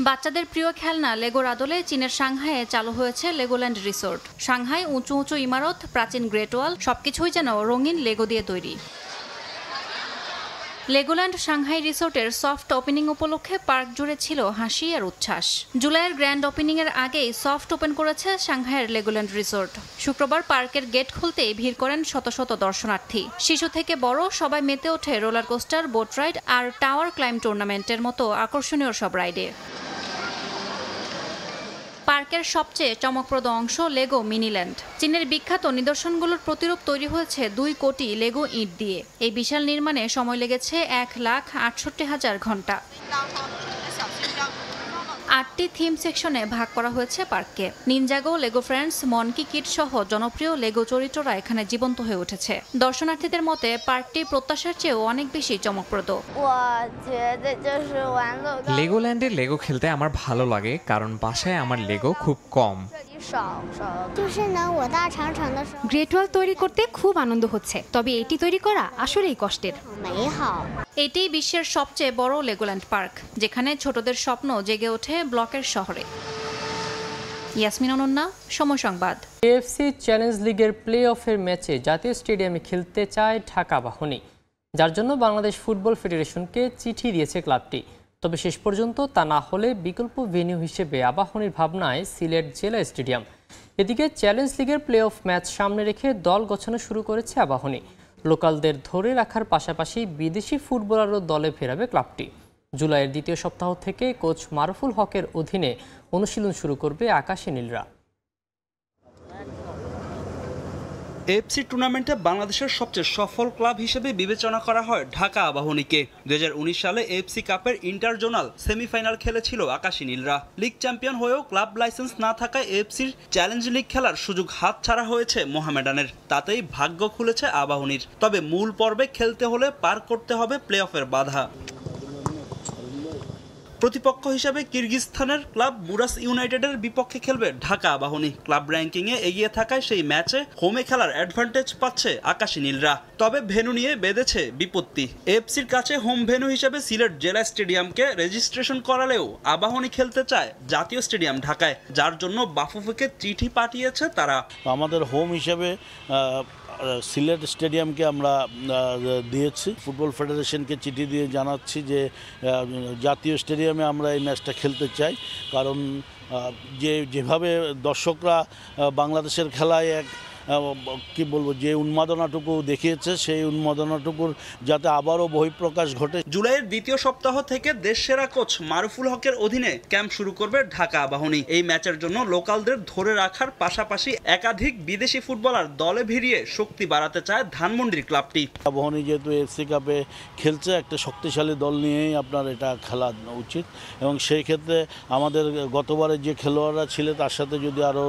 বাচ্চাদের প্রিয় খেলনা লেগোর আদলে চীনের সাংহাইয়ে চালু হয়েছে লেগোল্যান্ড রিসোর্ট। সাংহাই উঁচু উঁচু ইমারত, প্রাচীন গ্রেট ওয়াল সবকিছুই যেন রঙিন লেগো দিয়ে তৈরি। লেগোল্যান্ড সাংহাই রিসোর্টের সফট ওপেনিং উপলক্ষে পার্ক জুড়ে ছিল হাসি আর উচ্ছ্বাস। জুলাইয়ের গ্র্যান্ড ওপেনিং এর আগেই সফট ওপেন করেছে সাংহাইয়ের লেগোল্যান্ড রিসোর্ট। শুক্রবার পার্কের গেট খুলতেই ভিড় করেন শত শত দর্শনার্থী। শিশু থেকে বড় সবাই মেতে ওঠে roller coaster, boat ride R tower climb টুর্নামেন্টের মতো আকর্ষণীয় সব রাইডে। পার্কের সবচেয়ে চমকপ্রদ অংশ লেগো মিনিল্যান্ড। চীনের বিখ্যাত নিদর্শনগুলোর প্রতিরূপ তৈরি হয়েছে 2 কোটি লেগো ইট দিয়ে। এই বিশাল নির্মাণে সময় লেগেছে 1,68,000 ঘন্টা। 8টি থিম সেকশনে ভাগ করা হয়েছে পার্ককে। নিনজাগো, লেগো ফ্রেন্ডস, মনকি কিড সহ জনপ্রিয় লেগো চরিত্ররা এখানে জীবন্ত হয়ে উঠেছে। দর্শনার্থীদের মতে পার্কটি প্রত্যাশার চেয়েও অনেক বেশি চমকপ্রদ। লেগোল্যান্ডে লেগো খেলতে আমার ভালো লাগে, কারণ বাসায় আমার লেগো খুব কম। গ্রেট ওয়াল তৈরি করতে খুব আনন্দ হচ্ছে, তবে এটি তৈরি করা আসলেই কষ্টের। এটি বিশ্বের সবচেয়ে বড় লেগোল্যান্ড পার্ক, যেখানে ছোটদের স্বপ্ন জেগে ওঠে ব্লকের শহরে। ইয়াসমিন অনন্যা, সময় সংবাদ। এএফসি চ্যালেঞ্জ লিগের প্লে অফের ম্যাচে জাতীয় স্টেডিয়ামে খেলতে চায় ঢাকা আবাহনী, যার জন্য বাংলাদেশ ফুটবল ফেডারেশনকে চিঠি দিয়েছে ক্লাবটি। তবে শেষ পর্যন্ত তা না হলে বিকল্প ভেন্যু হিসেবে আবাহনীর ভাবনায় সিলেট জেলা স্টেডিয়াম। এদিকে চ্যালেঞ্জ লিগের প্লে অফ ম্যাচ সামনে রেখে দল গোছানো শুরু করেছে আবাহনী। লোকালদের ধরে রাখার পাশাপাশি বিদেশি ফুটবলারও দলে ফেরাবে ক্লাবটি। জুলাইয়ের দ্বিতীয় সপ্তাহ থেকে কোচ মারুফুল হকের অধীনে অনুশীলন শুরু করবে আকাশী নীলরা। এএফসি টুর্নামেন্টে বাংলাদেশের সবচেয়ে সফল ক্লাব হিসেবে বিবেচনা করা হয় ঢাকা আবাহনীকে। 2019 সালে এএফসি কাপের ইন্টারজোনাল সেমিফাইনাল খেলেছিল আকাশী নীলরা। লিগ চ্যাম্পিয়ন হয়েও ক্লাব লাইসেন্স না থাকায় এএফসির চ্যালেঞ্জ লিগ খেলার সুযোগ হাতছাড়া হয়েছে মোহামেডানের। তাতেই ভাগ্য খুলেছে আবাহনীর। তবে মূল পর্বে খেলতে হলে পার করতে হবে প্লে অফের বাধা। প্রতিপক্ষ হিসেবে কিরগিজস্তানের ক্লাব বুরাস ইউনাইটেডের বিপক্ষে খেলবে ঢাকা আবাহনী। ক্লাব র্যাঙ্কিংয়ে এগিয়ে থাকায় সেই ম্যাচে হোমে খেলার অ্যাডভান্টেজ পাচ্ছে আকাশী নীলরা। তবে ভেন্যু নিয়ে বেঁধেছে বিপত্তি। এএফসির কাছে হোম ভেন্যু হিসেবে সিলেট জেলা স্টেডিয়ামকে রেজিস্ট্রেশন করালেও আবাহনী খেলতে চায় জাতীয় স্টেডিয়াম ঢাকায়, যার জন্য বাফুফেকে চিঠি পাঠিয়েছে তারা। আমাদের হোম হিসেবে সিলেট স্টেডিয়ামকে আমরা দিয়েছি। ফুটবল ফেডারেশনকে চিঠি দিয়ে জানাচ্ছি যে জাতীয় স্টেডিয়ামে আমরা এই ম্যাচটা খেলতে চাই, কারণ যেভাবে দর্শকরা বাংলাদেশের খেলায় কি বলবো যে উন্মাদনাটুকু দেখিয়েছে, সেই উন্মাদনাটুকুর যাতে আবারও বহিঃপ্রকাশ ঘটে। জুলাইয়ের দ্বিতীয় সপ্তাহ থেকে দেশসেরা কোচ মারুফুল হকের অধীনে ক্যাম্প শুরু করবে ঢাকা আবাহনী। এই ম্যাচের জন্য লোকালদের ধরে রাখার পাশাপাশি একাধিক বিদেশি ফুটবলার দলে ভিড়িয়ে শক্তি বাড়াতে চায় ধানমন্ডির ক্লাবটি। আবাহনী যেহেতু এফসি কাপে খেলছে, একটা শক্তিশালী দল নিয়েই আপনার এটা খেলা উচিত, এবং সেই ক্ষেত্রে আমাদের গতবারে যে খেলোয়াড়রা ছিল তার সাথে যদি আরও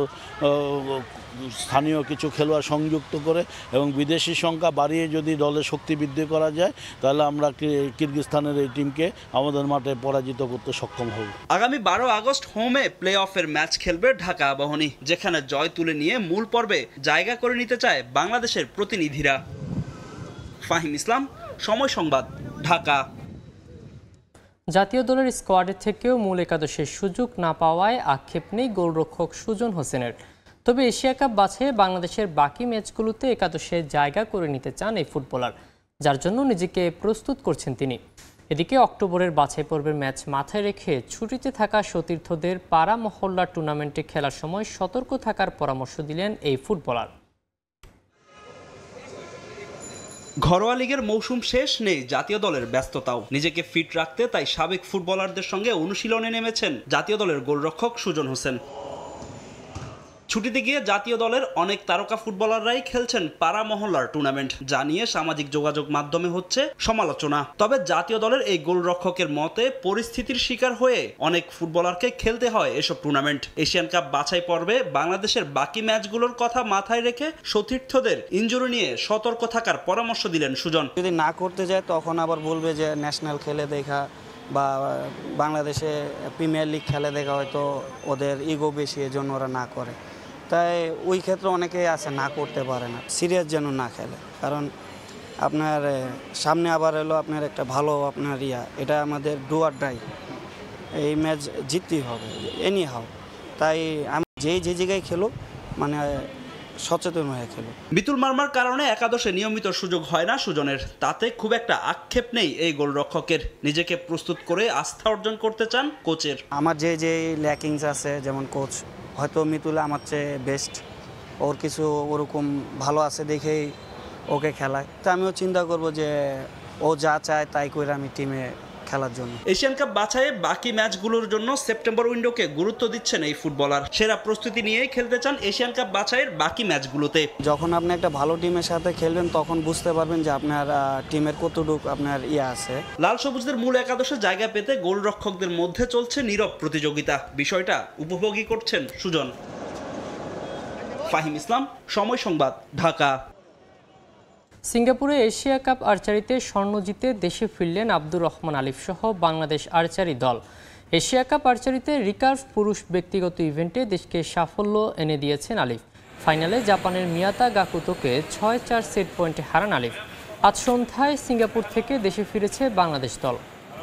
স্থানীয় কিছু খেলোয়াড় সংযুক্ত করে এবং বিদেশি সংখ্যা বাড়িয়ে যদি দলে শক্তি বৃদ্ধি করা যায়, তাহলে আমরা কিরগিজস্তানের এই টিমকে আমাদের মাঠে পরাজিত করতে সক্ষম হব। আগামী 12 আগস্ট হোমে প্লে অফের ম্যাচ খেলবে ঢাকা আবাহনী, যেখানে জয় তুলে নিয়ে মূল পর্বে জায়গা করে নিতে চায় বাংলাদেশের প্রতিনিধিরা। ফাহিম ইসলাম, সময় সংবাদ, ঢাকা। জাতীয় দলের স্কোয়াডের থেকেও মূল একাদশের সুযোগ না পাওয়ায় আক্ষেপ নেই গোলরক্ষক সুজন হোসেনের। তবে এশিয়া কাপ বাছাইয়ে বাংলাদেশের বাকি ম্যাচগুলোতে একাদশে জায়গা করে নিতে চান এই ফুটবলার, যার জন্য নিজেকে প্রস্তুত করছেন তিনি। এদিকে অক্টোবরের বাছাই পর্বের ম্যাচ মাথায় রেখে ছুটিতে থাকা সতীর্থদের পাড়া মহল্লা টুর্নামেন্টে খেলার সময় সতর্ক থাকার পরামর্শ দিলেন এই ফুটবলার। ঘরোয়া লিগের মৌসুম শেষ, নেই জাতীয় দলের ব্যস্ততাও। নিজেকে ফিট রাখতে তাই সাবেক ফুটবলারদের সঙ্গে অনুশীলনে নেমেছেন জাতীয় দলের গোলরক্ষক সুজন হোসেন। ছুটিতে গিয়ে জাতীয় দলের অনেক তারকা ফুটবলাররাই খেলছেন পাড়া মহল্লার টুর্নামেন্ট, যা নিয়ে সামাজিক যোগাযোগ মাধ্যমে হচ্ছে সমালোচনা। তবে জাতীয় দলের এই গোলরক্ষকের মতে পরিস্থিতির শিকার হয়ে অনেক ফুটবলারকে খেলতে হয় এসব টুর্নামেন্ট। এশিয়ান কাপ বাছাই পর্বে বাংলাদেশের বাকি ম্যাচগুলোর কথা মাথায় রেখে সতীর্থদের ইনজুরি নিয়ে সতর্ক থাকার পরামর্শ দিলেন সুজন। যদি না করতে যায় তখন আবার বলবে যে ন্যাশনাল খেলে দেখা বা বাংলাদেশে প্রিমিয়ার লিগ খেলে দেখা, হয়তো ওদের ইগো বেশি, এজন্য ওরা না করে। তাই ওই ক্ষেত্রে অনেকেই আছে না করতে পারে না, সিরিয়াস যেন না খেলে, কারণ আপনার সামনে আবার এলো আপনার একটা ভালো আপনার এটা আমাদের ডু অর ডাই, এই ম্যাচ জিততেই হবে এনি হাও। তাই আমি যে জায়গায় খেলো মানে সচেতন হয়ে খেলো। বিতুল মারমার কারণে একাদশে নিয়মিত সুযোগ হয় না সুজনের, তাতে খুব একটা আক্ষেপ নেই এই গোলরক্ষকের। নিজেকে প্রস্তুত করে আস্থা অর্জন করতে চান কোচের। আমার যে ল্যাকিংস আছে, যেমন কোচ হয়তো মিতুলে আমার চেয়ে বেস্ট, ওর কিছু ওরকম ভালো আছে দেখেই ওকে খেলায়। তো আমিও চিন্তা করব যে ও যা চায় তাই করে আমি টিমে খেলার জন্য। এশিয়ান কাপ বাছাইয়ে বাকি ম্যাচগুলোর জন্য সেপ্টেম্বর উইন্ডোকে গুরুত্ব দিচ্ছেন এই ফুটবলার। সেরা প্রস্তুতি নিয়েই খেলতে চান এশিয়ান কাপ বাছাইয়ের বাকি ম্যাচগুলোতে। যখন আপনি একটা ভালো টিমের সাথে খেলবেন তখন বুঝতে পারবেন যে আপনার টিমের কতটুকু আপনার আছে। লাল সবুজদের মূল একাদশে জায়গা পেতে গোলরক্ষকদের মধ্যে চলছে নীরব প্রতিযোগিতা। বিষয়টা উপভোগী করছেন সুজন। ফাহিম ইসলাম, সময় সংবাদ, ঢাকা। সিঙ্গাপুরে এশিয়া কাপ আর্চারিতে স্বর্ণ জিতে দেশে ফিরলেন আব্দুর রহমান আলিফ সহ বাংলাদেশ আর্চারি দল। এশিয়া কাপ আর্চারিতে রিকার্ভ পুরুষ ব্যক্তিগত ইভেন্টে দেশকে সাফল্য এনে দিয়েছেন আলিফ। ফাইনালে জাপানের মিয়াতা গাকুতোকে 6-4 সেট পয়েন্টে হারান আলিফ। আজ সন্ধ্যায় সিঙ্গাপুর থেকে দেশে ফিরেছে বাংলাদেশ দল।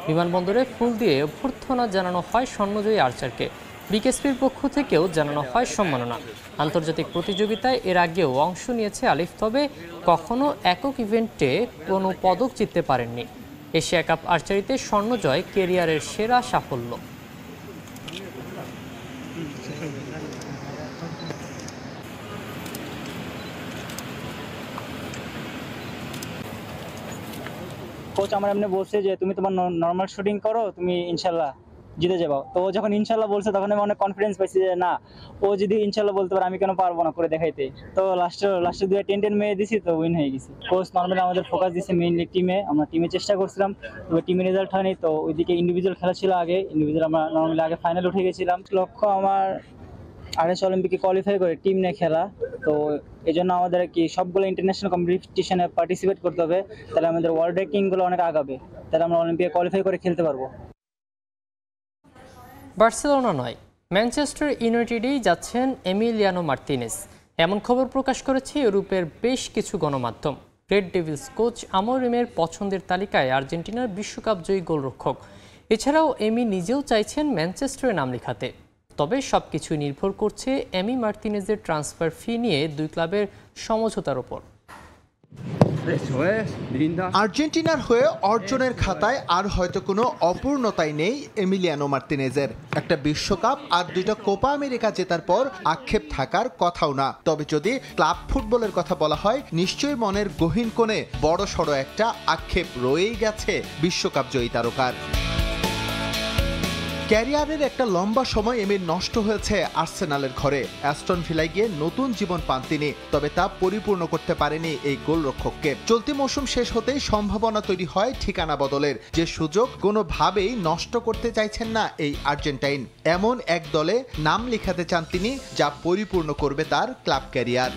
বিমানবন্দরে ফুল দিয়ে অভ্যর্থনা জানানো হয় স্বর্ণজয়ী আর্চারকে। বিকেএসপির পক্ষ থেকেও জানানো হয় সম্মাননা। আন্তর্জাতিক প্রতিযোগিতায় এর আগেও অংশ নিয়েছে আলিফ, তবে কখনো একক ইভেন্টে কোনো পদক জিততে পারেননি। এশিয়া কাপ আর্চারিতে স্বর্ণজয় কেরিয়ারের সেরা সাফল্য। কোচ আমার এমনি বলছে যে তুমি তোমার নর্মাল শুটিং করো, তুমি ইনশাল্লাহ জিতে যাবো। তো যখন ইনশাল্লাহ বলছে তখন আমি অনেক কনফিডেন্স পাইছি যে না, ও যদি ইনশাল্লাহ বলতে পারে আমি কেন পারবো না করে দেখাইতে। তো লাস্টে 2-10 মেয়ে দিছি, তো উইন হয়ে গেছি। কোচ নর্মালি আমাদের ফোকাস দিচ্ছে মেইনলি টিমে। আমরা টিমে চেষ্টা করছিলাম, তবে টিমে রেজাল্ট হয়নি। তো ওইদিকে ইন্ডিভিজুয়াল খেলা ছিল আগে, ইন্ডিভিজুয়াল আমরা নর্মালি আগে ফাইনাল উঠে গেছিলাম। লক্ষ্য আমার আরএস অলিম্পিকে কোয়ালিফাই করে টিম নিয়ে খেলা। তো এই জন্য আমাদের কি সবগুলো ইন্টারন্যাশনাল কম্পিটিশনে পার্টিসিপেট করতে হবে, তাহলে আমাদের ওয়ার্ল্ড র্যাঙ্কিংগুলো অনেক আগাবে, তাহলে আমরা অলিম্পিকে কোয়ালিফাই করে খেলতে পারবো। বার্সেলোনা নয়, ম্যানচেস্টার ইউনাইটেডেই যাচ্ছেন এমিলিয়ানো মার্তিনেজ, এমন খবর প্রকাশ করেছে ইউরোপের বেশ কিছু গণমাধ্যম। রেড ডেভিলস কোচ আমোরিমের পছন্দের তালিকায় আর্জেন্টিনার বিশ্বকাপ জয়ী গোলরক্ষক। এছাড়াও এমি নিজেও চাইছেন ম্যানচেস্টারে নাম লেখাতে। তবে সবকিছু নির্ভর করছে এমি মার্তিনেজের ট্রান্সফার ফি নিয়ে দুই ক্লাবের সমঝোতার উপর। আর্জেন্টিনার হয়ে অর্জনের খাতায় আর হয়তো কোনো অপূর্ণতাই নেই এমিলিয়ানো মার্তিনেজের। একটা বিশ্বকাপ আর 2টা কোপা আমেরিকা জেতার পর আক্ষেপ থাকার কথাও না। তবে যদি ক্লাব ফুটবলের কথা বলা হয়, নিশ্চয়ই মনের গহীন কোণে বড় সড়ো একটা আক্ষেপ রয়েই গেছে বিশ্বকাপ জয়ী তারকার। ক্যারিয়ারের একটা লম্বা সময় এমির নষ্ট হয়েছে আর্সেনালের ঘরে। অ্যাস্টন ভিলায় গিয়ে নতুন জীবন পান তিনি, তবে তা পরিপূর্ণ করতে পারেনি এই গোলরক্ষককে। চলতি মৌসুম শেষ হতেই সম্ভাবনা তৈরি হয় ঠিকানা বদলের, যে সুযোগ কোনোভাবেই নষ্ট করতে চাইছেন না এই আর্জেন্টাইন। এমন এক দলে নাম লেখাতে চান তিনি, যা পরিপূর্ণ করবে তার ক্লাব ক্যারিয়ার।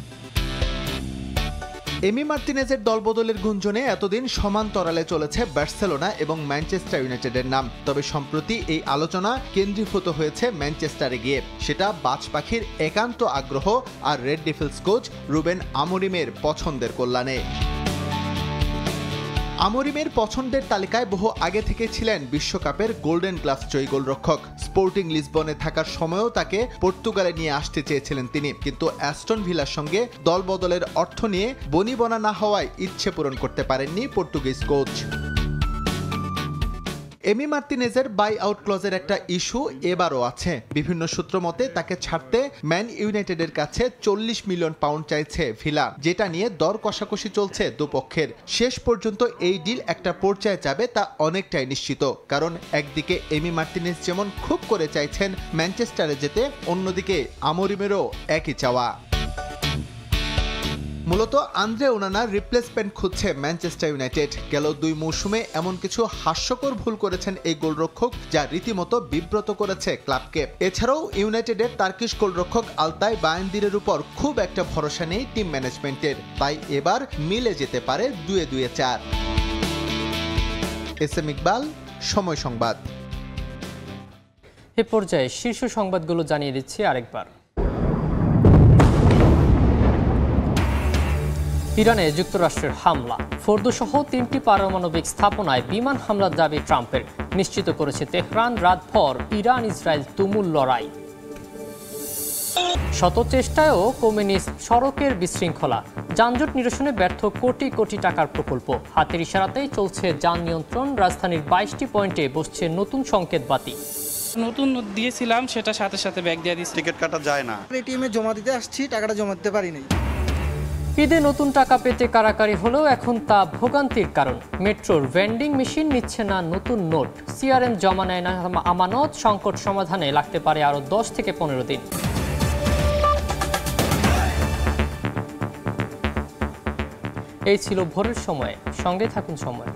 এমি মার্তিনেজের দলবদলের গুঞ্জনে এতদিন সমান্তরালে চলেছে বার্সেলোনা এবং ম্যানচেস্টার ইউনাইটেডের নাম। তবে সম্প্রতি এই আলোচনা কেন্দ্রীভূত হয়েছে ম্যানচেস্টারে গিয়ে, সেটা বাজ পাখির একান্ত আগ্রহ আর রেড ডেভিলস কোচ রুবেন আমোরিমের পছন্দের কল্যাণে। আমোরিমের পছন্দের তালিকায় বহু আগে থেকে ছিলেন বিশ্বকাপের গোল্ডেন গ্লাভস জয়ী গোলরক্ষক। স্পোর্টিং লিসবনে থাকার সময়ও তাকে পর্তুগালে নিয়ে আসতে চেয়েছিলেন তিনি, কিন্তু অ্যাস্টন ভিলার সঙ্গে দলবদলের অর্থ নিয়ে বনিবনা না হওয়ায় ইচ্ছে পূরণ করতে পারেননি পর্তুগিজ কোচ। এমি মার্তিনেজের বাই আউট ক্লজের একটা ইস্যু এবারও আছে। বিভিন্ন সূত্র মতে তাকে ছাড়তে ম্যান ইউনাইটেডের কাছে 40 মিলিয়ন পাউন্ড চাইছে ভিলা, যেটা নিয়ে দর কষাকষি চলছে দুপক্ষের। শেষ পর্যন্ত এই ডিল একটা পর্যায়ে যাবে তা অনেকটাই নিশ্চিত, কারণ একদিকে এমি মার্তিনেজ যেমন খুব করে চাইছেন ম্যানচেস্টারে যেতে, অন্যদিকে আমোরিমেরও একই চাওয়া। মূলত আন্দ্রে ওনানার রিপ্লেসমেন্ট খুঁজছে ম্যানচেস্টার ইউনাইটেড। গেল 2 মৌসুমে এমন কিছু হাস্যকর ভুল করেছেন এই গোলরক্ষক, যা রীতিমতো বিব্রত করেছে ক্লাবকে। এছাড়াও ইউনাইটেডের তার্কিশ গোলরক্ষক আলতাই বায়ান্দিরের উপর খুব একটা ভরসা নেই টিম ম্যানেজমেন্টের, তাই এবার মিলে যেতে পারে 2-4। এস এম ইকবাল, সময় সংবাদ। এ পর্যায়ে শীর্ষ সংবাদগুলো জানিয়ে দিচ্ছি আরেকবার। ইরানে যুক্তরাষ্ট্রের হামলা, ফোর্দোসহ 3টি পারমাণবিক স্থাপনায় বিমান হামলার দাবি ট্রাম্পের, নিশ্চিত করেছে তেহরান। রাতভর ইরান ইসরায়েল তুমুল লড়াই। শত চেষ্টায়ও কমেনি সড়কের বিশৃঙ্খলা, যানজট নিরসনে ব্যর্থ কোটি কোটি টাকার প্রকল্প। হাতের ইশারাতেই চলছে যান নিয়ন্ত্রণ, রাজধানীর 22টি পয়েন্টে বসছে নতুন সংকেত বাতি। নতুন দিয়েছিলাম, সেটা সাথে সাথে ব্যাগ দিয়ে দিচ্ছি। টিকিট কাটা যায় না। এটিএমে জমা দিতে আসছি, টাকাটা জমা দিতে পারিনি। ঈদে নতুন টাকা পেতে কারাকারি হলেও এখন তা ভোগান্তির কারণ। মেট্রোর ভেন্ডিং মেশিন নিচ্ছে না নতুন নোট, সিআরএম জমা নেয় না আমানত, সংকট সমাধানে লাগতে পারে আরও 10 থেকে 15 দিন। এই ছিল ভোরের সময়, সঙ্গে থাকুন সময়।